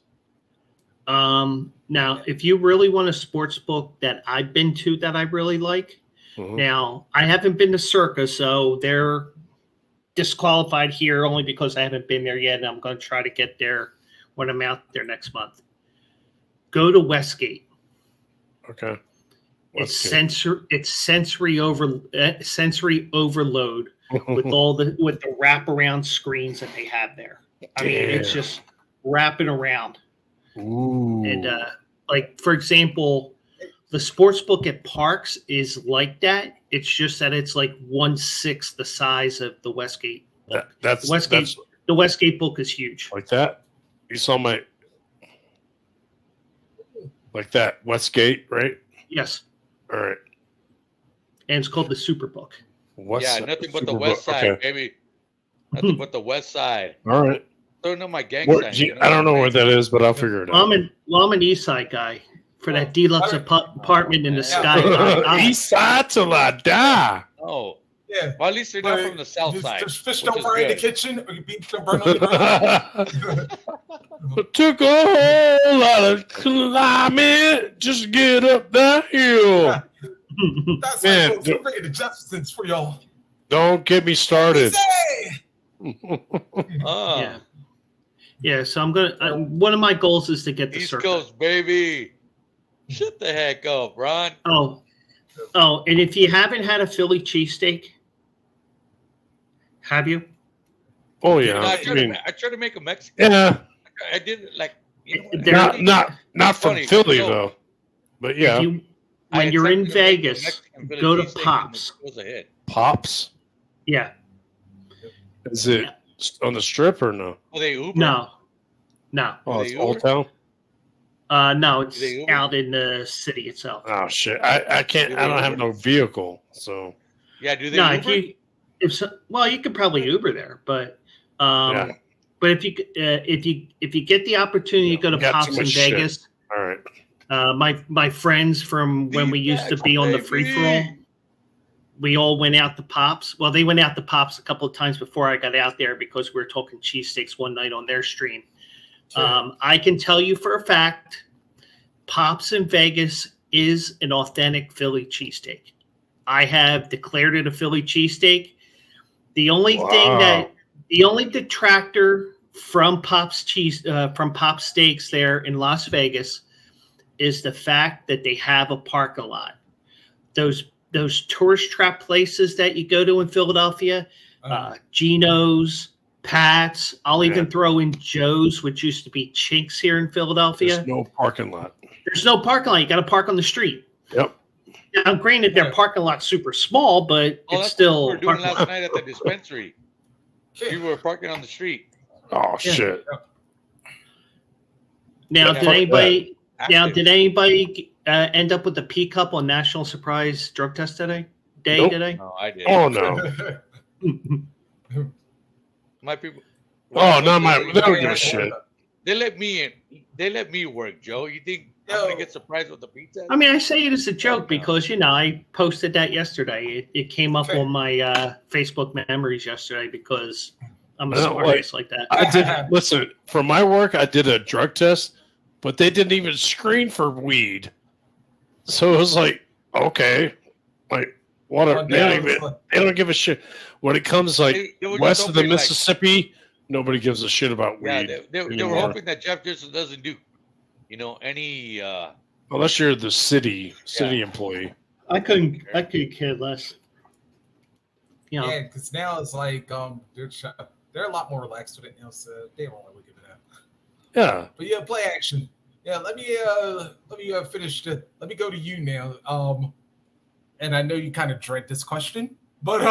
Now, if you really want a sports book that I've been to that I really like, Mhm. Now, I haven't been to Circa, so they're disqualified here only because I haven't been there yet, and I'm going to try to get there when I'm out there next month. Go to Westgate. Okay. It's Westgate. sensory overload with the wraparound screens that they have there. I mean, it's Damn. just wrapping around. Ooh. And like for example, the sports book at Parks is like that. It's just that it's like 1/6 the size of the Westgate. That's The Westgate book is huge. like that. You saw my like that Westgate, right? Yes, All right. and it's called the Super Book. Yeah, nothing but the Superbook. West Side, Okay. baby. Nothing but the West Side. All right. Don't know my gang Where- sign. gee, you know I don't what know I'm where saying? that is, but I'll figure it out. I'm an East Side guy for that deluxe apartment in the sky. East side till I die. Oh, Yeah. well, at least they're not But from the South Just, Side. just fish which don't is fry in the good. kitchen, or you beat the burn on the ground. Took a whole lot of climbing just to get up that hill. That's Man, like we're bringing the Jeffersons for y'all. Don't get me started. Say! Ah, Yeah. Yeah, so I'm gonna. One of my goals is to get the East Circa. Coast, baby. Shut the heck up, Ron. Oh, and if you haven't had a Philly cheesesteak, have you? Oh No, yeah. I I mean, tried to make a Mexican. yeah. I did like. You know, They're- I Not from Funny, Philly so- though. But yeah, When you're in attempted to make a Vegas, Mexican Philly go to cheesesteak and Pops. it was a hit. Pops. Yeah. Is it on the strip or no? Oh, they Uber. No. Oh, They it's Old Uber? Town. No, it's They Uber? out in the city itself. Oh shit! I can't. Do I they don't have Uber? no vehicle, so Yeah, do they No, Uber? you could probably Uber there, but Yeah. but if you get the opportunity to go to Got too Pops in much shit. Vegas, all right. my friends from when we used to be on the free for all, we all went out to Pops. Well, they went out to Pops a couple of times before I got out there because we were talking cheesesteaks one night on their stream. I can tell you for a fact, Pops in Vegas is an authentic Philly cheesesteak. I have declared it a Philly cheesesteak. The only detractor from Pops Steaks there in Las Vegas is the fact that they have a parking lot. Those tourist trap places that you go to in Philadelphia, Geno's, Pat's. I'll even throw in Joe's, which used to be Chinks here in Philadelphia. There's no parking lot. There's no parking lot. You got to park on the street. Yep. Now, granted, their parking lot's super small, but Oh, it's that's still what we were doing parking last lot. night at the dispensary. We were parking on the street. Oh Yeah. shit! Now, Yeah, did anybody? Now, Active. did anybody end up with the P cup on National Surprise Drug Test today? Nope. Today? No, I did. Oh no! My people. Oh no! They don't give a shit. They let me in. They let me work, Joe. You think I'm gonna get surprised with the pizza? I mean, I say it as a joke because I posted that yesterday. It came up on my Facebook memories yesterday because I'm a No, smartass like that. I did listen for my work. I did a drug test, but they didn't even screen for weed. So it was like, okay, like what? They don't give a shit when it comes like They were just west of the hoping, like- Mississippi. Nobody gives a shit about Yeah, weed. they were anymore. hoping that Jeff Gibson doesn't do, any. Unless you're the city employee. I couldn't care less. You know, Yeah, because now it's like they're a lot more relaxed with it now, so they won't really give it up. Yeah. But yeah, play action. Yeah, let me finish. Let me go to you now. And I know you kind of dread this question, but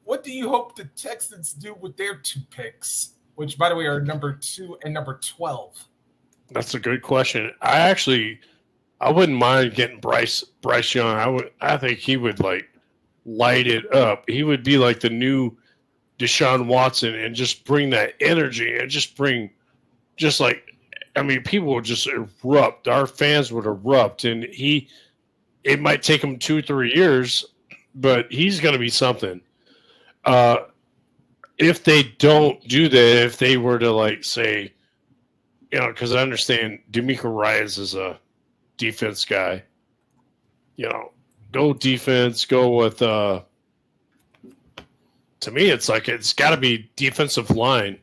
what do you hope the Texans do with their 2 picks, which by the way are number 2 and number 12? That's a good question. I wouldn't mind getting Bryce Young. I think he would like light it up. He would be like the new Deshaun Watson and just bring that energy and people would just erupt. Our fans would erupt, and it might take him 2-3 years, but he's going to be something. If they don't do that, if they were to like say, because I understand DeMeco Ryans is a defense guy. go defense, go with to me it's like it's got to be defensive line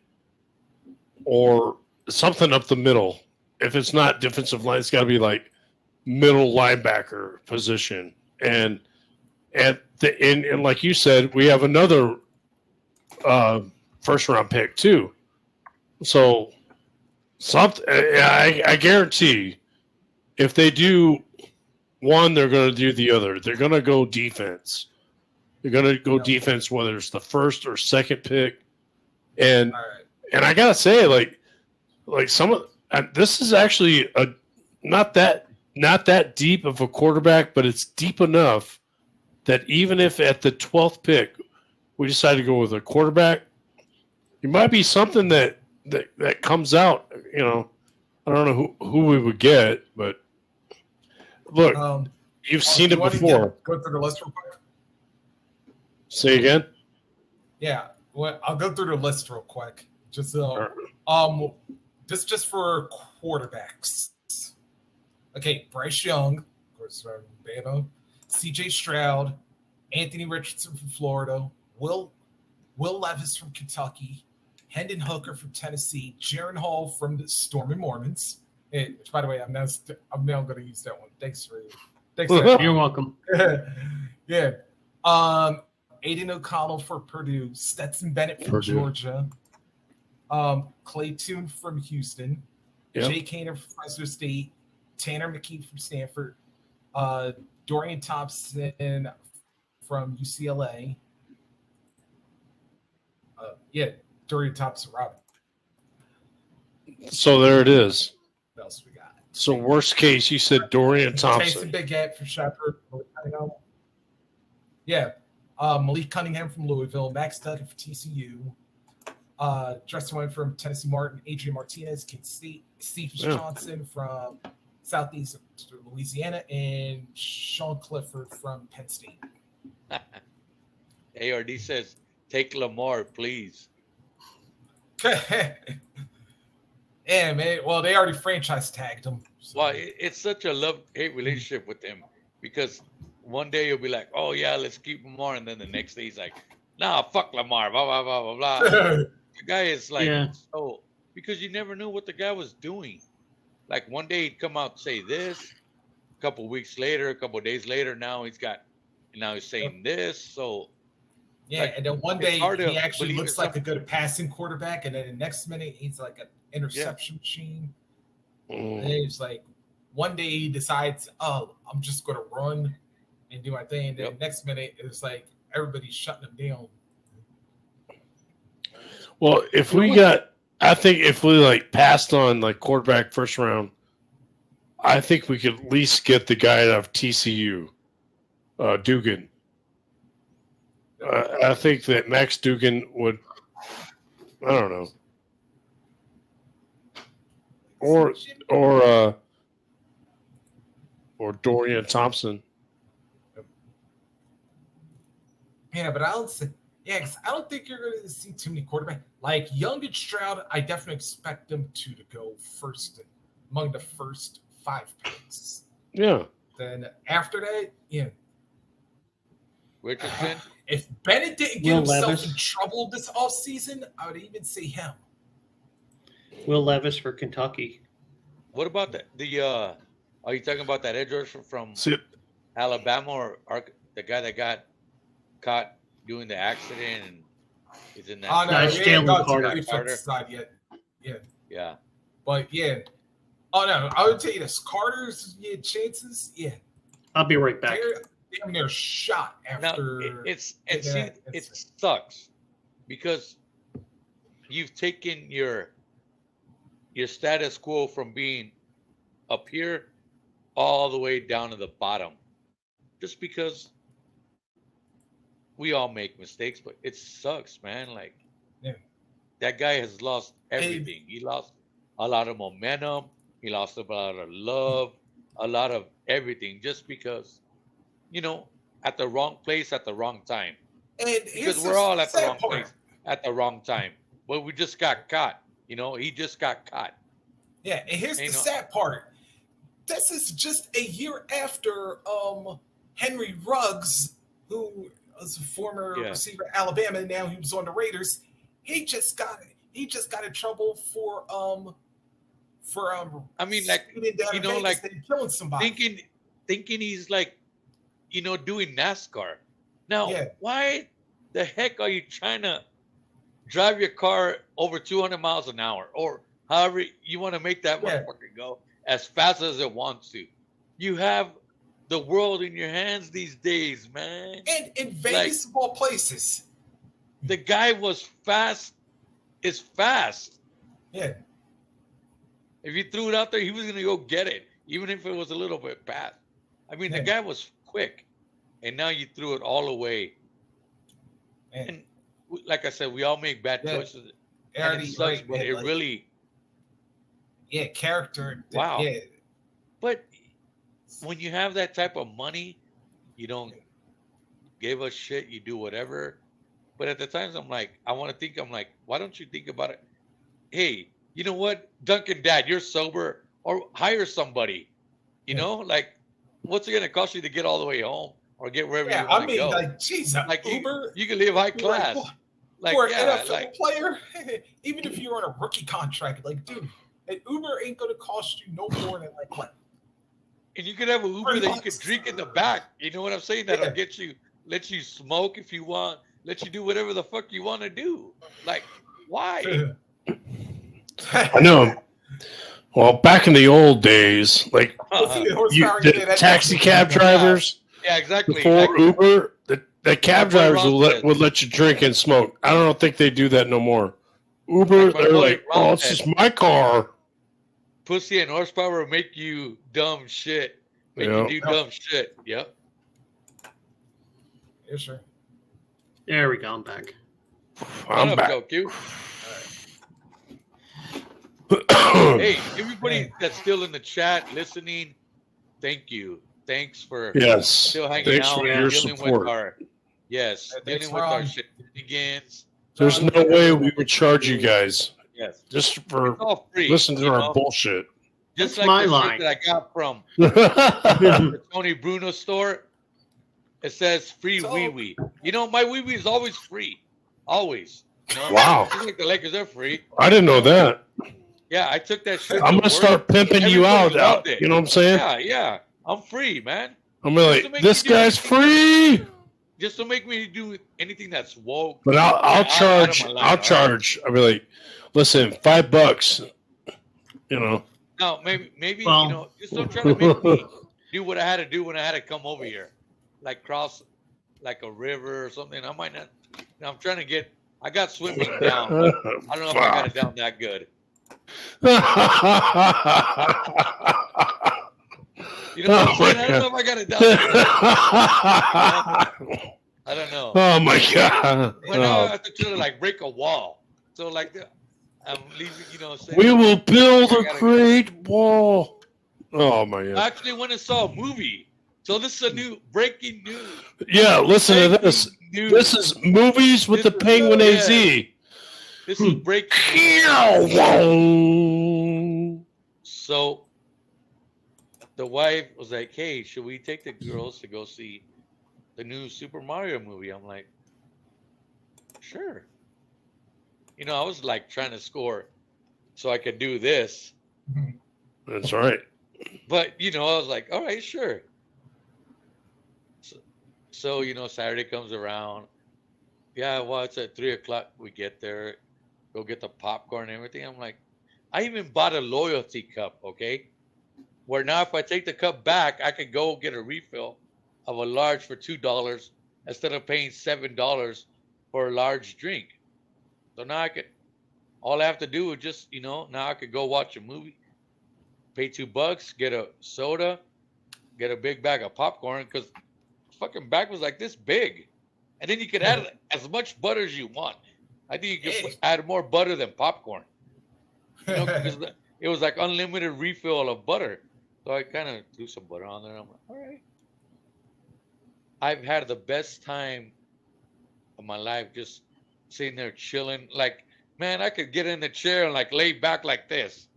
or something up the middle. If it's not defensive line, it's got to be like middle linebacker position. And like you said, we have another first round pick too. So I guarantee if they do one, they're going to do the other. They're going to go defense. They're going to go defense, whether it's the first or second pick. And I gotta say, like some of this is actually not that deep of a quarterback, but it's deep enough that even if at the 12th pick we decide to go with a quarterback, it might be something that comes out. I don't know who we would get, but look, you've seen it before. Go through the list real quick. Say again. Yeah, well, I'll go through the list real quick. Just just for quarterbacks. Okay, Bryce Young, of course, from Bama. C.J. Stroud, Anthony Richardson from Florida, Will Levis from Kentucky, Hendon Hooker from Tennessee, Jaron Hall from the Stormy Mormons. Which, by the way, I'm now going to use that one. Thanks for that. You're welcome. Yeah. Aiden O'Connell for Purdue, Stetson Bennett from Georgia, Clay Tune from Houston, Jay Kaner from Fresno State, Tanner McKee from Stanford, Dorian Thompson from UCLA. Dorian Thompson Robin. So there it is. What else we got? So worst case, you said Dorian Thompson. Jason Biggett from Shepherd. Yeah. Malik Cunningham from Louisville, Max Duggan from TCU, Justin Wayne from Tennessee Martin, Adrian Martinez, Kent State, Steve Johnson from Southeast Louisiana, and Sean Clifford from Penn State. ARD says, take Lamar, please. Yeah, man. Well, they already franchise tagged him. So. Well, it's such a love-hate relationship with him because one day you'll be like, oh, yeah, let's keep Lamar. And then the next day he's like, nah, fuck Lamar, blah, blah, blah, blah, blah. The guy is like, so, because you never knew what the guy was doing. Like one day he'd come out and say this, a couple weeks later, a couple days later, now he's saying this. So, yeah, like, and then one day he actually looks like a good passing quarterback, and then the next minute he's like an interception machine. And it's like one day he decides, oh, I'm just going to run and do my thing. And then the next minute it's like everybody's shutting him down. Well, I think if we like passed on like quarterback first round, I think we could at least get the guy out of TCU, Dugan. I think that Max Dugan would, I don't know, or Dorian Thompson. Yeah, but I don't think you're going to see too many quarterbacks. Like Young and Stroud, I definitely expect them to go first among the first 5 picks. Yeah. Then after that, Richardson. If Bennett didn't get himself in trouble this offseason, I would even say him. Will Levis for Kentucky. What about are you talking about that edge rusher from Alabama or the guy that got caught doing the accident and is in that? Oh, no, he ain't got to the defensive side yet. Yeah. But, oh, no, I would tell you this. Carter's chances, I'll be right back. They're shot after. Now, it sucks because you've taken your status quo from being up here all the way down to the bottom, just because we all make mistakes, but it sucks, man. Like that guy has lost everything. He lost a lot of momentum. He lost a lot of love, a lot of everything, just because. At the wrong place at the wrong time. And because we're all at the wrong place at the wrong time. But we just got caught. He just got caught. Yeah, and here's the sad part. This is just a year after Henry Ruggs, who was a former receiver at Alabama, and now he was on the Raiders. He just got in trouble for I mean, like, you know, like killing somebody. Thinking he's like, you know, doing NASCAR. Now, why the heck are you trying to drive your car over 200 miles an hour, or however you want to make that motherfucker go as fast as it wants to? You have the world in your hands these days, man. And in Vegas, of all places. The guy was fast. Is fast. Yeah. If you threw it out there, he was going to go get it, even if it was a little bit past. I mean, the guy was quick, and now you threw it all away. And like I said, we all make bad choices. And it sucks, but it really. Yeah, character. Wow. Yeah. But when you have that type of money, you don't give a shit. You do whatever. But at the times, I'm like, why don't you think about it? Hey, you know what, Duncan, Dad, you're sober, or hire somebody. You know, like, what's it going to cost you to get all the way home or get wherever you want to go? Like, geez, like Uber, you can live high class. Or an NFL player, even if you're on a rookie contract, like, dude, an Uber ain't going to cost you no more than like what? And you could have an Uber that you could drink in the back. You know what I'm saying? That'll get you, let you smoke if you want. Let you do whatever the fuck you want to do. Like, why? I know. Well, back in the old days, like the taxi cab drivers. Yeah, exactly. Before Uber, the cab drivers would let you drink and smoke. I don't think they do that no more. Uber, they're like, oh, it's just my car. Pussy and horsepower make you dumb shit. Make you do dumb shit. Yep. Yes, sir. There we go. I'm back. I'm back. Hey, everybody that's still in the chat listening, thank you. Thanks for still hanging out. For your support. Dealing with our shenanigans. There's no way we would charge you guys. Yes. Just for free, listening to our bullshit. Just That's like my the line shit that I got from the Tony Bruno store. It says free wee wee. You know, my wee wee is always free. Always. You know? Wow. Just like the Lakers are free. I didn't know that. Yeah, I took that shit. I'm going to start pimping you out. You know what I'm saying? Yeah. I'm free, man. I'm like, this guy's free. Just to make me do anything that's woke. But I'll charge. I'll be like, listen, $5. You know. No, maybe you know, just don't try to make me do what I had to do when I had to come over here, like cross like a river or something. I might not. I'm trying to get. I got swimming down. But I don't know if I got it down that good. You know what I'm saying? I don't know if I got it down. I don't know. Oh my god! But now I have to try to like break a wall. So like, I'm leaving. You know, saying, we will build a great wall. Oh my god! I actually went and saw a movie. So this is a new breaking news. Yeah, listen to this. News. This is movies with the Penguin AZ. This is breaking. So the wife was like, "Hey, should we take the girls to go see the new Super Mario movie?" I'm like, "Sure." You know, I was like trying to score so I could do this. That's right. But you know, I was like, "All right, sure." So you know, Saturday comes around. Yeah, well, it's at 3:00. We get there, go get the popcorn and everything. I'm like, I even bought a loyalty cup, okay? Where now if I take the cup back, I could go get a refill of a large for $2 instead of paying $7 for a large drink. So now all I have to do is just, you know, now I could go watch a movie, pay $2, get a soda, get a big bag of popcorn, because fucking bag was like this big. And then you could add as much butter as you want. I think you could add more butter than popcorn. You know, because it was like unlimited refill of butter. So I kind of threw some butter on there. I'm like, all right. I've had the best time of my life just sitting there chilling. Like, man, I could get in the chair and like lay back like this.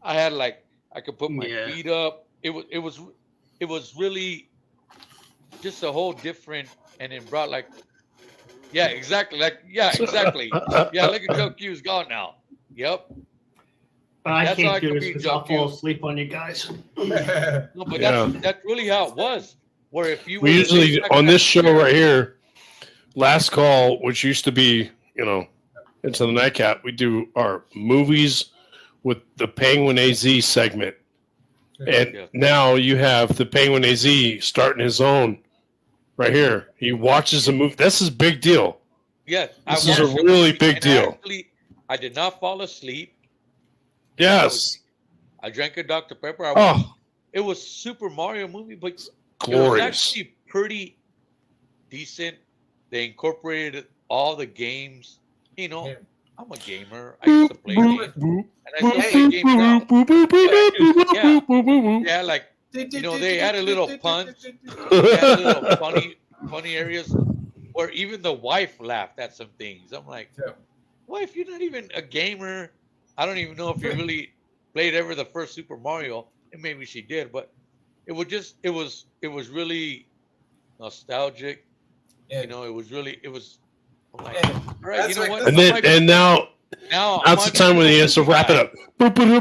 I had like, I could put my feet up. It was really just a whole different, and it brought like, yeah, exactly, like, yeah, exactly, yeah. Look at Joe Q's gone now. Yep. But I That's how I can't do could this be because I'll Joe fall Q. asleep on you guys. No, but Yeah. that's really how it was. Where if you We were to usually say on this Second show Night right here, last call, which used to be, into the nightcap, we do our movies with the Penguin AZ segment. And Yeah. now you have the Penguin AZ starting his own right here. He watches a movie. That's his big deal. Yes, This is a watched the really movie, big and deal. Actually, I did not fall asleep. Yes. I drank a Dr. Pepper. Oh, It was Super Mario movie, but it was glorious. actually pretty decent. They incorporated all the games. Yeah. I'm a gamer. I used to play games, and I still play games now. Yeah, like they had a little punch. They had a little funny areas where even the wife laughed at some things. I'm like, Yeah. wife, you're not even a gamer. I don't even know if you really played ever the first Super Mario, and maybe she did, but it was really nostalgic. Yeah. It was really I'm like, Yeah. all right, That's you know right. what? And now Now that's the time when he has to wrap it up. Well, now,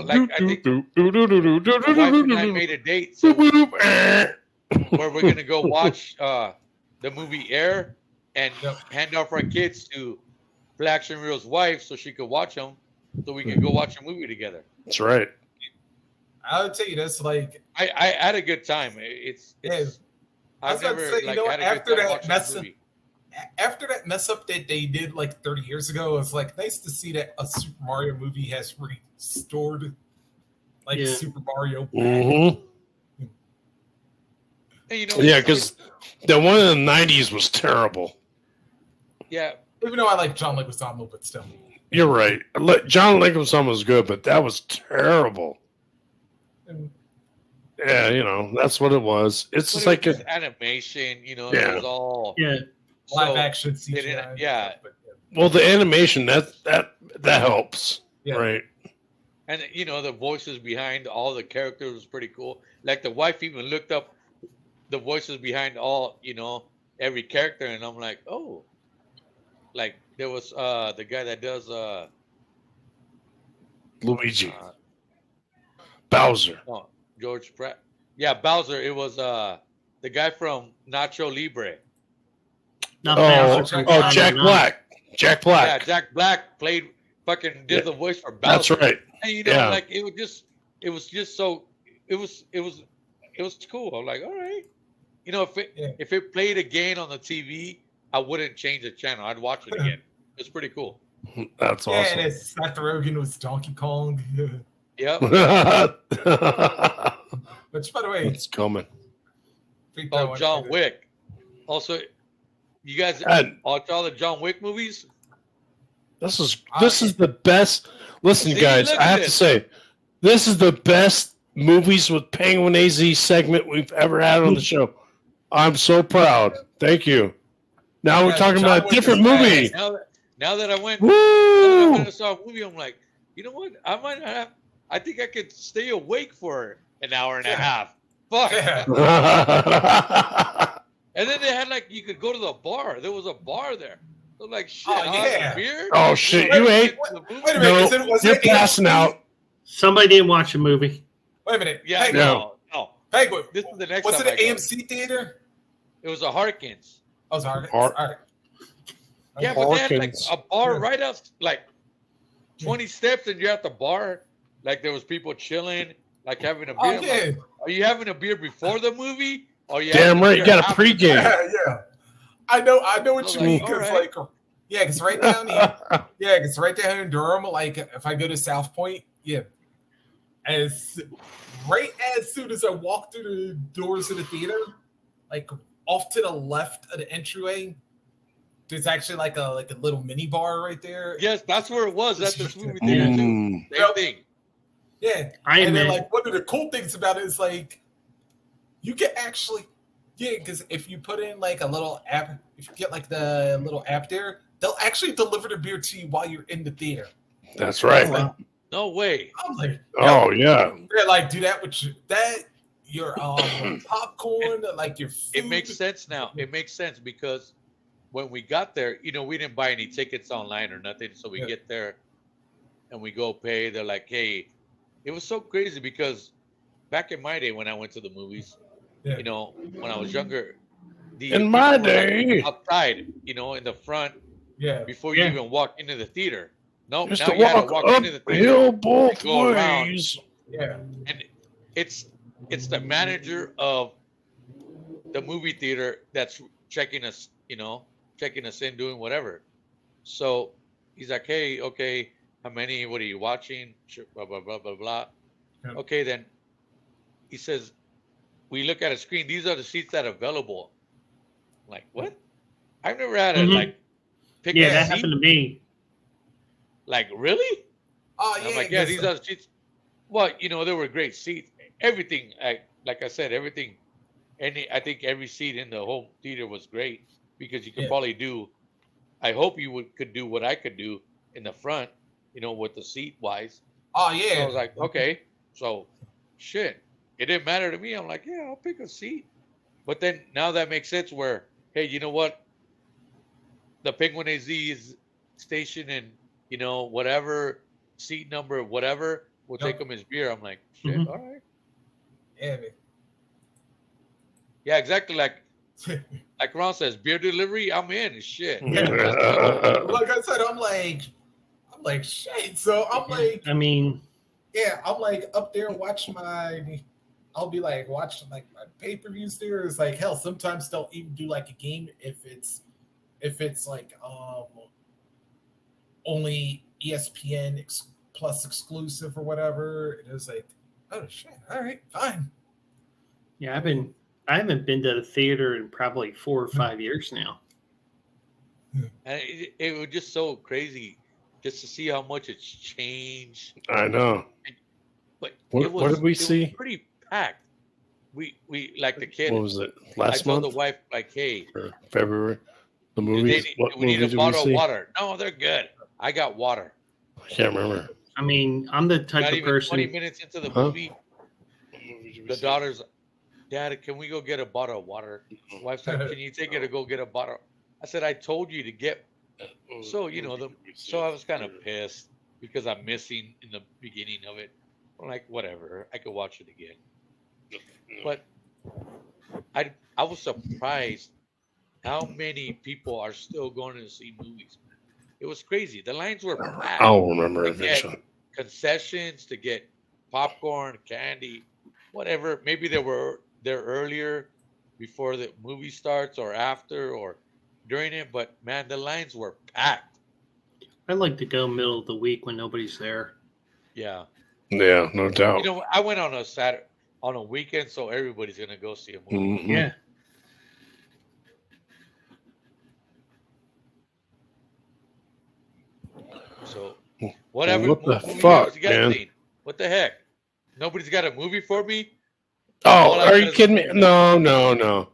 like, I think my wife and I made a date, so where we're gonna go watch the movie Air and Yep. hand off our kids to Black and Real's wife so she could watch them, so we can go watch a movie together. That's right. I'll tell you this, like, I had a good time. It's Yeah. I was I've about to never say, you know what, had a after good time that watching mess a up- movie. after that mess up that they did like 30 years ago, it's like nice to see that a Super Mario movie has restored like Yeah. Super Mario. Mm-hmm. And, Yeah, because the one in the 90s was terrible. yeah, Even though I like John Leguizamo, but still. You're right. John Leguizamo was good, but that was terrible. And Yeah, that's what it was. It's but just it like was just animation. It Yeah. was all Yeah. live so- action CGI. didn't- and yeah. stuff, but well, the animation that helps, Yeah. right? And the voices behind all the characters was pretty cool. Like the wife even looked up the voices behind all, every character, and I'm like, oh, like there was the guy that does Luigi, Bowser. no, George Pratt. Yeah, Bowser. It was the guy from Nacho Libre. Not Oh, Bowser from Final Jack Night. Black. Jack Yeah, Black. Jack Black did Yeah. the voice for Bowser. That's right. And Yeah. like it was just so it was cool. I'm like, all right. If it played again on the TV, I wouldn't change the channel. I'd watch it again. It's pretty cool. That's Yeah, and awesome. it's Seth Rogen was Donkey Kong. Yep. Which, by the way, It's coming. freaked that Oh, one John too. Wick. Also, you guys And watch all the John Wick movies? this is the best. Listen, See, guys, look I at have to this. say, this is the best movies with Penguin AZ segment we've ever had on the show. I'm so proud. Thank you. Now we're Yeah, talking John about a Wick different is movie. Now that I went Woo! and saw a movie, I'm like, you know what? I might not have. I think I could stay awake for an hour and a half. Fuck. Yeah. And then they had you could go to the bar. There was a bar there. So like shit. Oh, I'll have yeah. a beer. Oh, shit, Go you get ate? to the movie. Wait a minute. No, is it- was you're it passing AMC? out. Somebody didn't watch the movie. Wait a minute. Yeah, Penguin. no. Penguin. This is the next Was time it I an go. AMC theater? It was a Harkins. Oh, sorry. Har- All right. Yeah, but they had Harkins. a bar Yeah. right out 20 steps, and you're at the bar. Like there was people chilling, having a beer. Oh, I'm like, yeah. are you having a beer before the movie? Or are you Damn having a right. You beer got a after? pregame. Yeah. I know what So, you mean. all Because, right. because right down here, because right down here in Durham, if I go to South Point, right as soon as I walk through the doors of the theater, off to the left of the entryway, there's actually like a little mini bar right there. Yes, that's where it was at this movie theater too. Mm. Same thing. Yeah. I And then, admit, one of the cool things about it is you can actually, because if you put in a little app, if you get the little app there, they'll actually deliver the beer to you while you're in the theater. That's right. wow. No way. I'm like, Oh yeah. they're like, do that with your popcorn, like your food. It makes sense now. It makes sense because when we got there, we didn't buy any tickets online or nothing. So we get there and we go pay. They're like, hey, it was so crazy because back in my day when I went to the movies, when I was younger, In my people were, like, day. outside, in the front before you even walk into the theater. No, Just now to you gotta walk walk into the theater. uphill both go around. ways. Yeah. And it's the manager of the movie theater that's checking us in, doing whatever. So he's like, hey, okay, how many? What are you watching? Blah blah blah blah blah. Yeah. Okay, then he says, we look at a screen. These are the seats that are available. I'm like, what? I've never had to pick Yeah, a that seat. happened to me. Like, really? Oh I'm yeah. like, yeah, these are the seats. Well, there were great seats. Everything, like I said, everything. I think every seat in the whole theater was great because you could probably do. I hope you could do what I could do in the front, with the seat wise. Oh So yeah. I was like, okay, so shit, it didn't matter to me. I'm like, yeah, I'll pick a seat. But then now that makes sense. Where, hey, you know what? The Penguin AZ is station and whatever seat number, whatever, we'll take him his beer. I'm like, shit, all right. Yeah, man. Yeah, exactly. Like Ron says, beer delivery, I'm in. Shit. Like I said, I'm like shit. So I'm like, I mean, I'm like up there watching I'll be like watching like my pay-per-views there. It's like hell. Sometimes they'll even do like a game if it's like only ESPN plus exclusive or whatever. It is like, oh shit, all right, fine. yeah, I haven't been to the theater in probably 4 or 5 years now. And it was just so crazy just to see how much it's changed. I know. But What did we see? It was pretty packed. We like the kid. What was it? I Last told month? the wife, like, hey, Or February? The do movies? we What need movie a did we bottle of see? water. No, they're good. I got water. I can't remember. I mean, I'm the type Not of even 20 person. minutes into the Huh? movie, the daughter's, Dad, can we go get a bottle of water? Wife's like, can you take her to go get a bottle? I said, I told you to get. So, so I was kind of pissed because I'm missing in the beginning of it. I'm like, whatever, I could watch it again. But I was surprised how many people are still going to see movies. It was crazy. The lines were packed. I don't remember to it. get Actually. concessions, to get popcorn, candy, whatever. Maybe they were there earlier before the movie starts or after or during it. But man, the lines were packed. I like to go middle of the week when nobody's there. Yeah. Yeah, no doubt. I went on a weekend, so everybody's gonna go see a movie. Mhm. Yeah. So whatever. What the movie fuck, you guys man? seen? What the heck? Nobody's got a movie for me? Oh, All I are got you is- kidding me? No.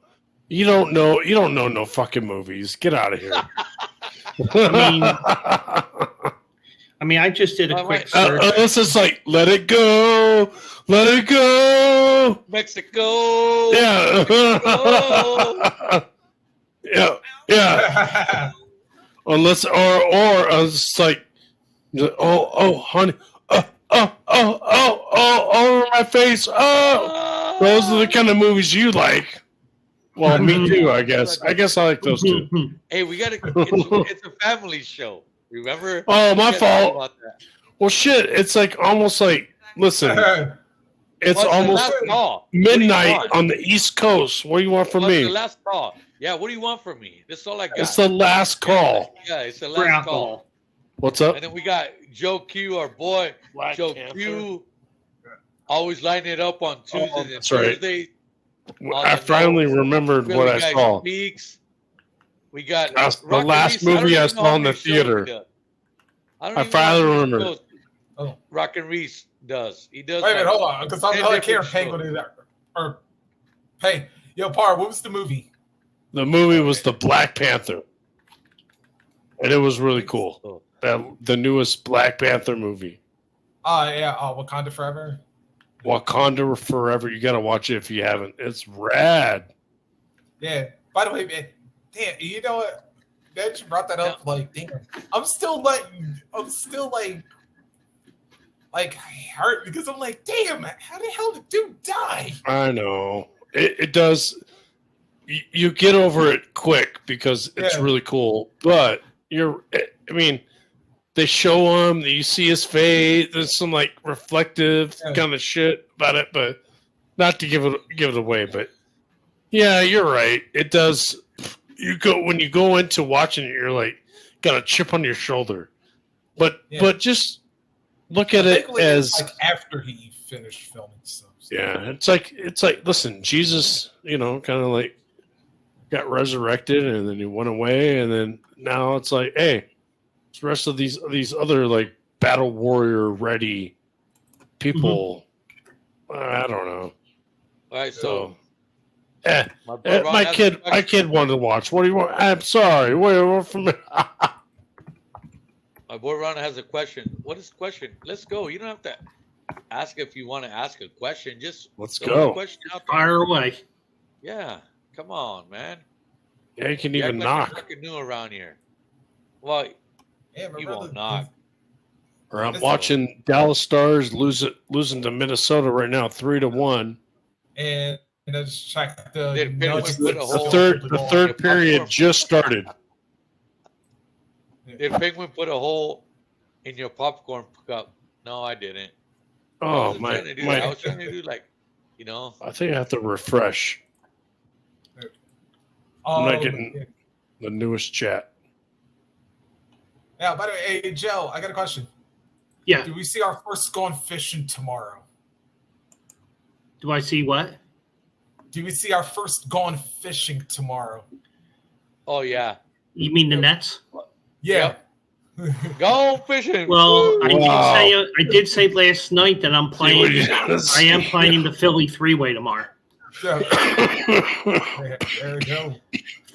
You don't know no fucking movies. Get out of here. I mean, I just did a Well, quick wait. search. This is like, let it go. Mexico. Yeah. Yeah. Unless or it's like, oh, honey, over my face. Oh, those are the kind of movies you like. Well, me too, I guess. I guess I like those too. Hey, we got to. It's a family show. Remember? Oh, my We gotta talk fault. about that. Well, shit, it's like almost like, listen, it's What's the almost last call? What do you midnight want? on the East Coast. What do you want from What's the me? last call? Yeah, what do you want from me? This is all I got. It's the last call. Yeah, it's the For last call. alcohol. What's up? And then we got Joe Q, our boy. Black Joe Panther. Q, always lining it up on Tuesdays and that's right. Thursdays. I finally remembered Billy what I Guy saw. Speaks. We got That's the Rock and last Reese. I don't movie I even know saw how in the many shows he theater. does. I don't even know finally how many remembered. shows Oh. Rock and Reese does. He does. Wait a minute, like hold on, because I'm 10 like here, different Penguin shows. is that. Or, hey, yo, Par, what was the movie? The movie was the Black Panther, and it was really cool. Oh. The newest Black Panther movie. Wakanda Forever. Wakanda Forever. You got to watch it if you haven't. It's rad. Yeah. By the way, man, damn, you know what? That you brought that up, like, damn, I'm still like hurt because I'm like, damn, how the hell did dude die? I know. It does. You get over it quick because it's really cool. But I mean, they show him, you see his face. There's some like reflective kind of shit about it, but not to give it away. But yeah, you're right. It does. When you go into watching it, you're like got a chip on your shoulder. But just look at it as like after he finished filming stuff. So. Yeah, it's like listen, Jesus, kind of like got resurrected and then he went away, and then now it's like, hey, the rest of these other like battle warrior ready people. I don't know. All right, so my kid wanted to watch. What do you want? I'm sorry. Wait from me. My boy Ron has a question. What is the question? Let's go. You don't have to ask if you want to ask a question. Just let's throw go. the question out there. Fire away. Yeah, come on, man. Yeah, you can You even act like knock. you're fucking new around here. Well, Yeah, he won't knock. Or I'm watching Dallas Stars losing to Minnesota right now, 3-1. And I just checked the Did Penguin Nuggets put a hole- The third period just started. Did Penguin put a hole in your popcorn cup? No, I didn't. Oh I my! was trying to do like, I think I have to refresh. I'm not getting the newest chat. Yeah, by the way, hey, Joe, I got a question. Yeah. Do we see our first gone fishing tomorrow? Do I see what? Do we see our first gone fishing tomorrow? Oh yeah. You mean the Nets? Yeah. Go fishing. Well, Woo! I did say last night that I'm playing. I am playing the Philly three-way tomorrow. So, there we go.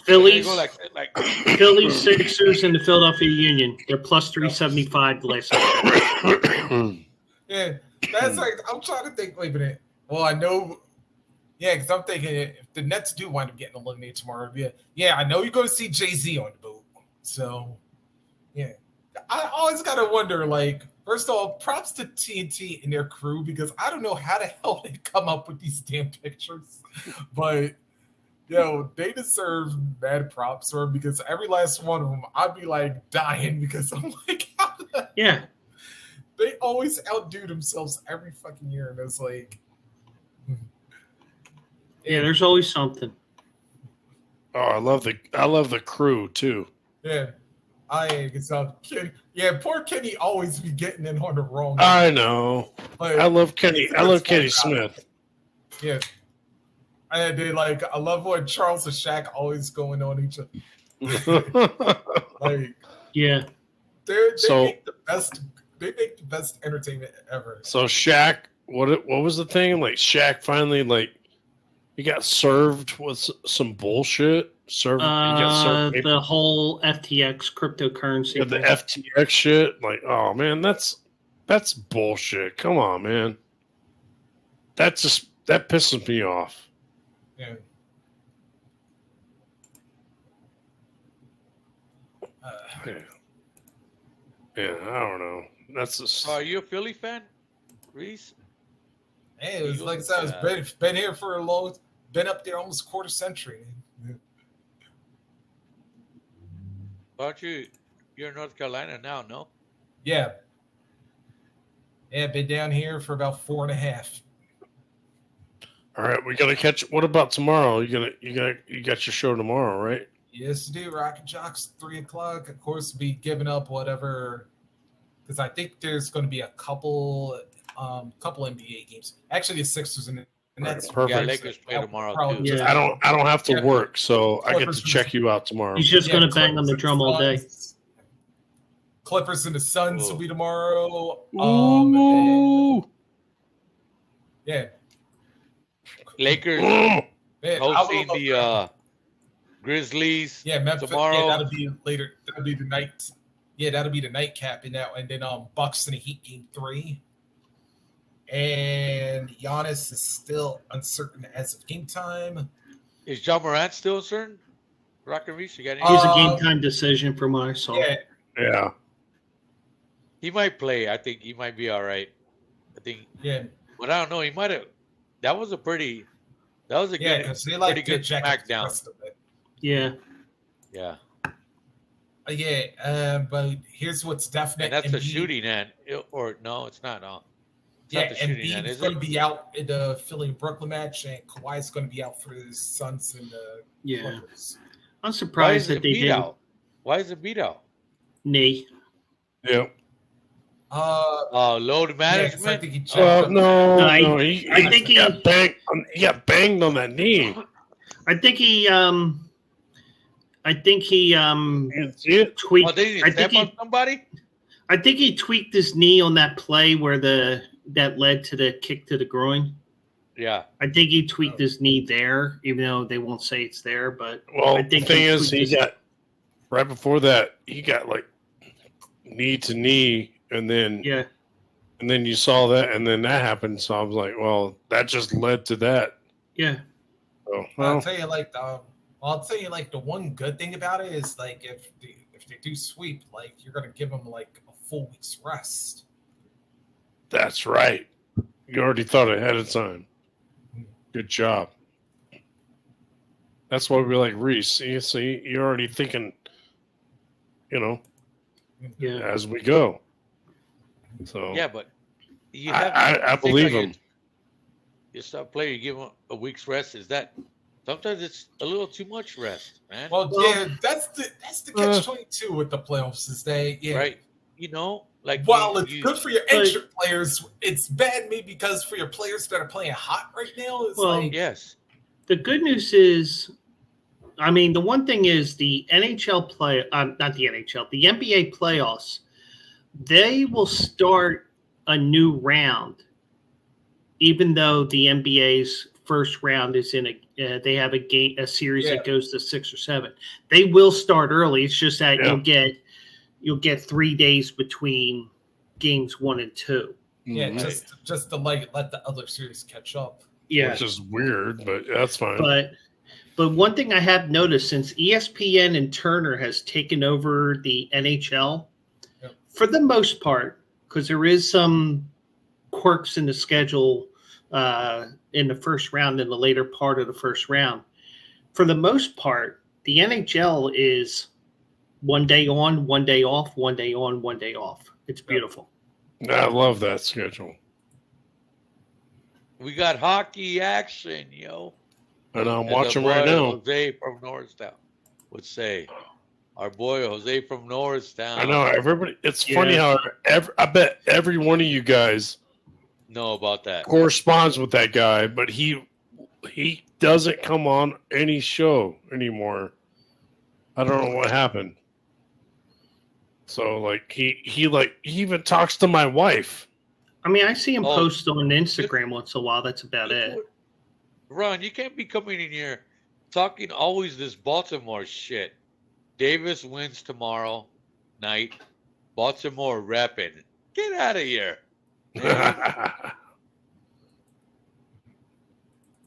Phillies, Go like Phillies, Sixers, and the Philadelphia Union. They're plus 375 the last night. Yeah, that's like, I'm trying to think. Wait a minute. Well, I know. Yeah, because I'm thinking if the Nets do wind up getting eliminated tomorrow, yeah, I know you're going to see Jay-Z on the boat. So, yeah. I always got to wonder, like, first of all, props to TNT and their crew, because I don't know how the hell they come up with these damn pictures. But, they deserve mad props for them, because every last one of them, I'd be, like, dying, because I'm like, Yeah. They always outdo themselves every fucking year, and it's like... Yeah, there's always something. Oh, I love the crew too. Yeah. Yeah, poor Kenny always be getting in on the wrong. I know. Like, I love Kenny. I love Kenny Smith. Yeah. I love when Charles and Shaq always going on each other. Like, Yeah. they So- make the best. They make the best entertainment ever. So Shaq, what was the thing? Like Shaq finally he got served with some bullshit. He got served The whole FTX cryptocurrency. with the FTX shit. Like, oh man, that's bullshit. Come on, man. That pisses me off. Yeah. Yeah, I don't know. That's just So are you a Philly fan, Reese? Hey, it was like I said, it's been here for been up there almost a quarter century. Aren't you? You're in North Carolina now, no? Yeah. Yeah, been down here for about 4.5. all right. We gotta catch. What about tomorrow? You got your show tomorrow, right? Yes, dude. Rocket Jocks, 3:00. Of course, be giving up whatever, because I think there's going to be a couple NBA games. Actually, the Sixers and that's Perfect. Yeah, Lakers play tomorrow too. Yeah. I don't have to Yeah. work, so I get to Clippers check you out tomorrow. He's just going to bang on Clippers the and drum all day. Suns. Clippers and the Suns will be tomorrow. Ooh. Yeah. Lakers Man, hosting the Grizzlies yeah, Memphis. tomorrow. Yeah, that'll be later. That'll be the night. Yeah, that'll be the nightcap in that, and then Bucks and the Heat game 3. And Giannis is still uncertain as of game time. Is John Morant still certain? Rock and Reese, you got any? He's a game time decision from what I saw. Yeah, Yeah. He might play. I think he might be all right. I think, yeah, but I don't know. He might have. That was a yeah, good, because they like pretty to good check out the SmackDown. rest of it. Yeah. Yeah, But here's what's definite. and that's the Embiid- shooting end. Or no, it's not. No, it's Yeah, not the shooting end, Embiid's is going it? to be out in the Philly and Brooklyn match, and Kawhi's going to be out for the Suns and the Yeah. Clippers. I'm Why is surprised it that they beat didn't. out? Why is it beat out? Knee. Yep. Load Yeah, 'cause I management. think he checked Well, up. no, No, no. I think he- got banged. He got banged on that knee. I think he You didn't see it? tweaked. Oh, they I didn't think step on he somebody. I think he tweaked his knee on that play where that led to the kick to the groin. Yeah, I think he tweaked his knee there, even though they won't say it's there. But Well, I the think thing he is, tweaked he his- got right before that. He got like knee to knee, and then yeah, you saw that, and then that happened. So I was like, well, that just led to that. yeah, So, I'll well, tell you the one good thing about it is like if they do sweep, like you're going to give them like a full week's rest. that's right. You already thought ahead of time. Good job. That's why we like Reese. You see, you're already thinking, yeah. as we go. So yeah, but you I- have. I think believe like him. You start player, you give him a week's rest. Is that sometimes it's a little too much rest, man? Well, yeah, that's the catch-22 with the playoffs is Right? You know, like While you- it's you- good for your Like- injured players, it's bad maybe because for your players that are playing hot right now, it's Well, like Yes, The good news is, I mean, the one thing is the NHL play, not the NHL, the NBA playoffs, they will start a new round, even though the NBA's first round is in they have a series Yeah. that goes to 6 or 7. They will start early. It's just that Yeah. you'll get 3 days between games 1 and 2. yeah, Mhm. just to let the other series catch up. Yeah. Which is weird, but that's fine. But one thing I have noticed since ESPN and Turner has taken over the NHL, Yep. for the most part, because there is some quirks in the schedule in the first round, in the later part of the first round. For the most part, the NHL is 1 day on, 1 day off, 1 day on, 1 day off. It's beautiful. I love that schedule. we got hockey action, yo. And I'm And the watching right boy now. Jose from Norristown would say, "Our boy Jose from Norristown." I know everybody. It's Yeah. funny how I bet every one of you guys know about that. corresponds with that guy, but he doesn't come on any show anymore. I don't know what happened. So like he even talks to my wife. I mean, I see him Oh. post on Instagram once in a while. That's about it. Ron, you can't be coming in here talking always this Baltimore shit. Davis wins tomorrow night. Baltimore repping. Get out of here.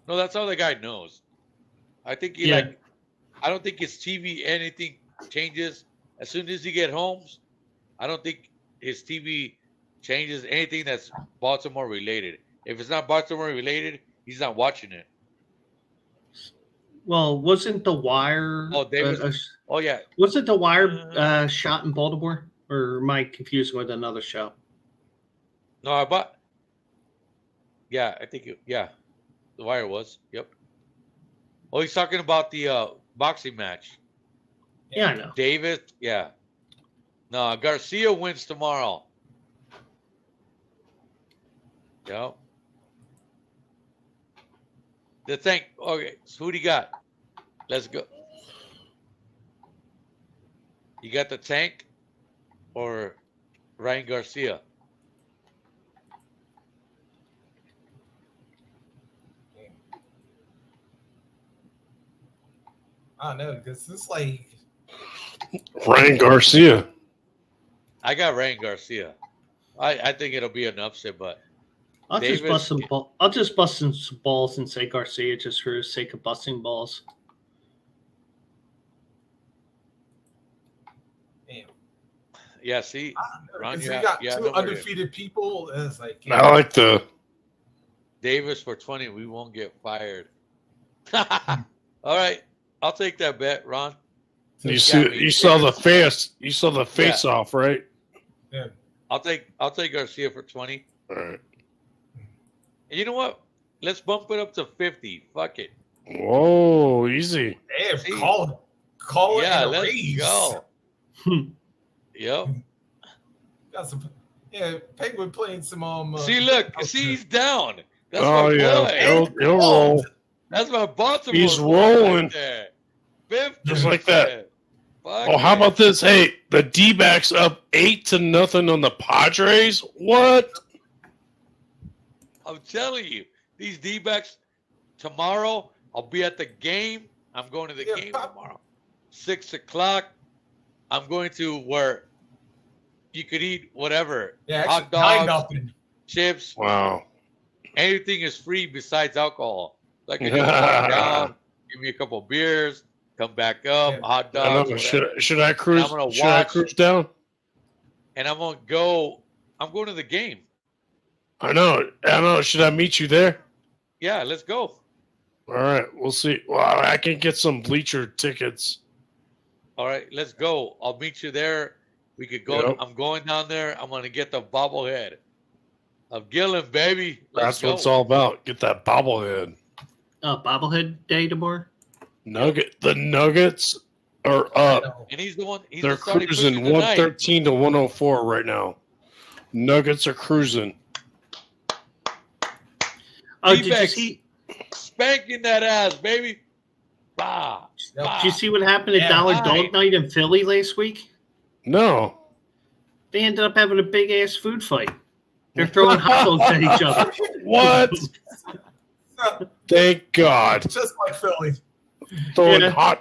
No, that's all the guy knows. I think he Yeah. I don't think his TV anything changes as soon as he get homes. I don't think his TV changes anything that's Baltimore related. If it's not Baltimore related, he's not watching it. Well, wasn't The Wire? Oh, Davis- Oh yeah, Wasn't The Wire shot in Baltimore? Or am I confused with another show? no, but yeah, I think yeah, the Wire was. Yep. Oh, he's talking about the boxing match. Yeah, I know. Davis, yeah. No, Garcia wins tomorrow. Yep. The thing. Okay, so who do you got? Let's go. You got the Tank or Ryan Garcia? I don't know because it's like Ryan Garcia. I got Ryan Garcia. I think it'll be an upset, but I'll just Davis- bust some. I'll just bust some balls and say Garcia just for the sake of busting balls. Damn. Yeah, see, Ron, Because you we have- got you have two no idea. undefeated people. It's like, I like the. Davis for 20. We won't get fired. All right, I'll take that bet, Ron. You got see, me. you saw the face. You saw the face off, right? yeah. I'll take Garcia for 20. All right. And you know what? Let's bump it up to 50. Fuck it. Whoa, easy. Damn, See? call it Yeah, and a let's raise. go. Hmm. Yep. Got some, Penguin playing some. See, look. See, he's down. That's Oh my yeah, boy. he'll roll. That's my Baltimore. He's boy rolling. right there. 50. Just like that. Fuck Oh, how it. about this? Hey, the D-backs up 8-0 on the Padres. What? I'm telling you, these D-backs tomorrow. I'll be at the game. I'm going to the game tomorrow. 6 o'clock. I'm going to where you could eat whatever. Yeah, Hot actually, dogs, 9-0. chips. Wow. Anything is free besides alcohol. So I can just walk down, give me a couple beers, come back up, Yeah. hot I dogs. know. whatever. Should I cruise? I'm gonna Should I watch. cruise down? And I'm gonna go. I'm going to the game. I know. Should I meet you there? Yeah, let's go. All right, we'll see. Well, I can get some bleacher tickets. All right, let's go. I'll meet you there. We could go. Yep. I'm going down there. I'm gonna get the bobblehead of Gillen, baby. Let's That's what it's go. all about. Get that bobblehead. Bobblehead day tomorrow. The Nuggets are up. And he's the one. He's They're the starting cruising pitcher tonight. 113 to 104 right now. Nuggets are cruising. Oh, did you D-backs. see? Spanking that ass, baby. Bah. Yep. Did you see what happened at Yeah, Dollar hi. Dog Night in Philly last week? No. They ended up having a big ass food fight. They're throwing hot dogs at each other. What? Thank God. Just like Philly. Throwing Yeah.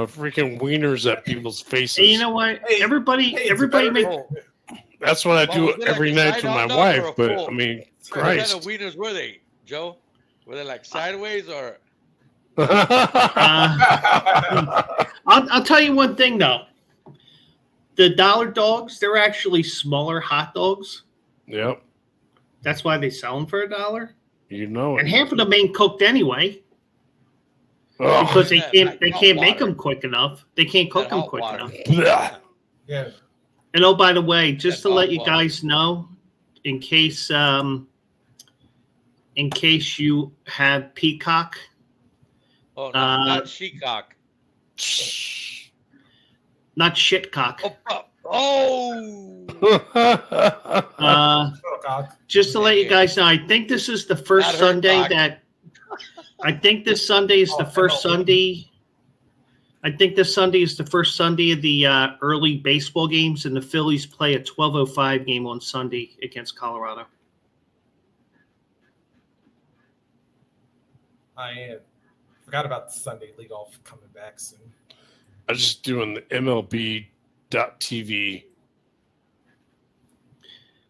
freaking wieners at people's faces. And you know what? Hey, everybody it's everybody better make than- That's what I Well, do was it every like a night for side my hot dog or wife. a But full? I mean, What kind Christ. of wieners were they, Joe? Were they like sideways or? I'll tell you one thing though. The Dollar Dogs, they're actually smaller hot dogs. Yep. That's why they sell them for $1. You know And it. half of them ain't cooked anyway Oh, because they Yeah, can't like they hot can't make water. them quick enough. They can't cook That them hot quick water. enough. bleh. Yeah. And oh, by the way, just That to let hot you water. guys know, in case you have Peacock, Oh, no, not shecock. not shitcock. Oh. Cock. Just to let you guys know, I think this is the first Not her Sunday cock. that. I think this Sunday is the Oh, first I know. Sunday. I think this Sunday is the first Sunday of the early baseball games, and the Phillies play a 12:05 game on Sunday against Colorado. I forgot about the Sunday League Golf coming back soon. I'm just doing the MLB.TV.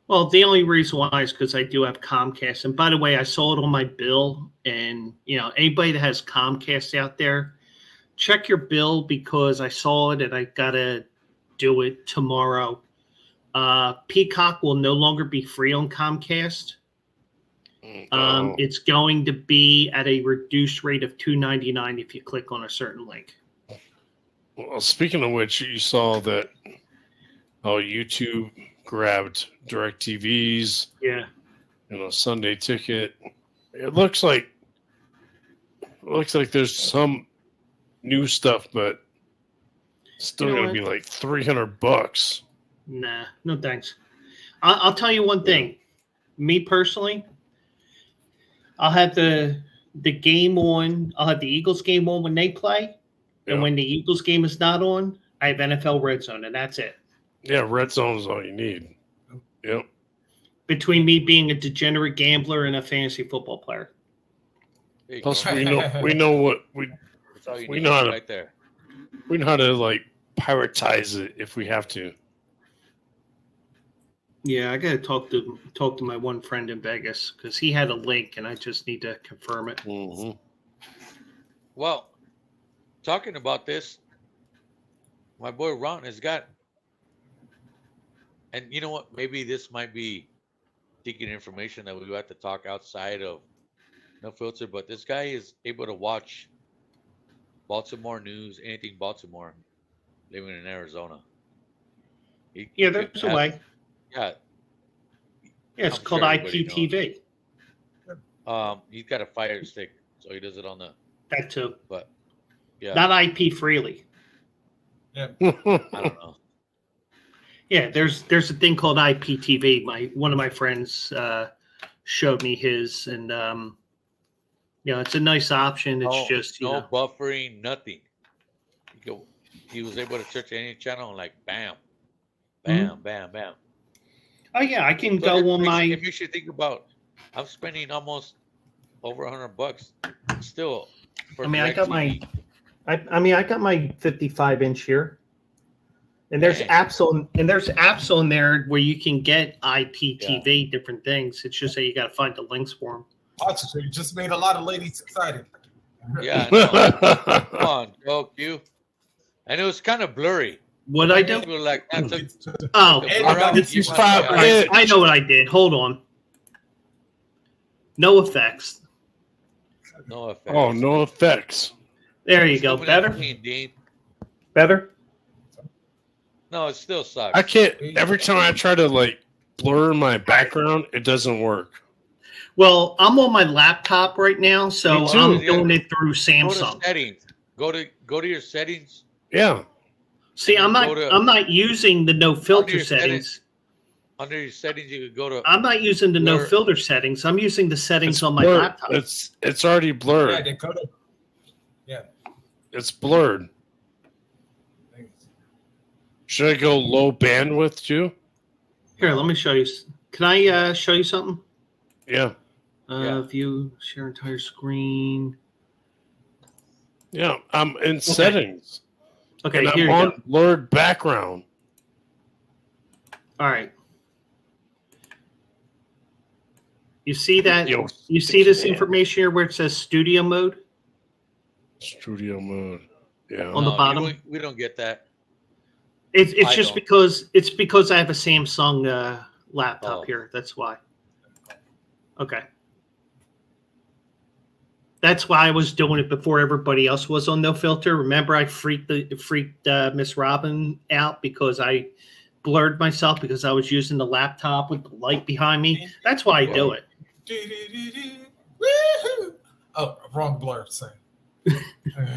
Well, the only reason why is because I do have Comcast. And by the way, I saw it on my bill. And, anybody that has Comcast out there, check your bill because I saw it and I got to do it tomorrow. Peacock will no longer be free on Comcast. Oh. It's going to be at a reduced rate of $2.99 if you click on a certain link. Well, speaking of which, you saw that YouTube grabbed DirecTV's, Yeah. Sunday ticket. It looks like there's some new stuff, but still You know gonna be like $300. Nah, no thanks. I'll tell you one thing. Me personally, I'll have the game on. I'll have the Eagles game on when they play, and Yeah. when the Eagles game is not on, I have NFL Red Zone, and that's it. Yeah, red zone is all you need. Yep. Between me being a degenerate gambler and a fantasy football player, There you Plus, go. we know what That's all you we need know how to- right there. we know how to like piratize it if we have to. Yeah, I gotta talk to my one friend in Vegas because he had a link, and I just need to confirm it. Mhm. Well, talking about this, my boy Ron has got, and you know what? Maybe this might be taking information that we have to talk outside of No Filter, but this guy is able to watch Baltimore news, anything Baltimore, living in Arizona. Yeah, could there's a have- way. Yeah, Yeah, it's I'm called sure everybody IPTV. he's got a Fire Stick, so he does it on the. That too. But yeah, Not IP freely. I don't know. Yeah, there's a thing called IPTV. One of my friends showed me his, and it's a nice option. It's just no buffering, nothing. He was able to search any channel and like bam, bam, bam, bam. Oh yeah, I can So go if on my. If you should think about, I'm spending almost over $100 still. For I got my. DirecTV. I got my 55-inch here, and there's Dang. apps on there where you can get IPTV different things. It's just that you got to find the links for them. So you just made a lot of ladies excited. Yeah, I know. Come on, go Q. And it was kind of blurry. What I do? People were like, that took Oh, the blur out. It's You just must- five- yeah. I know what I did. Hold on. No effects. No effect. Oh, no effects. There you go. Stupid and Better. clean, Dean. Better. No, it still sucks. I can't. Every time I try to like blur my background, it doesn't work. Well, I'm on my laptop right now, so Me too. I'm doing it through Go to Samsung. settings. Go to your settings. Yeah. See, I'm Go to- not using the no filter your settings. settings. Under your settings, you could go to. I'm not using the no Blur. filter settings. I'm using the settings It's on my blurred. laptop. It's already Yeah, blurred. they go to. It's blurred. Should I go low bandwidth too? Here, let me show you. Can I show you something? Yeah. Yeah. View, share entire screen. Yeah. I'm in settings. Okay, And I'm here you on go. blurred background. All right. You see that? Yo, You see this man. information here where it says studio mode? Studio mode. Yeah. On the bottom? We don't get that. It's I just don't. because I have a Samsung laptop Oh. here. That's why. Okay. That's why I was doing it before everybody else was on no filter. Remember, I freaked Miss Robin out because I blurred myself because I was using the laptop with the light behind me. That's why I do it. Woo-hoo! Oh, wrong blur. Sorry.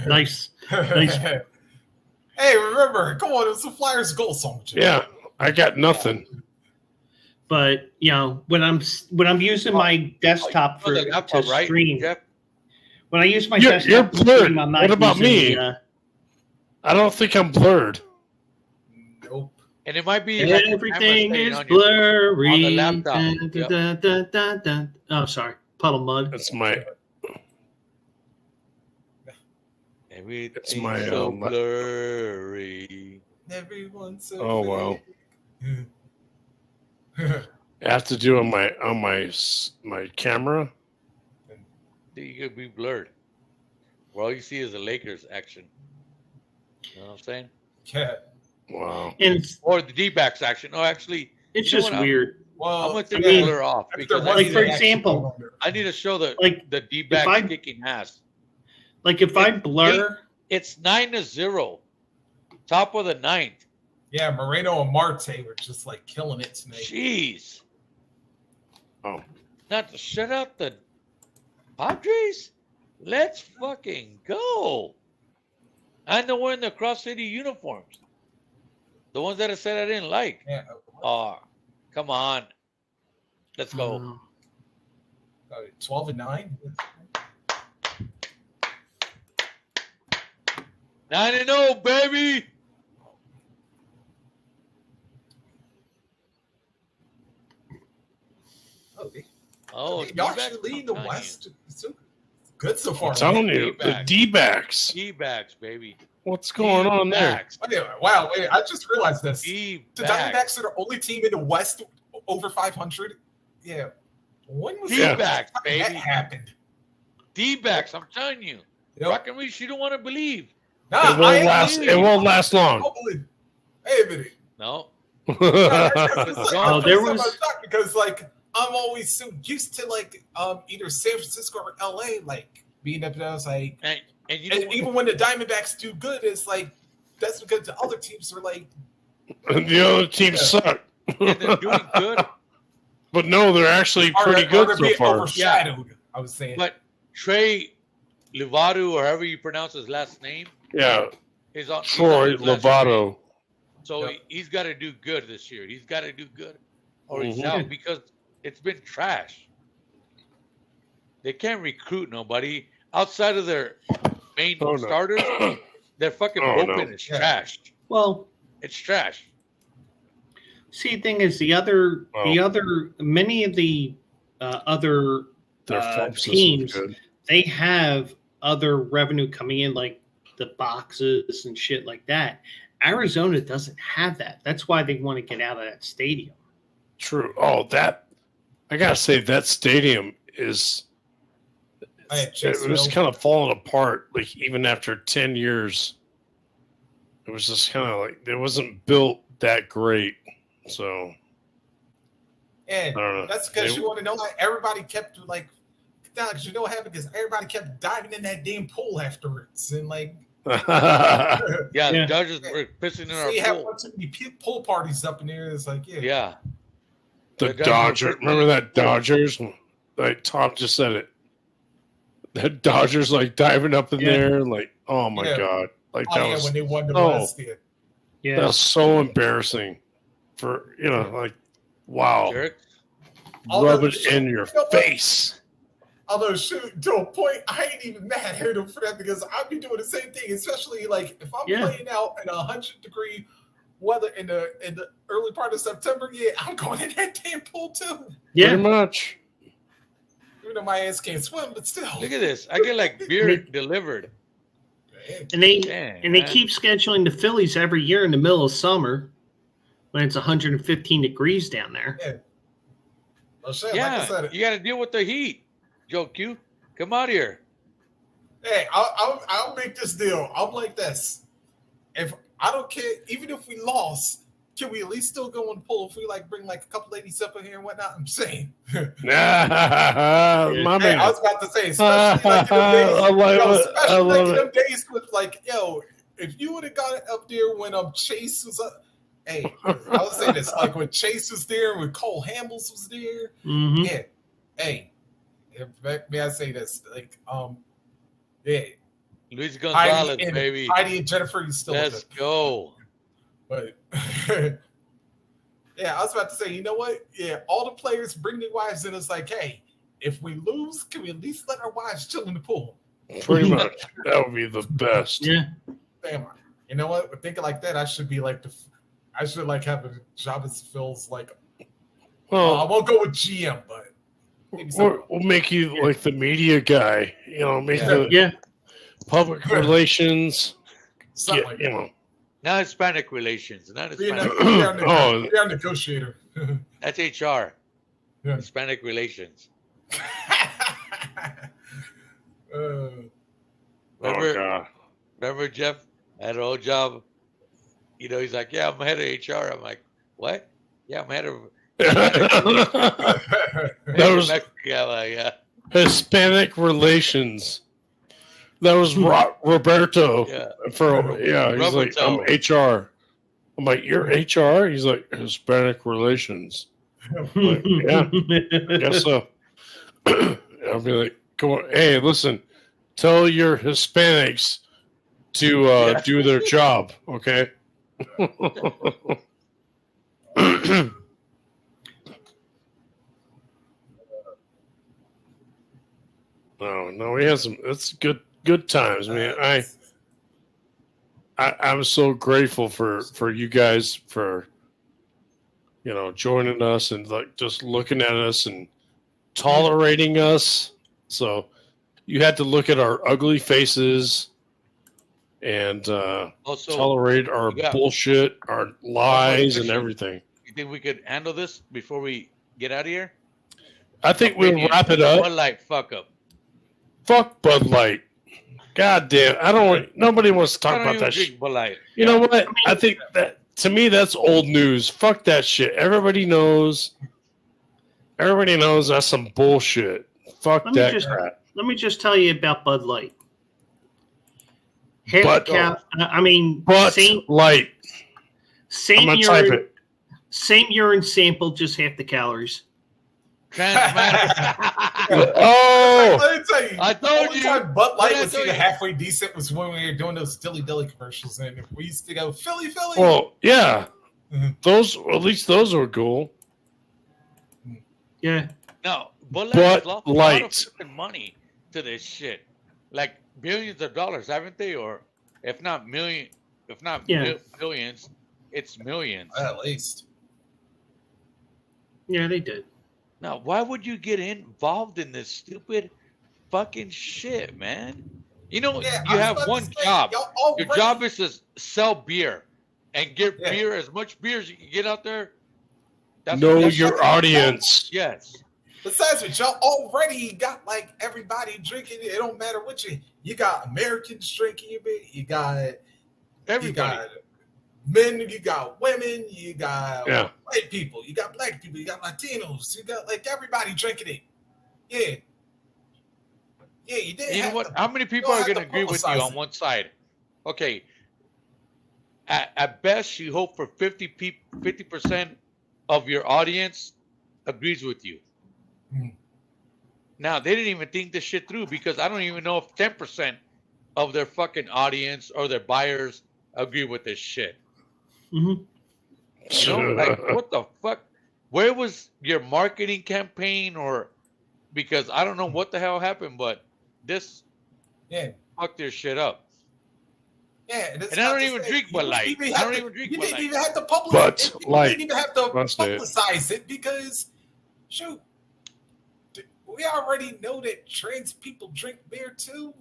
Nice. Nice. Hey, remember? Come on, it was the Flyers goal song. Jim. Yeah. I got nothing. But when I'm using my desktop Oh, the to laptop, right, stream, Jeff? when I use my You're desktop to blurred. stream, I'm not What about using me? the, I don't think I'm blurred. Nope. And it might be like the everything camera is setting on your- blurry. on the laptop. Dun, dun, dun, dun, dun, dun. Oh, sorry. Puddle mud. That's my. Everything's my, so my- blurry. Everyone's so Oh wow. fake. I have to do on my my camera. You could be blurred. Where all you see is the Lakers action. You know what I'm saying? Yeah. Wow. And it's Or the D-backs action. Oh, actually, it's You know just what, weird. Well, I'm gonna take I mean, the blur off if because there like, was for an action example, going on I need to show the Like, D-backs I- kicking ass. Like if I blur, It's 9-0, top of the ninth. yeah, Moreno and Marte were just like killing it tonight. Jeez. Oh. Not to shut out the Padres? Let's fucking go. And they're wearing the Cross City uniforms. The ones that I said I didn't like. Yeah. Oh, come on. Let's go. 12-9. 9-0, baby. Oh, Oh, y'all D-backs, actually lead I'm the telling West. It's so good so far. I'm telling man. you, the D-backs. D-backs. D-backs, baby. What's going on there? D-backs. Wow, wait, I just realized this. The D-backs. Diamondbacks are the only team in the West over 500. Yeah. When was D-backs, that baby. happened? D-backs, I'm telling you. Yep. Breckenridge, you don't want to believe. Nah, It won't last. believe. It won't last long. I'll believe. Hey, a minute. No. Oh, there was- because like I'm always so used to like either San Francisco or LA like being up there. I was like, And you know and even when the Diamondbacks do good, it's like that's because the other teams are like, The other teams suck. and they're doing good. But no, they're actually pretty are good they so being far. overshadowed. I was saying, But Trey Lovato, or however you pronounce his last name, Yeah, is on Troy he's on his last Lovato. trade. So Yep. he's got to do good this year. He's got to do good, or he's Mhm. out because it's been trash. They can't recruit nobody outside of their main Oh, no. starters. Their fucking Oh, bullpen no. is Yeah. trashed. Well, It's trash. see, the thing is, many of the other Their farm system's teams, good. they have other revenue coming in, like the boxes and shit like that. Arizona doesn't have that. That's why they want to get out of that stadium. True. Oh, that I gotta say that stadium is. It was kind of falling apart. Like even after 10 years, it was just kind of like it wasn't built that great. So and I don't know. that's because They- you want to know why everybody kept like, because you know what happened? Because everybody kept diving in that damn pool afterwards, and like, Yeah, Yeah. the Dodgers were pissing in so you our have pool. one too many pool parties up in there. It's like, yeah, Yeah. the The Dodgers Dodgers. were- Remember that Dodgers? Like Tom just said it. The Dodgers like diving up in Yeah. there, like oh my Yeah. god, like oh, that yeah, was when they won the oh. West, yeah. Yeah. that was so embarrassing. For like wow, Jerk. Although- rub it in your You know what? face. Although, shoot, to a point, I ain't even mad at him for that because I'd be doing the same thing, especially like if I'm Yeah. playing out in 100-degree weather in the early part of September. Yeah, I'm going in that damn pool too. Yeah. Pretty much. Even though my ass can't swim, but still. Look at this. I get like beer delivered. And they Dang, and they man. keep scheduling the Phillies every year in the middle of summer when it's 115 degrees down there. Well, shit, Yeah, like I said, you got to deal with the heat. Joe Q, come out here. hey, I'll make this deal. I'm like this. If I don't care, even if we lost, can we at least still go and pull if we like bring like a couple ladies up in here and whatnot? I'm saying. My Hey, man. I was about to say, especially like in them days, I love yo, it. especially I like love in it. them days with like, yo, if you would have got up there when Chase was up, hey, I was saying this, like when Chase was there, when Cole Hamels was there, Mm-hmm. yeah, hey, may I say this, like, yeah, Luis Gonzalez, and, baby. Heidi and Jennifer, you still with Let's it, go. but. Yeah, I was about to say, you know what? Yeah, all the players bring their wives in. It's like, hey, if we lose, can we at least let our wives chill in the pool? Pretty much. That would be the best. Yeah. Damn, you know what? But thinking like that, I should be like I should like have a job as Phil's like. I Well, won't go with GM, but maybe something. we'll make you like the media guy. Make the Yeah. public relations. Something Get, like you that. know. Now Hispanic relations. Not Be Hispanic. Oh. a negotiator. That's HR. Yeah. Hispanic relations. Oh Remember, god. remember Jeff had an old job. He's like, yeah, I'm head of HR. I'm like, what? Yeah, I'm head of. That was Yeah, like, yeah. Hispanic relations. That was Roberto. Yeah. He's like, I'm HR. I'm like, you're HR? He's like, Hispanic relations. Like, yeah, I guess so. I'll be like, come on, hey, listen, tell your Hispanics to do their job, okay? No, we had some. It's good times, man. I'm so grateful for you guys for joining us and like just looking at us and tolerating us. So you had to look at our ugly faces and Also, tolerate our you got- bullshit, our lies, and everything. you think we could handle this before we get out of here? I think we'll Opinion, wrap it up. Bud Light fuck up. Fuck Bud Light. God damn. I don't want, nobody wants to I talk don't about even that drink shit. Bud Light. You know what? I think that, to me, that's old news. Fuck that shit. Everybody knows. Everybody knows that's some bullshit. Fuck Let me that just- crap. Let me just tell you about Bud Light. Half But- Bud same Light. I'm same going to type urine, it. same urine sample, just half the calories. Trans matter. Oh! Let me tell you, I the told only you. time Bud What Light did I was tell even you? halfway decent was when we were doing those Dilly Dilly commercials, and we used to go Philly, Philly. Well, yeah. Mhm. Those, at least those were cool. Yeah. No, Bud Light Bud has lost a lot of Light. fucking money to this shit. Like billions of dollars, haven't they? Or if not million, if not Yeah. billions, it's millions. At least. Yeah, they did. Now, why would you get involved in this stupid fucking shit, man? You know, Yeah, you have one job. Your job is to sell beer and get Yeah. beer, as much beer as you can get out there. Know that's your what- audience. Yes. Besides which, y'all already got like everybody drinking. It don't matter what you got. Americans drinking your beer. You got Everybody. men. You got women. You got Yeah. white people. You got black people. You got Latinos. You got like everybody drinking it. Yeah. Yeah, you did. You know have what? to- How many people don't are have going to to agree with you publicize on it. one side? Okay. At best, you hope for 50% of your audience agrees with you. Hmm. Now, they didn't even think this shit through because I don't even know if 10% of their fucking audience or their buyers agree with this shit. hmm You know, like what the fuck? Where was your marketing campaign? Or because I don't know what the hell happened, but this Yeah. fucked their shit up. Yeah, and, And I don't even drink Bud Light. I don't even drink You Bud didn't Light. even have to publish. Bud You Light. didn't even have to That's it. publicize it because, shoot, we already know that trans people drink beer too,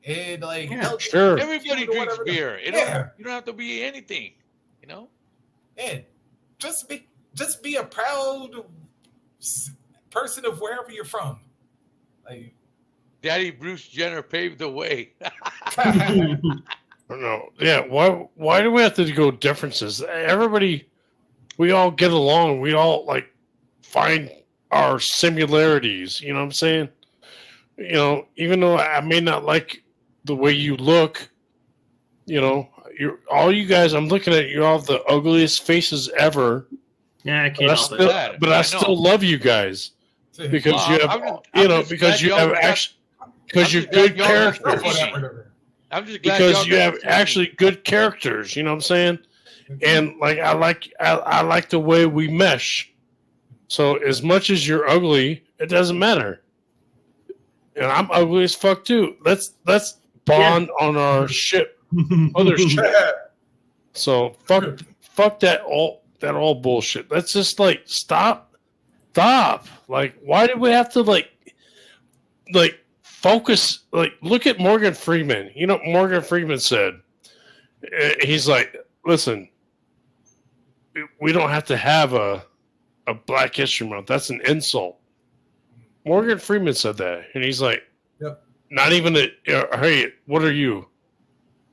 and like Yeah, LGBT sure. Everybody or drinks whatever. beer. Yeah. You don't have to be anything. You know? Yeah, just be a proud person of wherever you're from. Like, Daddy Bruce Jenner paved the way. No, yeah. Why do we have to go differences? Everybody, we all get along. We all like find our similarities. You know what I'm saying? You know, even though I may not like the way you look, you know, you're all you guys. I'm looking at you all have the ugliest faces ever. Yeah, I But can't I help it. still, that. but I I know. still love you guys because Well, you have, I'm just- you I'm know, just because glad you y'all have got- actually, because I'm you're just glad good y'all got characters. whatever. I'm just glad Because y'all you got have to see actually good characters. You know what I'm saying? And like I like the way we mesh. So as much as you're ugly, it doesn't matter. And I'm ugly as fuck too. Let's bond on our shit, other shit. So fuck that all bullshit. Let's just like stop. Like why did we have to like focus? Like look at Morgan Freeman. You know what Morgan Freeman said? He's like, listen, we don't have to have a Black History Month. That's an insult. Morgan Freeman said that, and he's like, Yep. not even hey, what are you?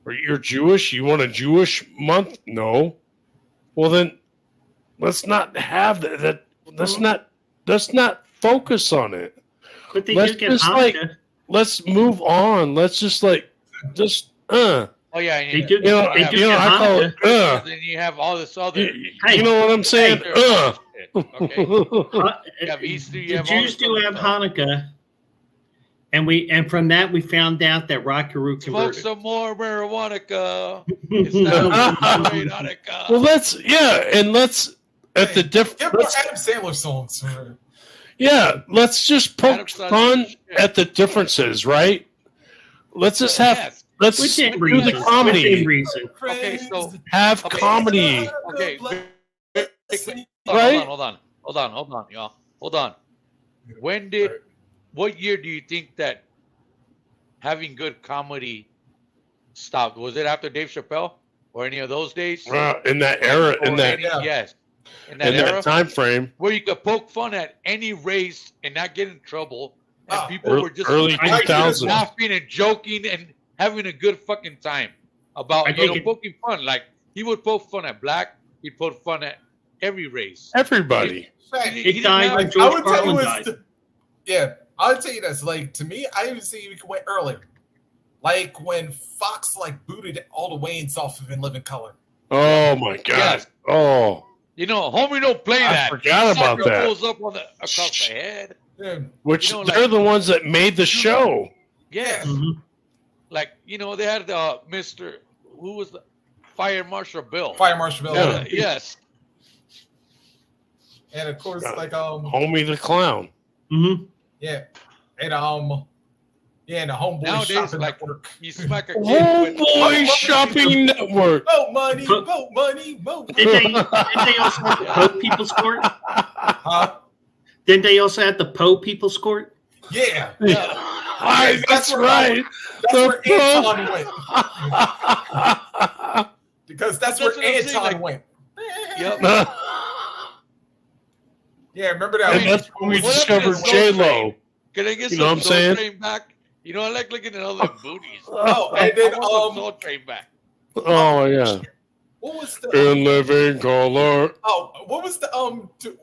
You're Jewish? You want a Jewish month? No. Well then, let's not have that. Let's not focus on it. But they Let's do get just, like, Hanukkah. Let's move on. Let's just Oh yeah, and They do. you know, They do you know, get I call Hanukkah. it then you have all this other. You know what I'm saying? Okay. You have Easter. You The have all Jews this do other have stuff. Hanukkah, and from that we found out that Rockaroo Smoke converted. some more marijuana. It's time to celebrate Hanukkah. Well, let's at the Get more let's Adam Sandler songs. let's just Adam poke Sandler fun shit. at the differences, right? Let's just have Yes. let's Within do reason. the Within comedy. reason. Okay, so Have Okay. comedy. okay. Right? Hold on, y'all. Hold on. What year do you think that having good comedy stopped? Was it after Dave Chappelle or any of those days? In that era, Or in that any- Yeah. yes. in that in era that time frame. where you could poke fun at any race and not get in trouble, and Oh, people were just early I like it as 2000s. well. laughing and joking and having a good fucking time about I think it- poking fun. Like he would poke fun at black, he'd poke fun at every race. Everybody. Fact, He It didn't died have- when I George would tell you Carlin it's died. yeah, I would tell you this. Like to me, I even see we went earlier. Like when Fox like booted all the Waynes off of In Living Color. Oh my god. Yes. Oh, homie don't play I that. forgot about Sucker that. pulls up on across the head. Yeah, which You know, they're like- the ones that made the show. Yes. Mhm. Like, they had Mr. Who was the Fire Marshal Bill? Fire Marshal Bill. Yeah. Yes. And of course, Yeah. like Homie the Clown. Mhm. yeah, and and the Homeboy Nowadays, Shopping like- Network. You smack a kid Oh with boy, shopping network. Vote money, vote money, vote. Didn't they also have the Poe People's Court? Huh? Didn't they also have the Poe People's Court? Yeah, Aye, that's right. that's The where Anton went. Because that's where That's what I'm saying, Anton like- went. Yep. Yeah, remember that? And that's when we What discovered happened to J Soul Lo. Train? Can I get You some know what I'm Soul saying? Train back? I like looking at all the booties. Oh, and then I want some Soul Train back. Oh yeah. what was the In living color. what was the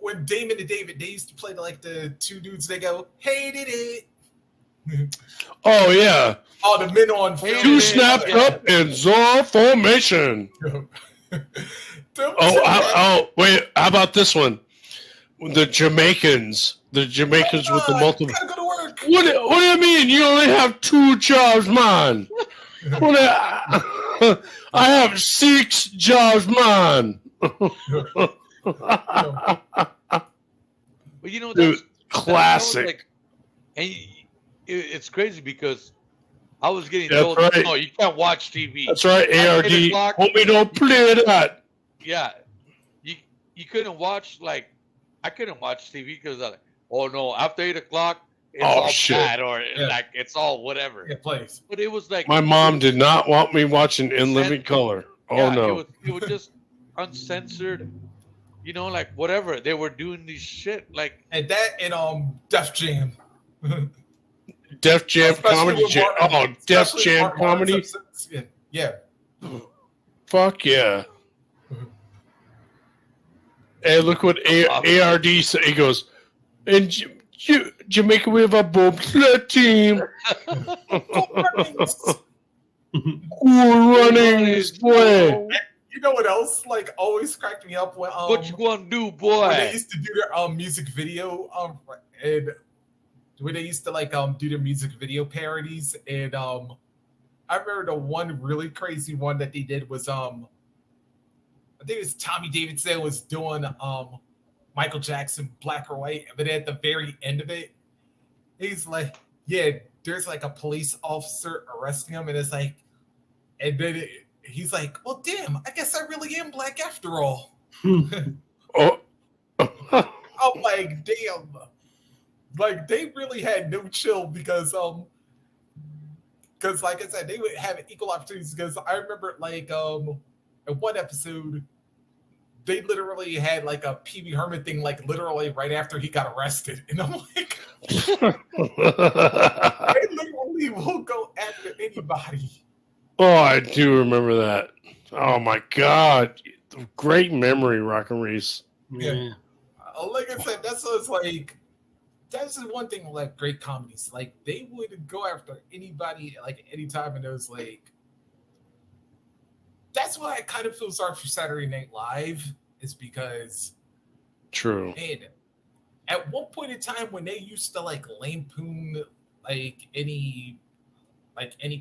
when Damon and David they used to play the two dudes they go hated it. Oh yeah. Oh, the men on film. Two snapped up in Zora formation. Oh, wait. How about this one? The Jamaicans with the multiple. Gotta go to work. What do you mean? You only have 2 jobs, man? I have 6 jobs, man. But Dude, that's classic. like, and it's crazy because I was getting That's told, right. "No, you can't watch TV." That's right, ARD. 8 o'clock. Homie, don't play that. Yeah, you couldn't watch I couldn't watch TV because oh no, after 8 o'clock it's Oh, all shit. bad or Yeah. it's all whatever. Yeah, please. But it was like My mom did not want me watching In Living Color. Oh yeah, no. it was just uncensored. Whatever they were doing these shit And that and Def Jam. Def Jam Especially comedy. with Martin- Def especially Jam Martin Lawrence comedy. episodes. Yeah. Fuck yeah. Hey, look what ARD said. He goes, in Jamaica, we have a bobsled team. Cool runnings, boy. You know what else always cracked me up when what you gonna do, when they boy? used to do their music video and when they used to do their music video parodies and I remember the one really crazy one that they did was I think it was Tommy Davidson was doing Michael Jackson Black or White, but at the very end of it he's like, yeah, there's a police officer arresting him and it's and then he's like, well damn, I guess I really am black after all. Oh. I'm like, damn. They really had no chill because like I said, they would have equal opportunities because I remember in one episode they literally had a Pee Wee Herman thing literally right after he got arrested. And I'm like, they literally will go after anybody. Oh, I do remember that. Oh my god. Great memory, Rockin' Reese. Yeah. Like I said, that's that's the one thing great comedies. They would go after anybody anytime, and it was that's why I kind of feel sorry for Saturday Night Live, is because True. man, at one point in time when they used to lampoon any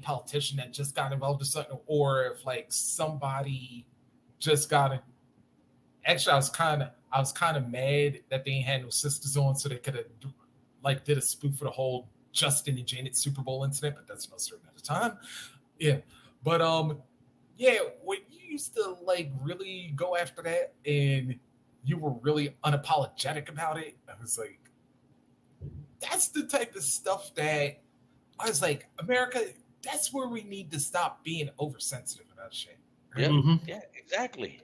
politician that just got involved in something, or if somebody just got it. Actually, I was kind of mad that they had no sisters on, so they could have did a spoof for the whole Justin and Janet Super Bowl incident, but that's no certain at the time. Yeah, but yeah, when you used to really go after that and you were really unapologetic about it, I was like, that's the type of stuff that I was like, America, that's where we need to stop being oversensitive about shit. Yeah, Mhm. yeah, exactly.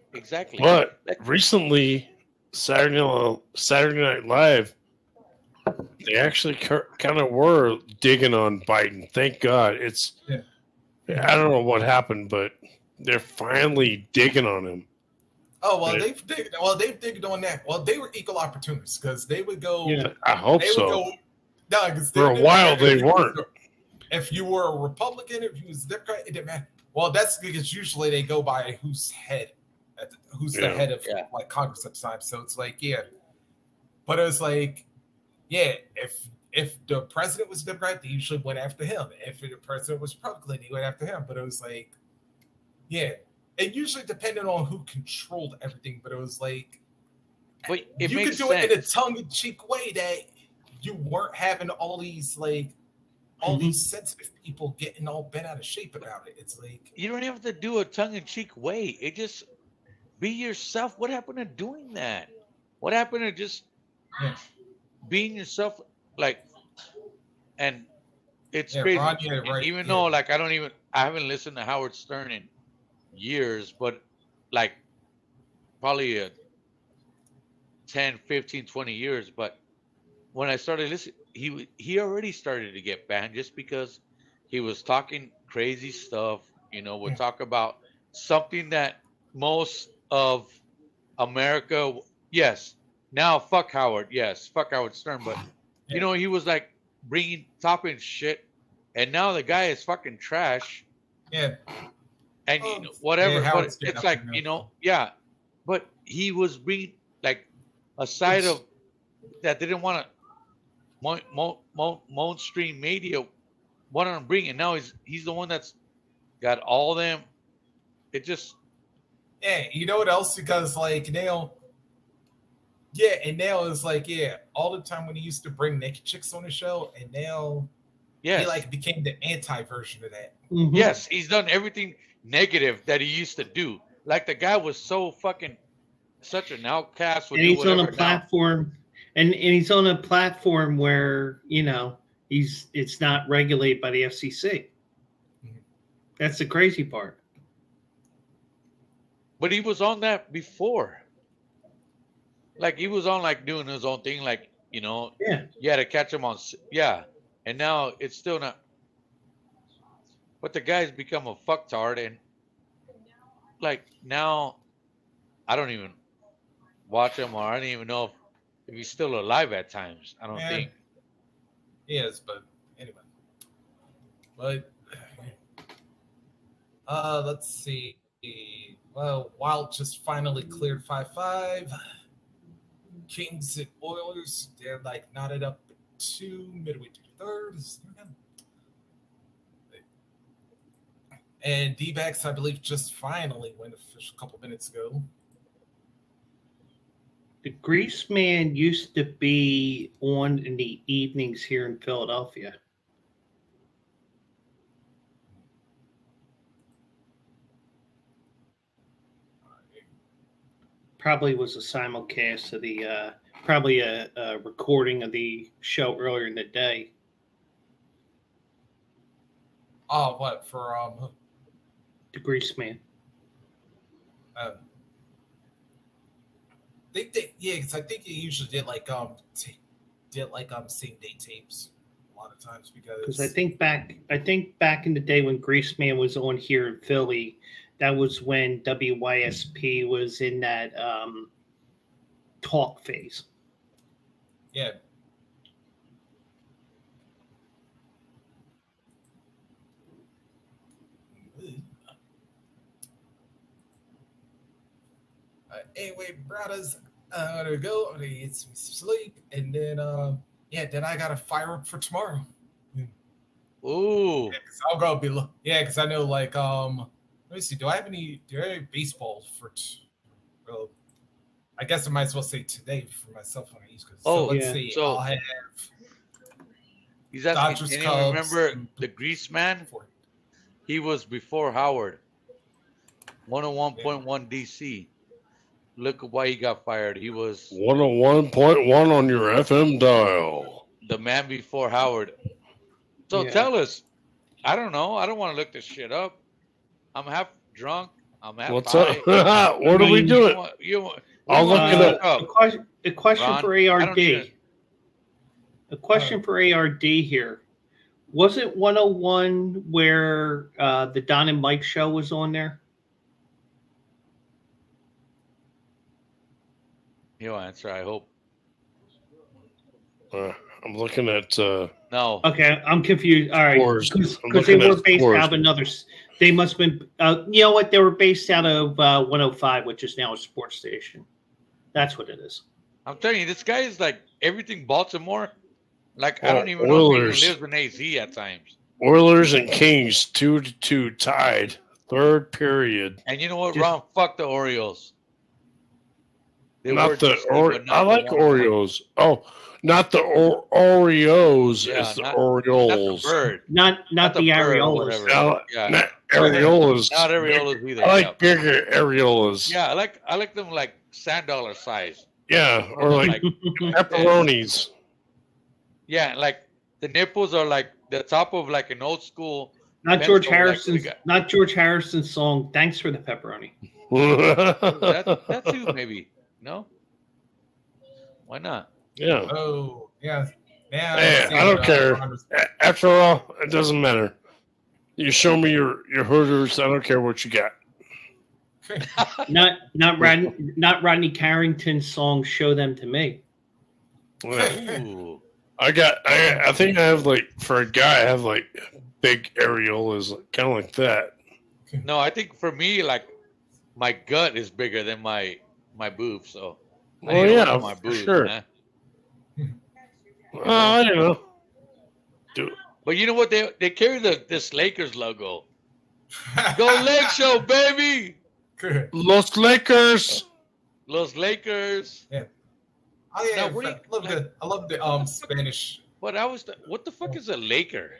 But recently, Saturday Night Live, they actually kind of were digging on Biden. Thank God. Yeah. I don't know what happened, but they're finally digging on him. Oh well, Right. they've digged on that. Well, they were equal opportunists because they would go. Yeah. I hope They would so. go. No, because For a while, they weren't. If you were a Republican, if you was a Democrat, it didn't matter. Well, that's because usually they go by who's the Yeah. head of Yeah. like Congress at the time. So it's like, yeah. But it was like, yeah, if the president was Democrat, they usually went after him. If the president was Republican, they went after him. But it was like, yeah, it usually depended on who controlled everything. But it was like, But it you could makes do sense. it in a tongue-in-cheek way that you weren't having all these like all Mhm. these sensitive people getting all bent out of shape about it. It's like, You don't have to do a tongue-in-cheek way. It just be yourself. What happened to doing that? What happened to just yeah, being yourself? Like, and it's yeah, crazy. Ron, yeah, And right. even yeah. though, like, I haven't listened to Howard Stern in years, but like probably 10, 15, 20 years. But when I started listening, he already started to get banned just because he was talking crazy stuff. Would talk about something that most of America, yes, now fuck Howard, yes, fuck Howard Stern, but he was like topping shit, and now the guy is fucking trash, Yeah, and Oh, whatever. yeah, But Howard's getting it's up like there now. yeah, but he was bringing like a side of that they didn't want to mainstream media wanted to bring, and now he's the one that's got all them. It just yeah. You know what else? Because like now, yeah, and now it's like, yeah, all the time when he used to bring naked chicks on the show, and now yes, he like became the anti-version of that. Mhm. yes, he's done everything negative that he used to do. Like the guy was so fucking such an outcast. Would And do he's on a whatever now. platform, and he's on a platform where it's not regulated by the FCC. Mhm. That's the crazy part. But he was on that before. Like he was on like doing his own thing. Like Yeah. you had to catch him on. Yeah, and now it's still not. But the guy's become a fucktard, and like now, I don't even watch him, or I don't even know if he's still alive at times. I don't Yeah. think. He is, but anyway. But let's see. Well, Wild just finally cleared 5-5. Kings and Oilers, they're like knotted up at 2 midway through the third. And D-backs, I believe, just finally went official a couple minutes ago. The Grease Man used to be on in the evenings here in Philadelphia. Probably was a simulcast of the, probably a recording of the show earlier in the day. Oh, what for? The Grease Man. Because I think he usually did like same day tapes a lot of times Because I think back in the day when Grease Man was on here in Philly, that was when WYSP was in that talk phase. yeah. Anyway, brothers, I'm gonna go. I'm gonna get some sleep, and then then I gotta fire up for tomorrow. Ooh, Yeah, 'cause I'll go be because I know like let me see. Do I have any baseball for? Well, I guess I might as well say today for myself on the East Coast. Oh, so let's yeah. see. So- I'll have he's Dodgers, asking. Cubs, Remember and- the Grease Man? for He was before Howard. 101.1 DC. Look at why he got fired. He was 101.1 on your FM dial. the man before Howard. So Yeah. tell us. I don't know. I don't want to look this shit up. I'm half drunk. I'm half What's high. up? What are we doing? I'll look it up. A question Ron, for I don't need ARD. A question for ARD here. Was it 101 where the Don and Mike show was on there? He'll answer, I hope. I'm looking at. No. Okay, I'm confused. All right, Scores. I'm because they looking were at based scores. out of another. They must have been. You know what? They were based out of 105, which is now a sports station. That's what it is. I'm telling you, this guy is like everything Baltimore. Like, I don't even know Oilers. if he lives in AZ at times. Oilers and Kings 2-2 tied. Third period. And you know what, Just- Ron? Fuck the Orioles. They were Not the just good, but not I the like 101. Oreos. Oh, not the Oreos. Yeah, it's the not Orioles. the bird. Not bird the or areolas. whatever. No, Yeah. not areolas. Not areolas either. I like yeah. bigger areolas. Yeah, I like them like sand dollar size. Yeah, or like pepperonis. Yeah, like the nipples are like the top of like an old school. Not George pencil, like, Harrison's. we got- Not George Harrison's song. Thanks for the pepperoni. That too, maybe. No? Why not? Yeah. Oh, yeah. Yeah. Hey, I don't care. After all, it doesn't matter. You show me your Hooters. I don't care what you got. Not Rodney Carrington's song. Show them to me. Yeah. Ooh. I think I have like for a guy I have like big areolas, kind of like that. No, I think for me, like my gut is bigger than my boob, so I Well, need to yeah, work on my for boobs, sure. man. Oh, I don't know. But you know what? They carry this Lakers logo. Go Lake Show, baby! Los Lakers. Los Lakers. Oh yeah, Now, what do you- I love the Spanish. What the fuck is a Laker?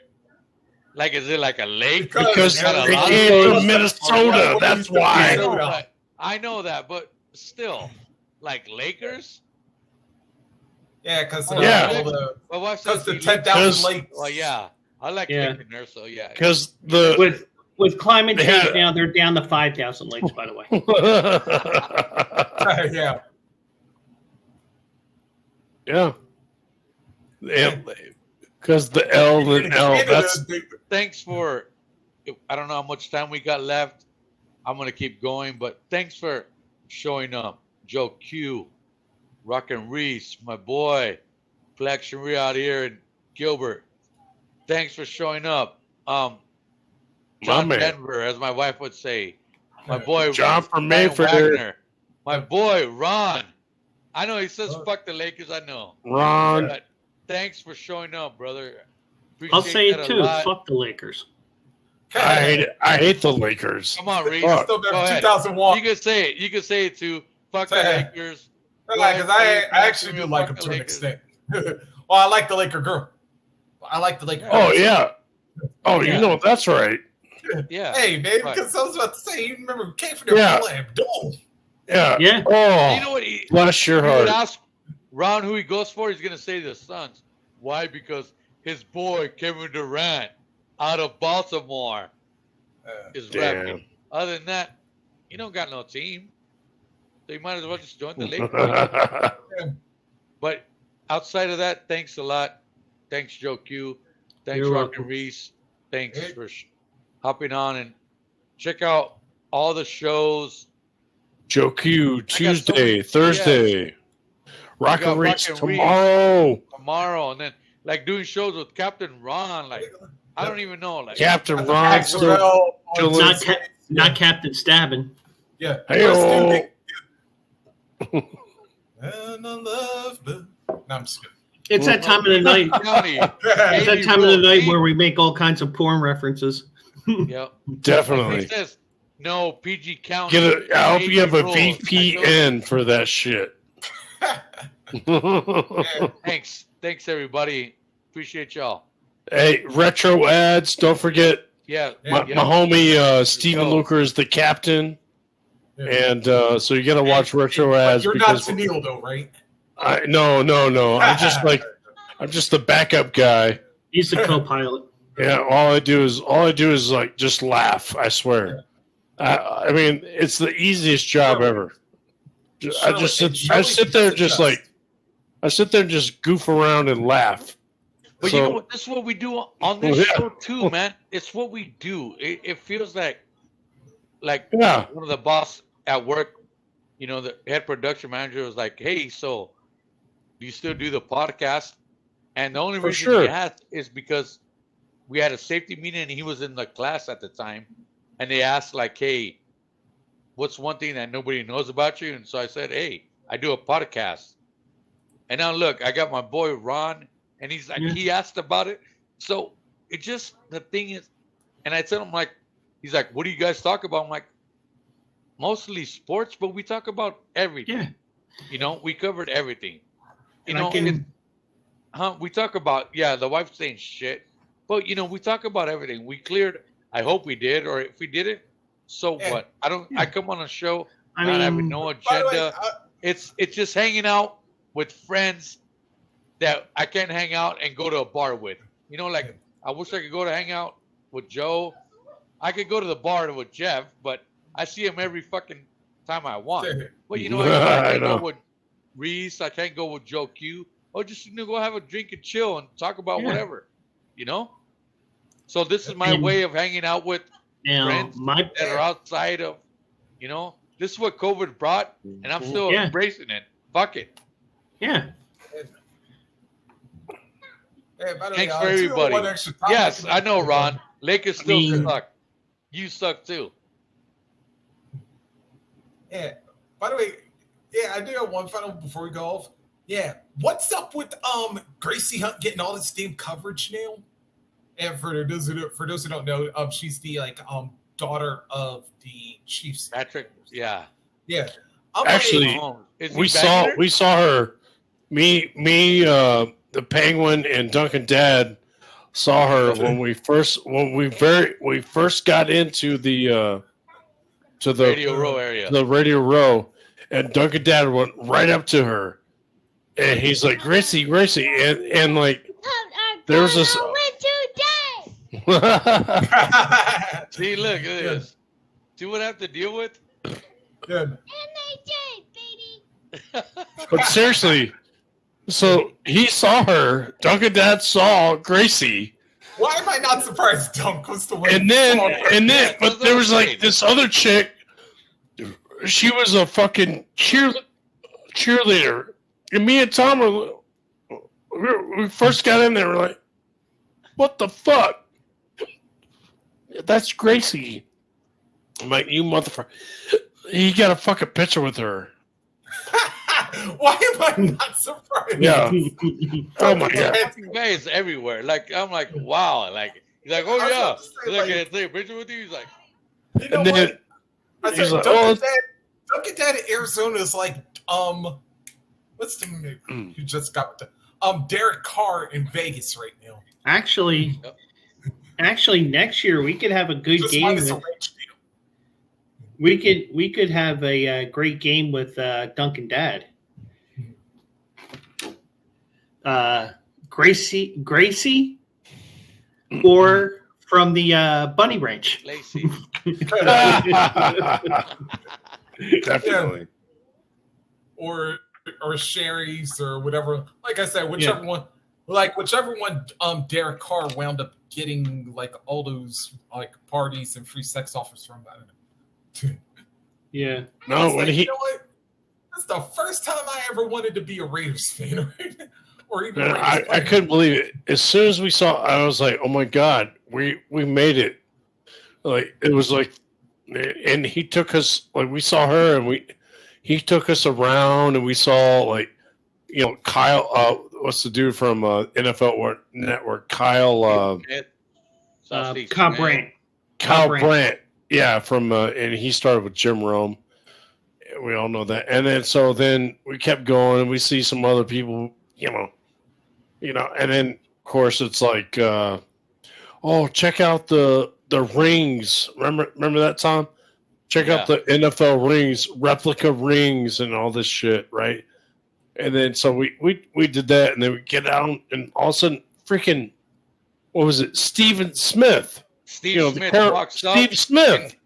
Like, is it like a lake? Because It's got a they lot of came those. from Minnesota. That's why. I know that, but still, like Lakers. Yeah, because Yeah. My wife says the he 10,000 Because- lakes. Well, yeah, I like Yeah. Lake Nurse, so yeah. Because the With climate They change had- now, they're down to 5,000 lakes. By the way, Yeah. yeah, because the L and L. That's Thanks for. I don't know how much time we got left. I'm gonna keep going, but thanks for showing up, Joe Q, Rockin' Reese, my boy, Flex and Ree out here in Gilbert. Thanks for showing up. John man. Denver, as my wife would say. My boy John from Ryan Mayfair. Wagner. My boy Ron. I know he says fuck the Lakers. I know. Ron. But thanks for showing up, brother. I'll Appreciate say that it a too. lot. Fuck the Lakers. I hate the Lakers. Come on, Reese. Fuck. Still Go better ahead. 2001. You can say it. You can say it too. Fuck the Say it. Lakers. Because I actually do like them Fuck to the an Lakers. extent. Well, I like the Laker girl. I like the Laker. Oh girl. yeah. Oh, Yeah. you know that's right. Yeah. Hey man, Right. because I was about to say, you remember we came from there. Yeah. Abdul. Yeah. Yeah. Oh, You know what? He bless your would heart. ask Ron who he goes for. He's gonna say the Suns. Why? Because his boy Kevin Durant out of Baltimore is Damn. repping. Other than that, you don't got no team, so you might as well just join the Lakers. But outside of that, thanks a lot. Thanks, Joe Q. Thanks, You're Rock welcome. and Reese. Thanks Hey. for hopping on and check out all the shows. Joe Q, Tuesday, Thursday. Rock got and Reach Rock and Reach. tomorrow. Tomorrow, and then like doing shows with Captain Ron. Like I don't even know. Like Captain Ron still. Maxwell, still on is- Tuesday. Not Captain Stabbing. Yeah. Hey-o. And I love the. No, I'm just kidding. It's that time of the night. County. It's that time of the night where we make all kinds of porn references. Yep. Definitely. He says no PG County. Get a. I hope you have a rules. VPN for that shit. Thanks everybody. Appreciate y'all. Hey, retro ads. Don't forget Yeah. my yeah. homie Steven Go. Luker is the captain, Yeah. and so you got to watch retro But ads you're not because Tennille though, right? no. I'm just like I'm just the backup guy. He's the co-pilot. Yeah, all I do is like just laugh. I swear. I mean, it's the easiest job ever. I just sit there just like I sit there and just goof around and laugh. But So- you know what? This is what we do on this Yeah. show too, man. It's what we do. It feels like Yeah. one of the boss at work, you know, the head production manager was like, "Hey, so do you still do the podcast?" And the only For reason sure. he asked is because we had a safety meeting and he was in the class at the time, and they asked like, "Hey, what's one thing that nobody knows about you?" And so I said, "Hey, I do a podcast." And now look, I got my boy Ron, and he's like, Yeah. he asked about it. So it just, the thing is, and I told him like, he's like, "What do you guys talk about?" I'm like, mostly sports, but we talk about everything. Yeah. You know, we covered everything. You And I know, can- we talk about, the wife saying shit, but you know, we talk about everything. We cleared. I hope we did, or if we did it, so Yeah. what? I come on a show, I not having mean, no By the way, agenda. It's just hanging out with friends that I can't hang out and go to a bar with. You know, like I wish I could go to hang out with Joe. I could go to the bar with Jeff, but I see him every fucking time I want. But you know, I I can't know. go with Reese. I can't go with Joe Q. Or just go have a drink and chill and talk about Yeah. whatever. You know. So this is my And- way of hanging out with now friends my that are outside of. You know, this is what COVID brought, and I'm still Yeah. embracing it. Fuck it. yeah. Hey, by the Thanks way, for 201 everybody. extra time. Yes, I know, Ron. Lakers still mean- suck. You suck too. Yeah. By the way, yeah, I do have one final before we go off. Yeah, what's up with Gracie Hunt getting all this damn coverage now? And for those who don't know, she's the daughter of the Chiefs. Patrick, yeah. Yeah, I'm Actually, Mahomes. Is he we banging saw her? her. Me, the Penguin and Duncan Dad saw her when we first got into the to the Radio Row area. the Radio Row, and Duncan Dad went right up to her, and he's like, Gracie, and like there was this. See, look at this. See what I have to deal with? yeah. But seriously, so he saw her. Duncan Dad saw Gracie, Why am I not surprised Dunk was the one? and then, but there was like this other chick. She was a fucking cheerleader, and me and Tom we first got in there. We're like, "What the fuck? That's Gracie." I'm like, "You motherfucker!" He got a fucking picture with her. Why am I not surprised? Yeah. Oh my god. Fucking guy is everywhere. Like, I'm like, wow. Like, he's like, oh I was yeah. about to say, He's like, like- can I take a picture with you? He's like, You know And then what? I he's said, like, Duncan Dad in Arizona is like what's the name who just got the Derek Carr in Vegas right now. Actually, next year we could have a good Just game. minus a With, range deal. we could have a great game with Duncan Dad. Gracie, or from the Bunny Ranch. Lacey. Definitely. or Sherry's or whatever. Like I said, whichever one Derek Carr wound up getting like all those like parties and free sex offers from. I don't know. Yeah. I No, was when like, he you know what? That's the first time I ever wanted to be a Raiders fan, right? Or even Man, Raiders I fan. couldn't believe it. As soon as we saw, I was like, "Oh my god, we made it!" Like it was like, and he took us like we saw her, and he took us around, and we saw like, you know, Kyle. What's the dude from NFL Network? Kyle. Southeast Cobb man. Brandt. Kyle Brandt. Brandt. Yeah, from and he started with Jim Rome. We all know that, and then we kept going, and we see some other people, you know, and then of course it's like, oh, check out the rings. Remember that, Tom? Check out the NFL rings, replica rings, and all this shit, right? And then so we did that, and then we get out, and all of a sudden, freaking, what was it? Stephen Smith. Steve Smith walks up. Steve Smith.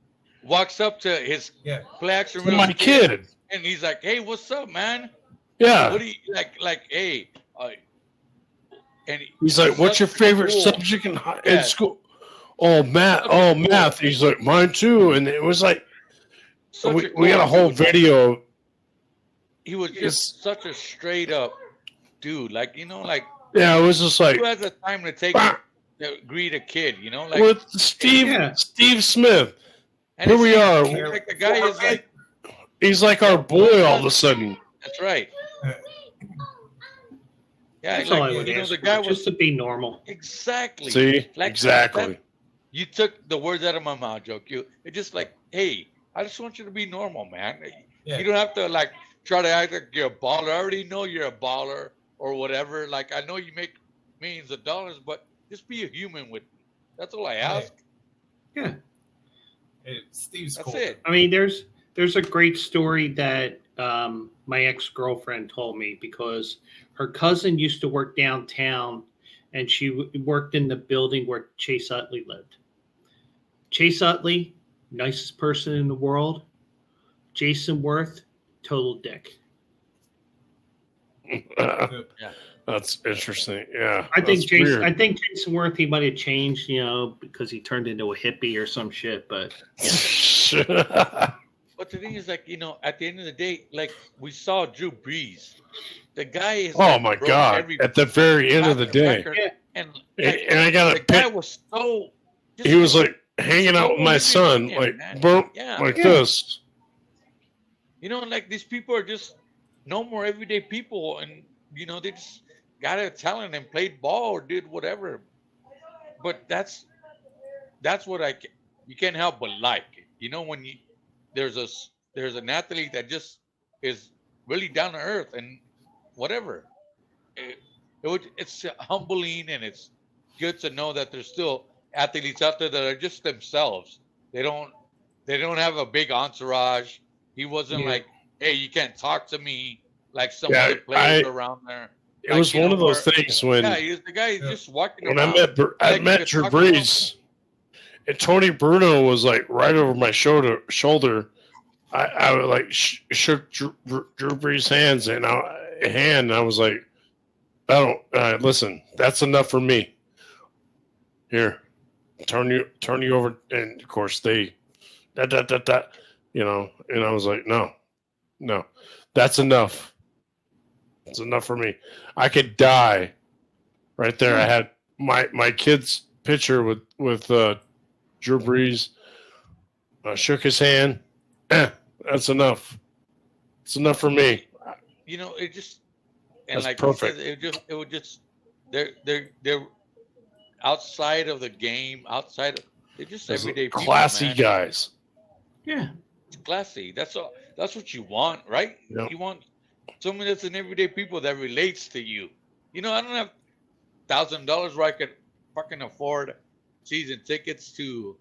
Walks up to his Yeah. play action. My kid. and he's like, "Hey, what's up, man? Yeah. What do you like? Hey." And He's like, "What's your such a favorite cool- subject in Yeah. school?" Oh, math. Such a Oh, cool- math. He's like, "Mine too." And it was like, such we cool got a whole dude. video. He was just such a straight up dude. Like, like Yeah, it was just like who has the time to take bah, to greet a kid? Like with Steve Yeah. Steve Smith. and Here it's we are. Like the guy is like, He's like our boy all of a sudden. that's right. Yeah, That's all I like would ask the for, guy was just to be normal. exactly. See, Like, exactly. that- you took the words out of my mouth, joke. It's just like, hey, I just want you to be normal, man. Yeah. You don't have to like try to act like you're a baller. I already know you're a baller or whatever. Like I know you make millions of dollars, but just be a human with me. That's all I ask. Yeah. Steve's That's cool. it. I mean, there's a great story that my ex-girlfriend told me because her cousin used to work downtown, and she worked in the building where Chase Utley lived. Chase Utley, nicest person in the world. Jason Worth, total dick. That's interesting. Yeah, I think that's Jason. weird. I think Jason Worth. He might have changed, because he turned into a hippie or some shit. But But the thing is, like, at the end of the day, like we saw Drew Brees. The guy is Oh my God! At the very end of the day, and and I got the a guy pic. was so. He was like hanging out with my son, like boom, Yeah. like this. Like these people are just no more everyday people, and they just got a talent and played ball or did whatever. But that's what you can't help but like. When there's an athlete that just is really down to earth and whatever. It's humbling, and it's good to know that there's still athletes out there that are just themselves. They don't have a big entourage. He wasn't like, hey, you can't talk to me like some Yeah, other players around there. It was one of those things when He's the guy who's just walking when around. I met Drew Brees, and Tony Bruno was like right over my shoulder. I was like shook Drew Brees' hands and I was like, I don't listen. That's enough for me. Here, turn you over, and of course they and I was like, no, that's enough. It's enough for me. I could die right there. I had my kid's picture with Drew Brees. Shook his hand. That's enough. It's enough for me. It just and That's like perfect. you said, it would just they're outside of the game, they're just Those everyday people, classy man. guys. yeah, It's classy. That's all. That's what you want, right? Yep. You want someone that's an everyday people that relates to you. I don't have $1,000 where I could fucking afford season tickets to.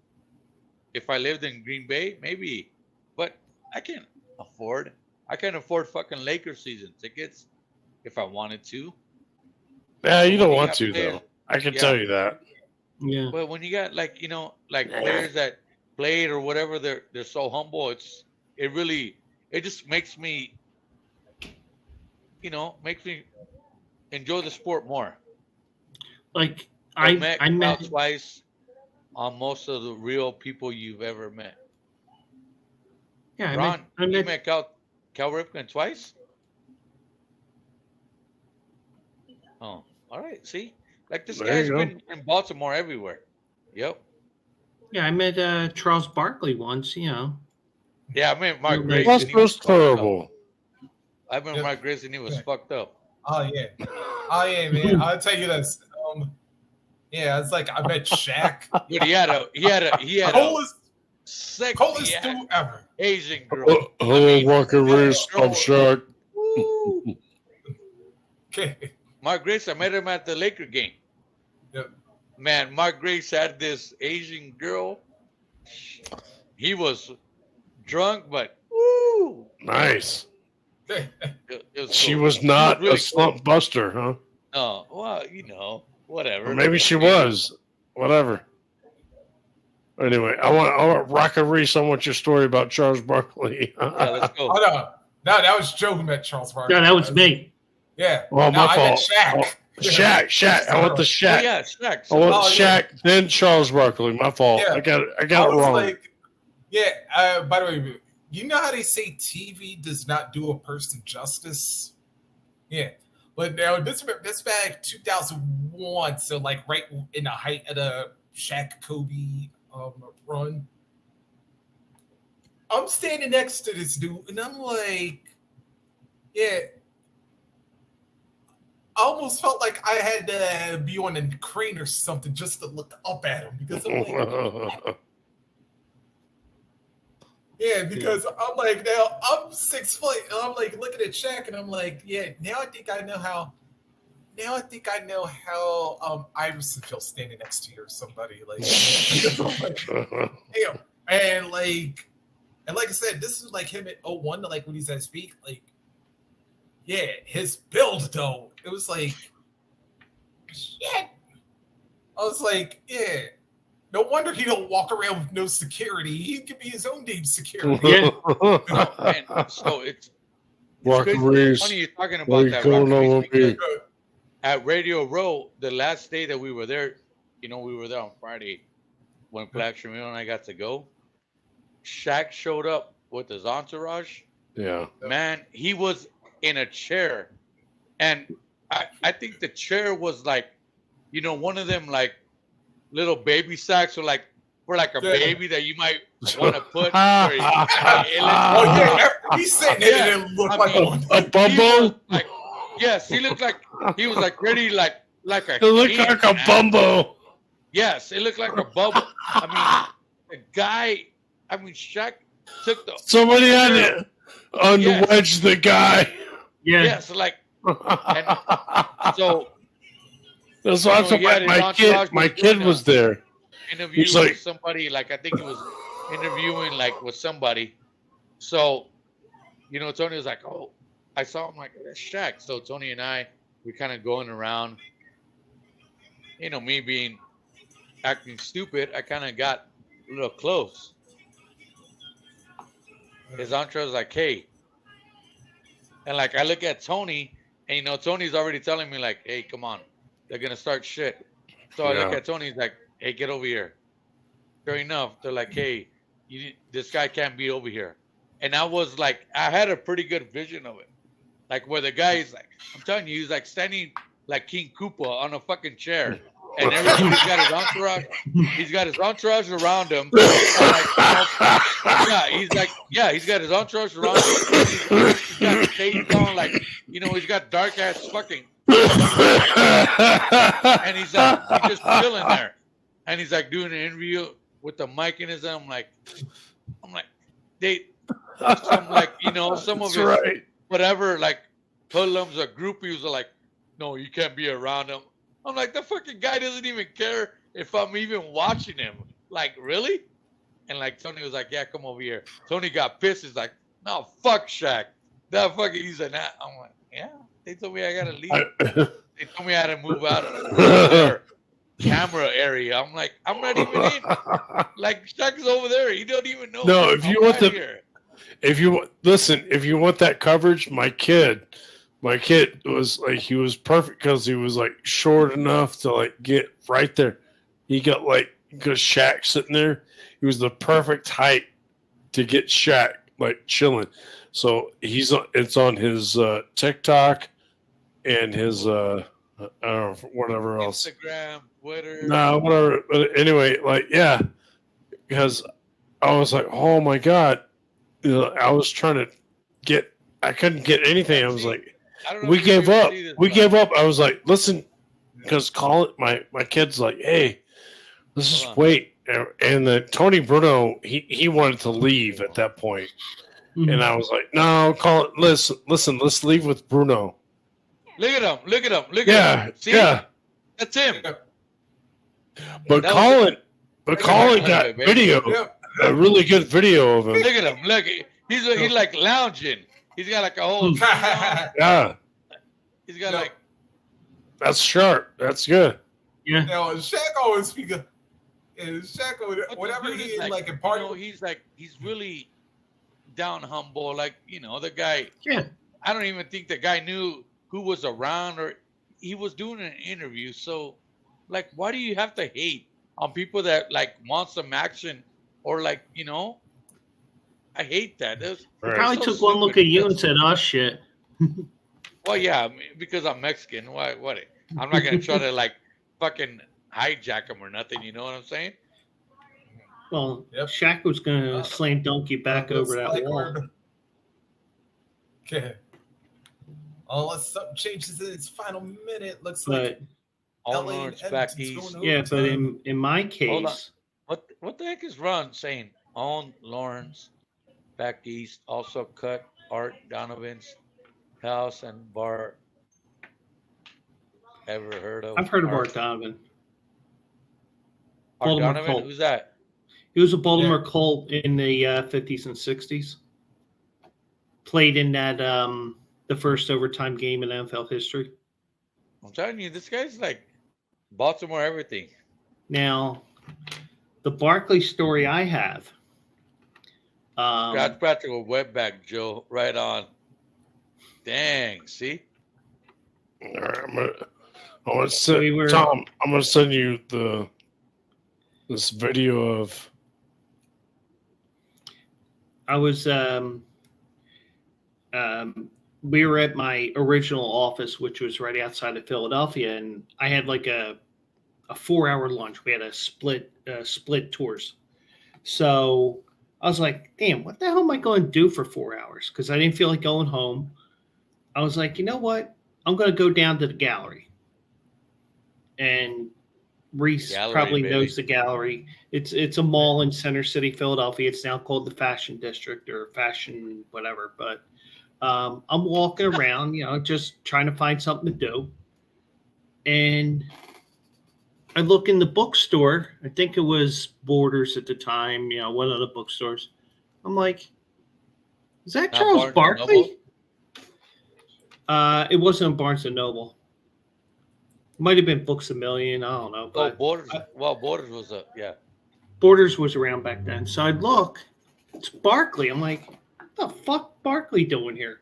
If I lived in Green Bay, maybe, but I can't afford. I can't afford fucking Lakers season tickets if I wanted to. Yeah, you don't When want got to players- though. I can Yeah. tell you that. yeah. But when you got like players that played or whatever, they're so humble. It just makes me, makes me enjoy the sport more. Like I I met twice on most of the real people you've ever met. yeah, Ron, I you met met Cal Ripken twice? Oh, all right. See, like this There guy's you go. been in Baltimore everywhere. Yep. yeah, I met Charles Barkley once. Yeah, I met Mark Well, Grace. That's and he was just fucked up. terrible. I met Yeah. Mark Grace and he was Yeah. fucked up. Oh yeah, man. I'll tell you this. It's like I met Shaq. But he had a Coolest sexy dude ever. Asian girl. Hello, Walker Reese. girl- I'm Shark. Woo. Okay. Mark Grace, I met him at the Laker game. Yep. Man, Mark Grace had this Asian girl. He was drunk, but woo, Nice. it was She cool. was not really a slump buster, huh? Oh, well, whatever. Or maybe she was. Whatever. Anyway, I want Rocket Reese. I want your story about Charles Barkley. Yeah, let's go. Hold on. No, that was Joe who met Charles Barkley. No, that was me. Yeah. Oh, No, my I met fault. Shaq. Shaq. I want the Oh, Shaq. yeah, Shaq. I want Oh, yeah. Shaq, then Charles Barkley. My fault. Yeah. I got I it was wrong. like, by the way, you know how they say TV does not do a person justice? Yeah. But now this back 2001, so like right in the height of the Shaq Kobe run. I'm standing next to this dude, and I'm like, yeah. I almost felt like I had to be on a crane or something just to look up at him because I'm like, yeah, because I'm like, now I'm 6 foot, and I'm like looking at Shaq, and I'm like, yeah, now I think I know how Iverson feels standing next to you or somebody like, damn. And like I said, this is like him at 01, like when he's at his peak, like, yeah, his build though, it was like, shit. I was like, yeah. No wonder he don't walk around with no security. He could be his own damn security. Yeah. And so it's Rocky crazy. Reese. Funny you're talking What about you that. going Rocky on Reese, with me? because at Radio Row, the last day that we were there, we were there on Friday when Black Shamil and I got to go. Shaq showed up with his entourage. Yeah. Man, he was in a chair, and I think the chair was like, one of them like little baby sacks, or like for like a baby that you might want to put. Where He's sitting there and it looked like a bumbo. Like, yes, he looked like he was like ready, like a. It looked kid, like a man. bumbo. Yes, it looked like a bubble. I mean, the guy. I mean, Shaq took the. Somebody had to unwedge the guy. Yeah. Yes, like. And so. That's why my kid was there. Interviewing He's like- with somebody, like I think he was interviewing like with somebody. So, Tony was like, "Oh, I saw him like that's Shaq." So Tony and I, we kind of going around. Me being acting stupid, I kind of got a little close. His entourage was like, "Hey," and like I look at Tony, and Tony's already telling me like, "Hey, come on, they're gonna start shit." So I look Yeah. at Tony, he's like, "Hey, get over here." Sure enough, they're like, "Hey, this guy can't be over here." And I was like, I had a pretty good vision of it. Like where the guy is like, I'm telling you, he's like standing like King Koopa on a fucking chair. And everybody's got his entourage. He's got his entourage around him. He's got his entourage around him. He's got shades on, like, he's got dark ass fucking. And he's just chilling there. And he's like doing an interview with the mic in his hand. I'm like, some of his whatever, like hoodlums or groupies are like, no, you can't be around him. I'm like, the fucking guy doesn't even care if I'm even watching him. Like, really? And like Tony was like, yeah, come over here. Tony got pissed. He's like, no, fuck Shaq. That fucking, he's like, nah. I'm like, yeah, they told me I gotta leave. They told me I had to move out of their camera area. I'm like, I'm not even in. Like, Shaq's over there. He don't even know. No, if you want here. if you want that coverage, my kid was like, he was perfect because he was like short enough to like get right there. He got like, because Shaq sitting there, he was the perfect height to get Shaq like chilling. So it's on his TikTok and his whatever else. Instagram, Twitter. No, whatever. But anyway, like, yeah, because I was like, oh my God. I was trying to I couldn't get anything. I was like, we gave up. Gave up. I was like, listen, because my kid's like, hey, let's just wait. And then Tony Bruno, he wanted to leave at that point. Mm-hmm. And I was like, no, call it. Listen, let's leave with Bruno. Look at him. Yeah, See? yeah. That's him. But Colin got video, a really good video of him. Look at him. Look, he's like lounging. He's got like a whole. Yeah. He's got like. That's sharp. That's good. Yeah. Now, Shaq always speak. Shaq, whenever he is like in party, he's really down humble, like the guy. Yeah. I don't even think the guy knew who was around, or he was doing an interview. So, like, why do you have to hate on people that like want some action, or like I hate that. That's Right. Probably so took one look stupid at you and because- said, "Oh shit." Well, yeah, I mean, because I'm Mexican. What? I'm not gonna try to like fucking hijack him or nothing. You know what I'm saying? Well, Yep. Shaq was gonna slam dunk you back Looks over that like wall. we're- Okay. Unless something changes in its final minute, looks like But All LA and Lawrence back Edmonton's east. going yeah, but overtime. in my Hold on. case, What the heck is Ron saying? On Lawrence back east also cut Art Donovan's house and bar. Ever heard of? I've heard of Art Donovan. Art Baltimore Donovan? Colt. Who's that? He was a Baltimore Colt in the 50s and 60s. Played in that the first overtime game in NFL history. I'm telling you, this guy's like Baltimore everything. Now, the Barkley story I have. That's practical wetback, Joe. Right on. Dang, see? All right, I'm gonna send We were- Tom. I'm gonna send you this video of. I was we were at my original office, which was right outside of Philadelphia, and I had like a 4-hour lunch. We had a split tours. So I was like, damn, what the hell am I going to do for 4 hours? Because I didn't feel like going home. I was like, you know what? I'm going to go down to the gallery. And Reese Gallery, probably baby. knows the gallery. It's a mall in Center City, Philadelphia. It's now called the Fashion District or Fashion whatever. But I'm walking around, just trying to find something to do. And I look in the bookstore. I think it was Borders at the time, one of the bookstores. I'm like, is that Not Charles Barnes and Barkley? It wasn't Barnes and Noble. Might have been Books a Million. I don't know. Oh, But Borders. Well, Borders was Borders was around back then. So I'd look. It's Barkley. I'm like, what the fuck Barkley doing here?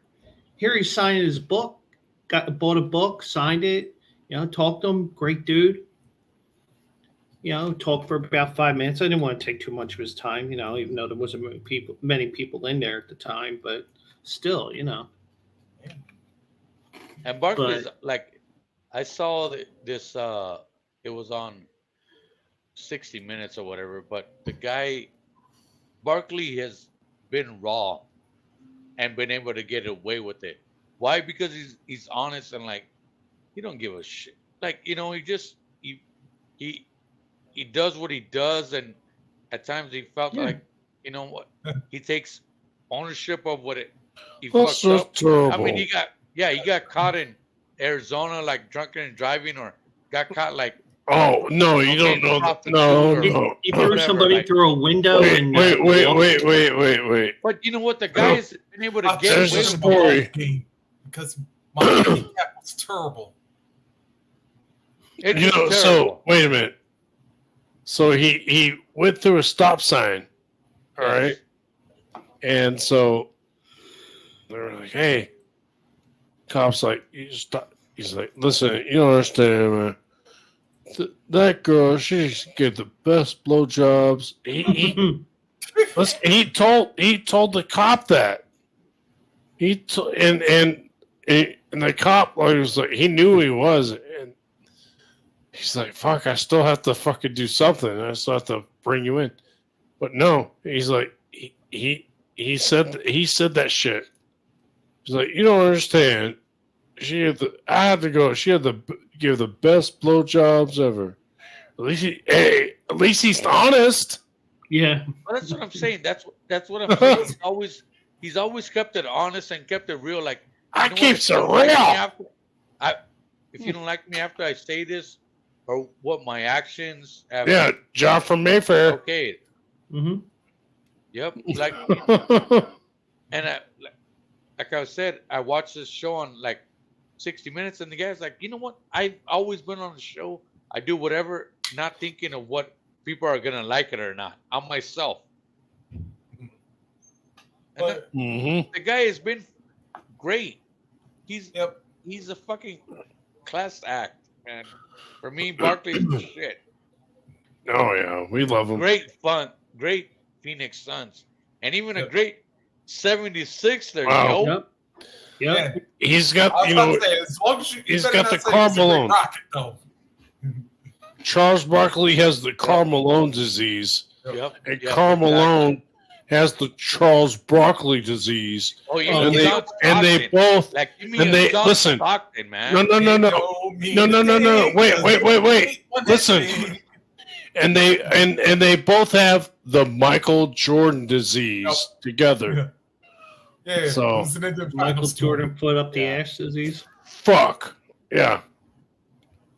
Here he's signing his book. Bought a book, signed it. Talked to him. Great dude. Talked for about 5 minutes. I didn't want to take too much of his time, even though there wasn't many people in there at the time. But still, And Barkley's like, I saw this. It was on 60 Minutes or whatever. But the guy, Barkley, has been raw and been able to get away with it. Why? Because he's honest and like he don't give a shit. Like he just he does what he does, and at times he felt like what he takes ownership of what he That's fucked up. just terrible. I mean, he got caught in Arizona like drunken and driving, or got caught like Oh no, you don't know. No, no. He threw Whatever, somebody like- through a window and Wait. But you know what? The guy has been able to I'll get There's change a away the with story. it. game because my handicap was terrible. It's You know, so terrible. wait a minute. So he went through a stop sign, all right, and so they were like, "Hey," cops like, "You stop." He's like, "Listen, you don't understand, man. That girl, she get the best blowjobs." Listen, he told the cop that. And the cop was like, he knew who he was, and he's like, "Fuck, I still have to fucking do something. I still have to bring you in." But no, he's like, he said that shit. He's like, "You don't understand. I had to go. She had to give the best blowjobs ever. At least he's honest." yeah. Well, that's what I'm saying. That's what I'm saying. He's always kept it honest and kept it real. Like I you know what, keeps if it you don't like me real. if you don't like me after I say this, or what my actions have, Yeah, John from Mayfair. okay, Mm-hmm. yep. Like and like I said, I watched this show on like 60 Minutes, and the guy's like, you know what? I've always been on the show. I do whatever, not thinking of what people are gonna like it or not. I'm myself. And But the guy has been great. He's yep. he's a fucking class act, man. For me, Barkley's the shit. Oh yeah, we love him. Great fun, great Phoenix Suns, and even a Yep. great 76er, Wow. yo. Yep. Yep. Yeah. He's I got was you about know to say, as long as you he's better got not the say Karl he's a great Malone. Rocket, though. Charles Barkley has the Karl Malone disease, Yep. and yep, Karl exactly. Malone has the Charles Barkley disease. Oh, you And mean they John and they Stockton. both Like you mean and they John listen. Stockton, man. No. No. Wait. Listen. And they both have the Michael Jordan disease together. Yeah. So- listen to the Michael finals Jordan put up the Yeah. ass disease. Fuck. Yeah.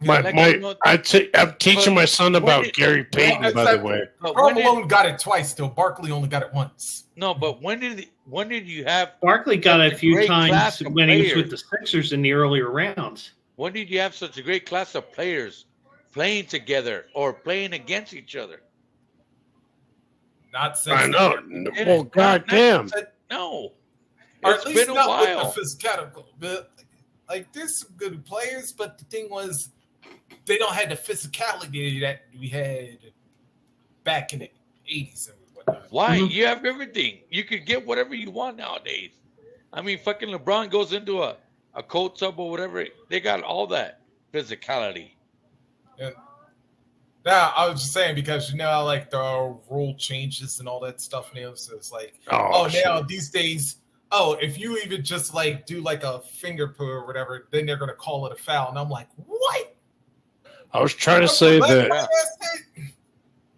tour. Like, My you know, I'm teaching my son when about did- Gary Payton, by the Exactly. way. but Karl when did, Malone got it twice, though. Barkley only got it once. no, but when did you have Barkley got it a Such a few great times class of when he was players. with the Sixers in the earlier rounds. when did you have such a great class of players playing together or playing against each other? Not since. I know. Yeah. Well, goddamn. No, Or it's at least been a not while. with the physicality. But like, there's some good players, but the thing was, they don't have the physicality that we had back in the 80s and whatnot. Why? Mhm. You have everything. You could get whatever you want nowadays. I mean, fucking LeBron goes into a coat tub or whatever. They got all that physicality. Now, I was just saying because you know how like the rule changes and all that stuff now. So it's like, Oh, now shit. these days, if you even just like do like a finger pull or whatever, then they're gonna call it a foul. And I'm like, what? I was trying to say that. What?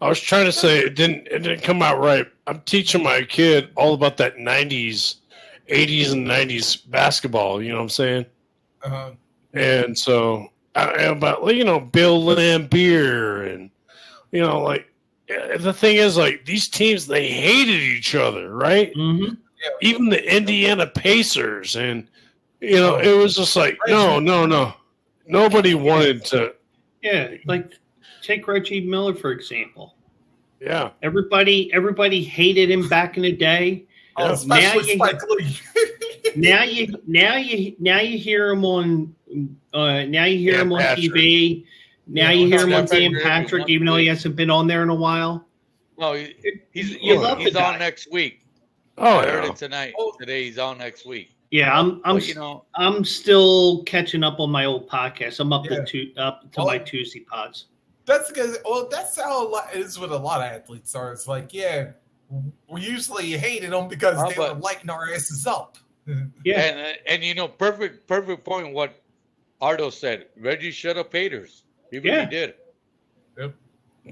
I was trying to say it didn't come out right. I'm teaching my kid all about that 80s and 90s basketball, you know what I'm saying? Uh-huh. And so about Bill Laimbeer and like the thing is like these teams they hated each other, right? Mm-hmm. Even the Indiana Pacers and it was just like no. Nobody wanted to Yeah, like take Reggie Miller for example. yeah. Everybody hated him back in the day. Oh, Yeah. especially Now Spike Lee. Now you hear him on Dan Patrick. TV. Now Yeah, you hear him Dan on Dan Patrick Patrick, every even though he week. hasn't been on there in a while. No, he's You love he's the guy. on next week. Oh I heard yeah. it tonight. Oh. Today he's on next week. Yeah, But, I'm still catching up on my old podcast. I'm up Yeah. to my Tuesday pods. That's because that's how it is with a lot of athletes. Are it's like we usually hated them because Oh, they were but- lighting our asses up. Yeah, and perfect point. What Ardo said. Reggie shut up haters. He really Yeah. did.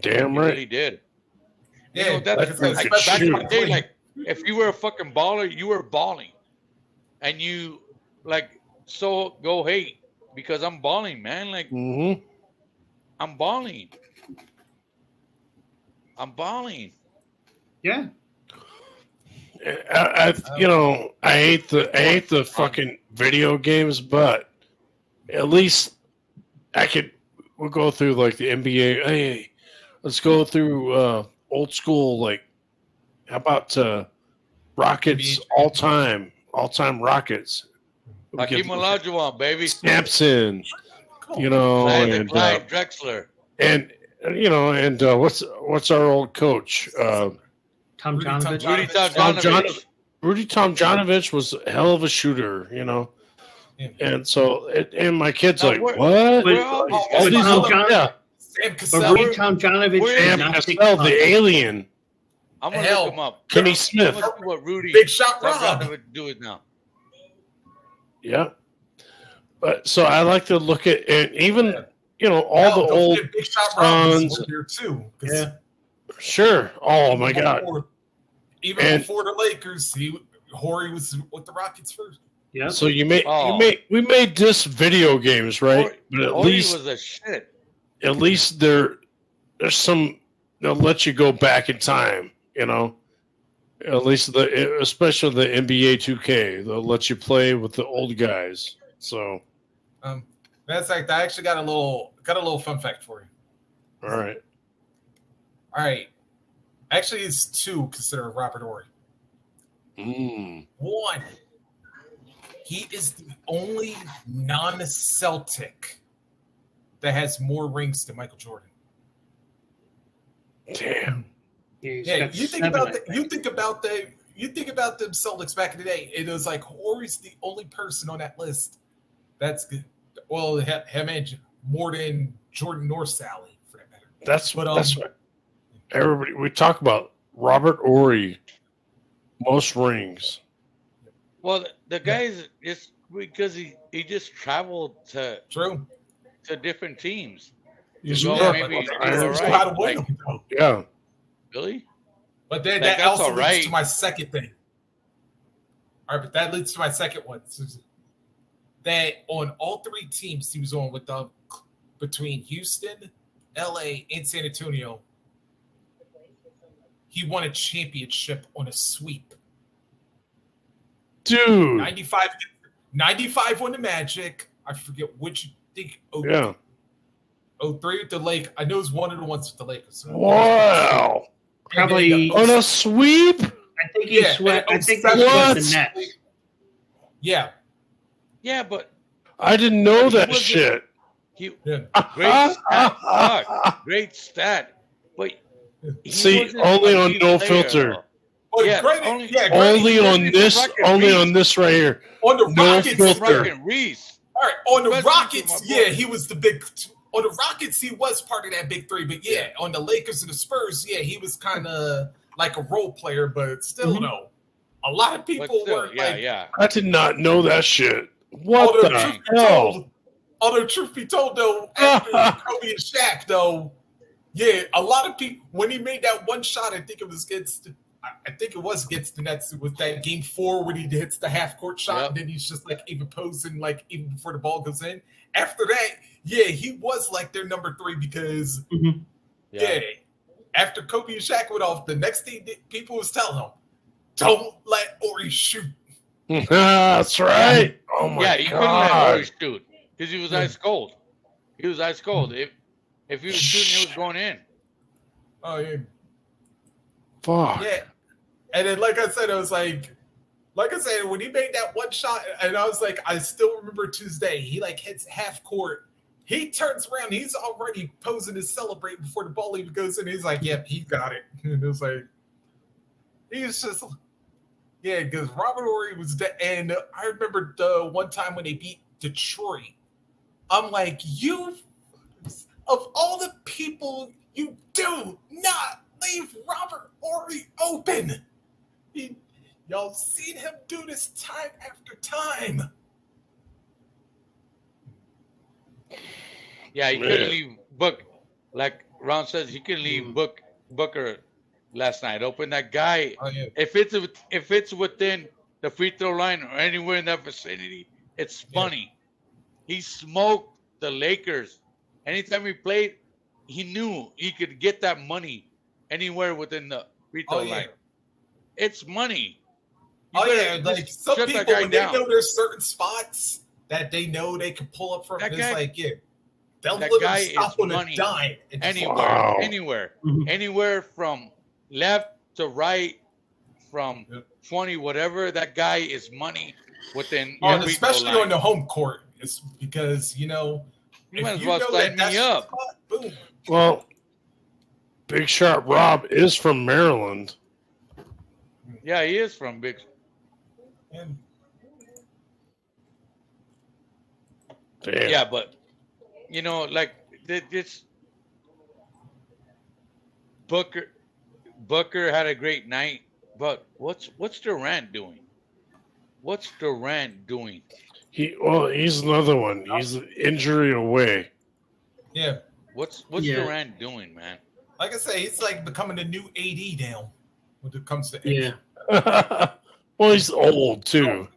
Damn He right. really did. Yeah, That's like I said, like especially back in the Spike day, Lee. like if you were a fucking baller, you were balling, and you so go hate because I'm balling, man. Like Mm-hmm. I'm balling. I'm balling. yeah. I hate the fucking video games, but at least we'll go through like the NBA. Hey, let's go through old school. Like, how about Rockets all time Rockets? We Hakeem get Olajuwon, baby. Sampson, Cool. and Clyde Drexler. what's our old coach? Tom Rudy Jonovich. Tom- Rudy Tomjanovich. Tomjanovich. Rudy Tomjanovich was a hell of a shooter, Yeah. and so and my kid's Now, like, where- what? where are these Oh, guys? All these Tom other- John- yeah, Sam But Cassell. Rudy Tomjanovich where- did Sam not take Cassell, time. the alien, I'm gonna Hell, look him up. Kenny I'm Smith. gonna see what Rudy Big Shot Rob. Tomjanovich do it now. yeah. But so I like to look at and even all Hell, the don't old forget Big Shot Rob was Suns. over there too. 'cause Yeah. sure. Oh my god. Even And- before the Lakers, Horry was with the Rockets first. Yeah. So we Oh. made this video games, right? Horry- But at Horry least was a shit. there's some they'll let you go back in time, At least especially the NBA 2K, they'll let you play with the old guys. So That's like I actually got a little fun fact for you. all right. All right, actually, it's two considered Robert Horry. One, he is the only non-Celtic that has more rings than Michael Jordan. Damn. Yeah, you think about that. You think about the Celtics back in the day. It was like Horry's the only person on that list that's good. Well, him and more than Jordan nor Sally, for that matter. That's what everybody we talk about. Robert Horry, most rings. Well, the guys is because he just traveled to different teams. Yeah, maybe how to win them, though. Yeah. Really? But then Like, that that's also all leads right. to my second thing. All right, but that leads to my second one. That on all three teams he was on with them, between Houston, LA, and San Antonio, he won a championship on a sweep. Dude. 95 on the Magic. I forget which. I think Yeah. 03 with the Lake. I know it was one of the ones with the Lakers. Wow. Probably On a sweep? I think he swept. I think What? he swept the Nets. Yeah. Yeah, but I didn't know that wasn't- shit. he Yeah. great stat. Fuck, great stat. But he See, wasn't only a on lead No player, Filter. though. But Yeah, granted, only- granted, Only wasn't on the this, Rocket only Reese. on this right here. on the No Rockets. filter. Fucking Reese. All right, on the Especially Rockets, to my yeah, boy. he was the big. On the Rockets, he was part of that big three. But yeah, on the Lakers and the Spurs, yeah, he was kind of like a role player. But still, no, a lot of But people still, were yeah, like, yeah. I did not know that shit. What although the truth be hell? told, truth be told, though, after Kobe and Shaq, though, yeah, a lot of people when he made that one shot, I think it was against the Nets with that game 4 when he hits the half court shot, Yep. and then he's just like even posing like even before the ball goes in. After that, yeah, he was like their number 3 because yeah, after Kobe and Shaq went off, the next thing that people was telling him, don't let Ori shoot. That's right. Oh my Yeah, he couldn't let god. Horry shoot because he was ice cold. He was ice cold. If he was shooting, it was going in. Oh yeah. Fuck. Yeah. And then, like I said, it was like I said, when he made that one shot, and I was like, I still remember Tuesday, he like hits half court. He turns around, he's already posing to celebrate before the ball even goes in. He's like, yep, he got it. And it was like, he's just, yeah, because Robert Horry was dead. And I remember the one time when they beat Detroit, I'm like, of all the people, you do not leave Robert Horry open. Y'all seen him do this time after time. Yeah, he Man. couldn't leave Book. Like Ron says, he couldn't leave Booker last night open. That guy, Oh yeah. if it's within the free throw line or anywhere in that vicinity, it's funny. He smoked the Lakers. Anytime he played, he knew he could get that money anywhere within the free throw Oh yeah. line. It's money. You Oh better yeah. Like just some shut that people guy when down. they know there's certain spots that they know they can pull up from, That it's guy- like, yeah. They'll that literally guy stop is on money. a dime and just Anywhere, Wow. Mhm. anywhere from left to right, from Yep. 20, whatever. That guy is money within. Oh, your and free throw especially line. on the home court. It's because, You if might as you well know sign that's me your up. spot, boom. Well, Big Shot Rob is from Maryland. Yeah, he is from Big. And Damn. Yeah, but like this Booker had a great night, but what's Durant doing? What's Durant doing? He's another one. He's injury away. yeah, What's Yeah. Durant doing, man? like I say, it's like becoming the new AD now when it comes to Yeah, Well, he's old too.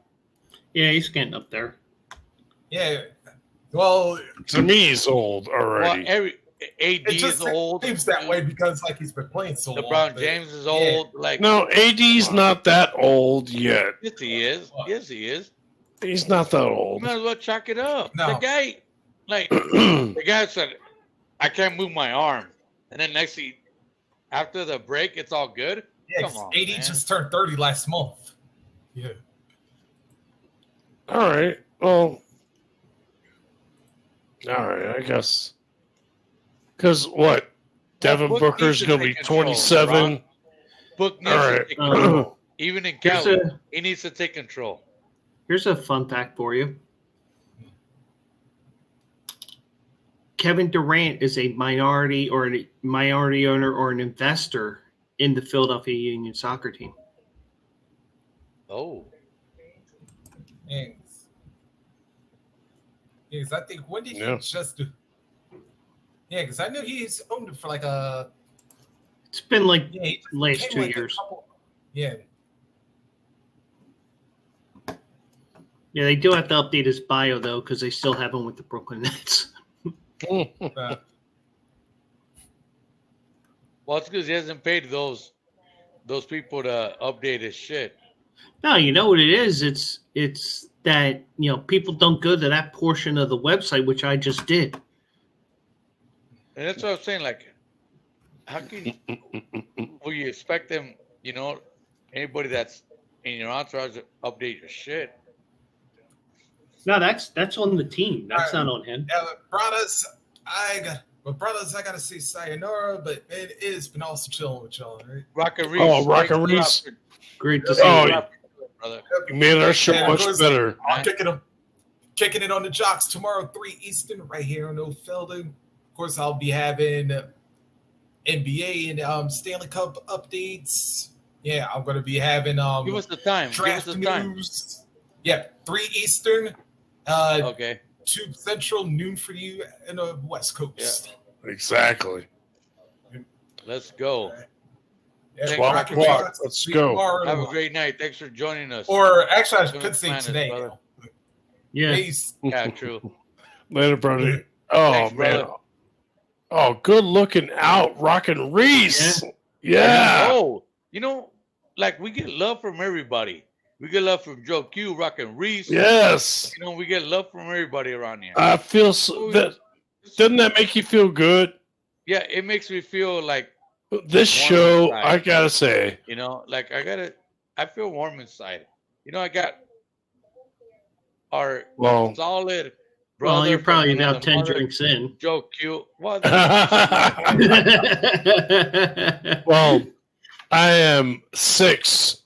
yeah, he's getting up there. Yeah. Well, To me, he's old Well, already. AD it is just old. seems that way because like he's been playing so long. LeBron but- James is yeah. old. Like No, AD's not that old yet. yes, he is. Yes, he is. He's not that You old. might as well chalk it up. No. The guy, the guy said, "I can't move my arm," and then after the break, it's all good. Yeah, Come 'cause on, AD man. just turned 30 last month. Yeah. All right. Well, all right. I guess. Because what? Devin Book Booker's needs to going to be take control, 27. Ron. Book needs All to right. take control. Even in Here's Cali, a he needs to take control. here's a fun fact for you. Kevin Durant is a minority owner or an investor in the Philadelphia Union soccer team. Oh, Yes. Yes, I think when did he Yeah. just do? Yeah, because I knew he's owned it for like a It's been like he last came 2 like a years. couple- yeah. Yeah, they do have to update his bio though because they still have him with the Brooklyn Nets. Uh, well, it's because he hasn't paid those people to update his shit. No, you know what it is? It's that people don't go to that portion of the website, which I just did. And that's what I'm saying. Like, how can will you expect them? Anybody that's in your entourage to update your shit. No, that's on the team. That's not on him. brothers, I gotta say sayonara, but it has been awesome chilling with y'all, right? Rocket Reese. Oh, Rocket thanks a lot Reese. for- Great to see Oh, you. yeah. brother. You made our show And of much course, better. I'm kicking it on the Jocks tomorrow, 3 Eastern, right here on Old Felding. Of course, I'll be having NBA and Stanley Cup updates. Yeah, I'm gonna be having Give us the time. Give us draft the time. news. Yeah, 3 Eastern, Okay. 2 Central, noon for you in the West Coast. Exactly. Let's go. Yeah, 12 Rocket o'clock. Jocks, Let's see go. you tomorrow. Have a great night. Thanks for joining us. Or actually, I Doing could say planet, today. brother. Yeah. Peace. Yeah, true. Later, brother. Oh, Thanks, man. brother. Oh, good looking out. Rockin' Reese. Yeah. Oh, like we get love from everybody. We get love from Joe Q, Rockin' Reese. Yes. We get love from everybody around here. I feel so. Doesn't that make you feel good? Yeah, it makes me feel like, This Warm show, inside. I gotta say, like I feel warm inside. I got our well, solid brother. Well, you're from probably about another 10 mother, drinks in. Joe Q. What? well, I am 6.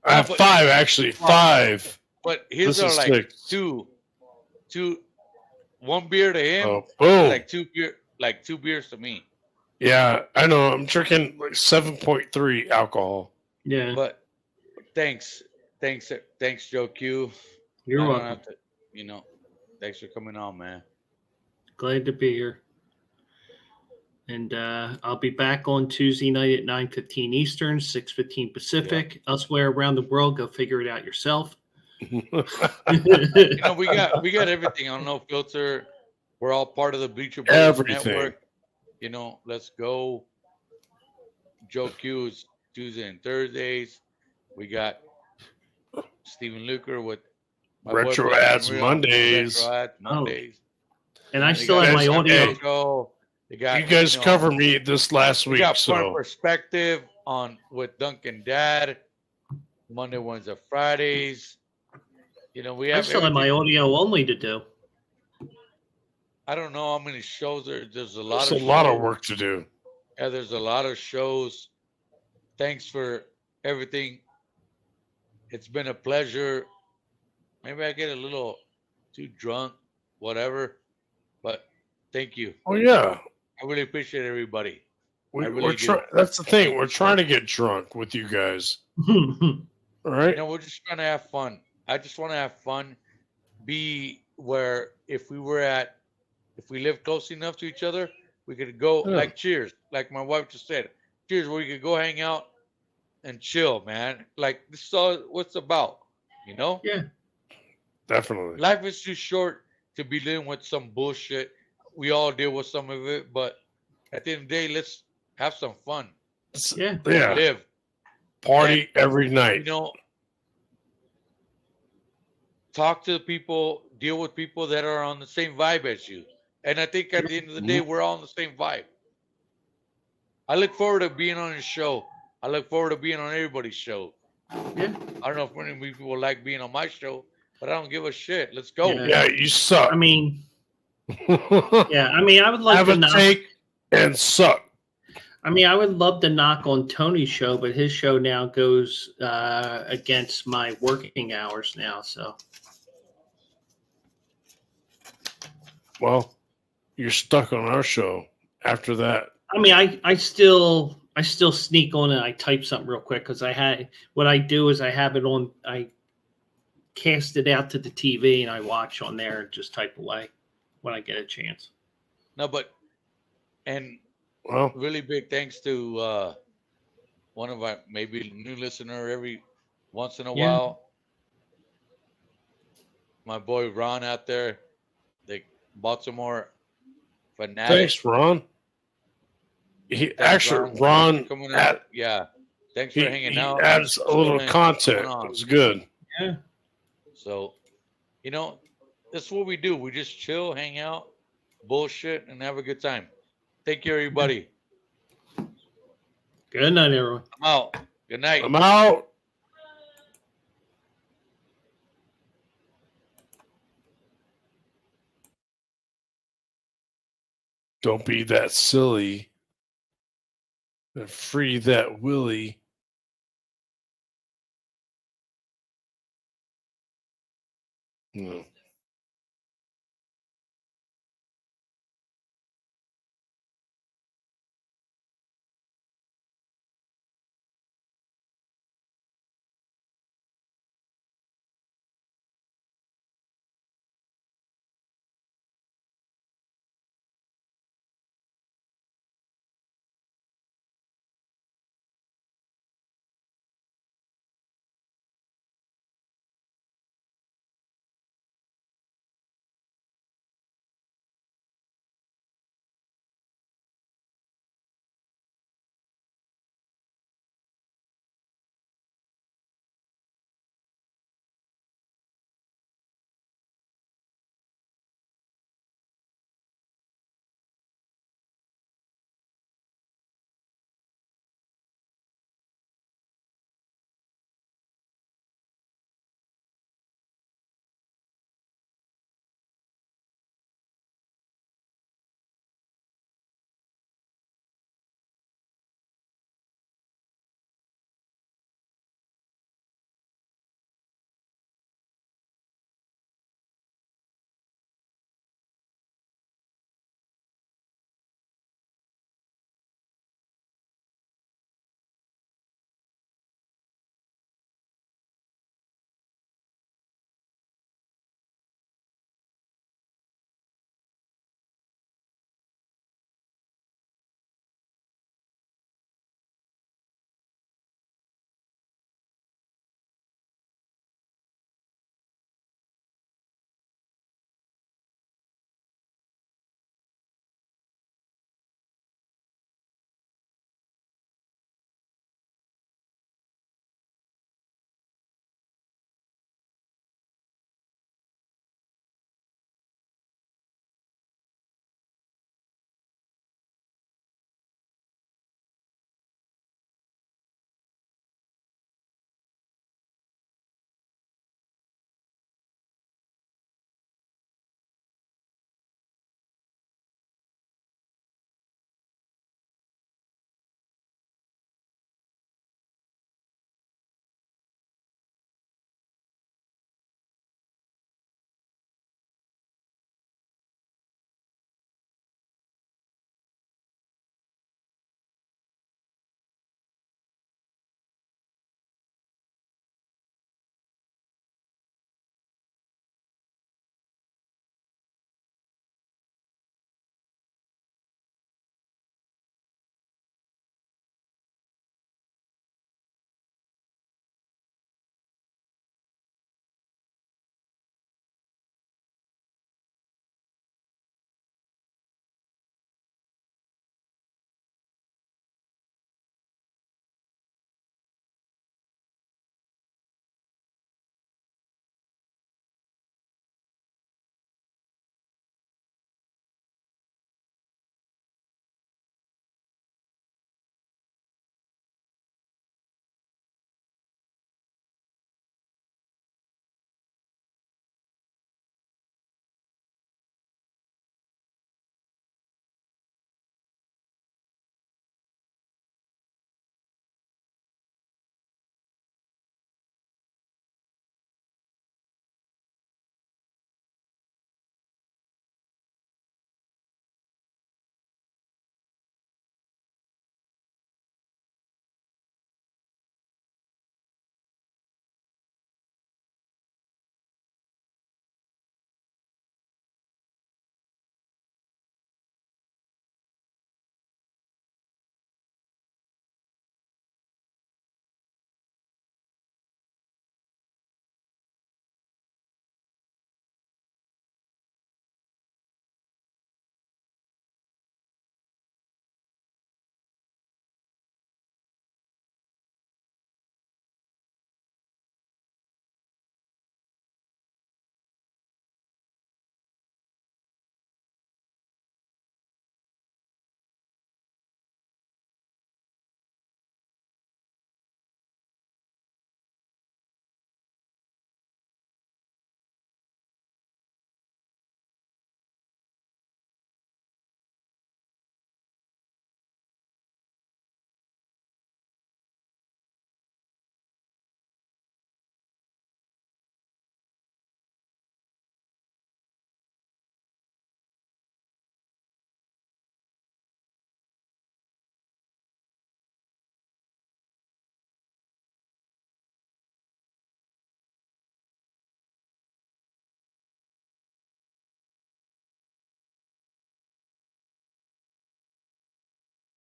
I have but- 5 actually. 5. But his This are is like 6. two, one beer to him, Oh, boom. like two beers to me. Yeah, I know. I'm drinking like 7.3 alcohol. Yeah, But thanks, Joe Q. you're I don't welcome. have to, thanks for coming on, man. Glad to be here. And I'll be back on Tuesday night at 9:15 Eastern, 6:15 Pacific. Elsewhere around the world, go figure it out yourself. We got everything on No Filter. We're all part of the Bleacher Boys Everything. Network. Let's go. Joe Q's Tuesday and Thursdays. We got Stephen Luker with my boy Retro Black Ads and Real. Mondays. Retro Ads Mondays. And I They still got have my That's audio. okay. Show. They got, You guys cover me this last We week, got Front so Perspective with Duncan Dad. Monday, Wednesday, Fridays. We I have still have my everything. audio only to do. I don't know how many shows there's a lot it's of a lot of shows. work to do. Yeah, there's a lot of shows. Thanks for everything. It's been a pleasure. Maybe I get a little too drunk, whatever. But thank you. Oh yeah, I really appreciate everybody. I really we're do. trying. That's the thing. We're trying to get drunk with you guys. All right. We're just trying to have fun. I just want to have fun. Be where if we live close enough to each other, we could go Yeah. like Cheers, like my wife just said. Cheers, where you could go hang out and chill, man. Like this is all what's about, Yeah. Definitely. Life is too short to be living with some bullshit. We all deal with some of it, but at the end of the day, let's have some fun. Yeah. Yeah. Live. Party every night. Talk to people, deal with people that are on the same vibe as you. And I think at the end of the day, we're all on the same vibe. I look forward to being on your show. I look forward to being on everybody's show. Yeah. I don't know if many people will like being on my show, but I don't give a shit. Let's go. Yeah. Yeah, you suck. I mean, yeah. I mean, I would like Have to a knock. take and suck. I mean, I would love to knock on Tony's show, but his show now goes against my working hours now. So Well, you're stuck on our show after that. I mean, I still sneak on and I type something real quick because what I do is I have it on. I cast it out to the TV and I watch on there and just type away when I get a chance. No, and Well, really big thanks to one of our maybe new listener every once in a Yeah. while. My boy Ron out there, the Baltimore fanatic. thanks, Ron. Thanks, Actually, for Ron, coming add- out. Yeah, thanks for hanging he out. adds a little Chilling, content. going on. It was good. Yeah. So, this is what we do. We just chill, hang out, bullshit, and have a good time. Thank you, everybody. Good night, everyone. I'm out. Good night. I'm out. Don't be that silly. And free that Willie. No.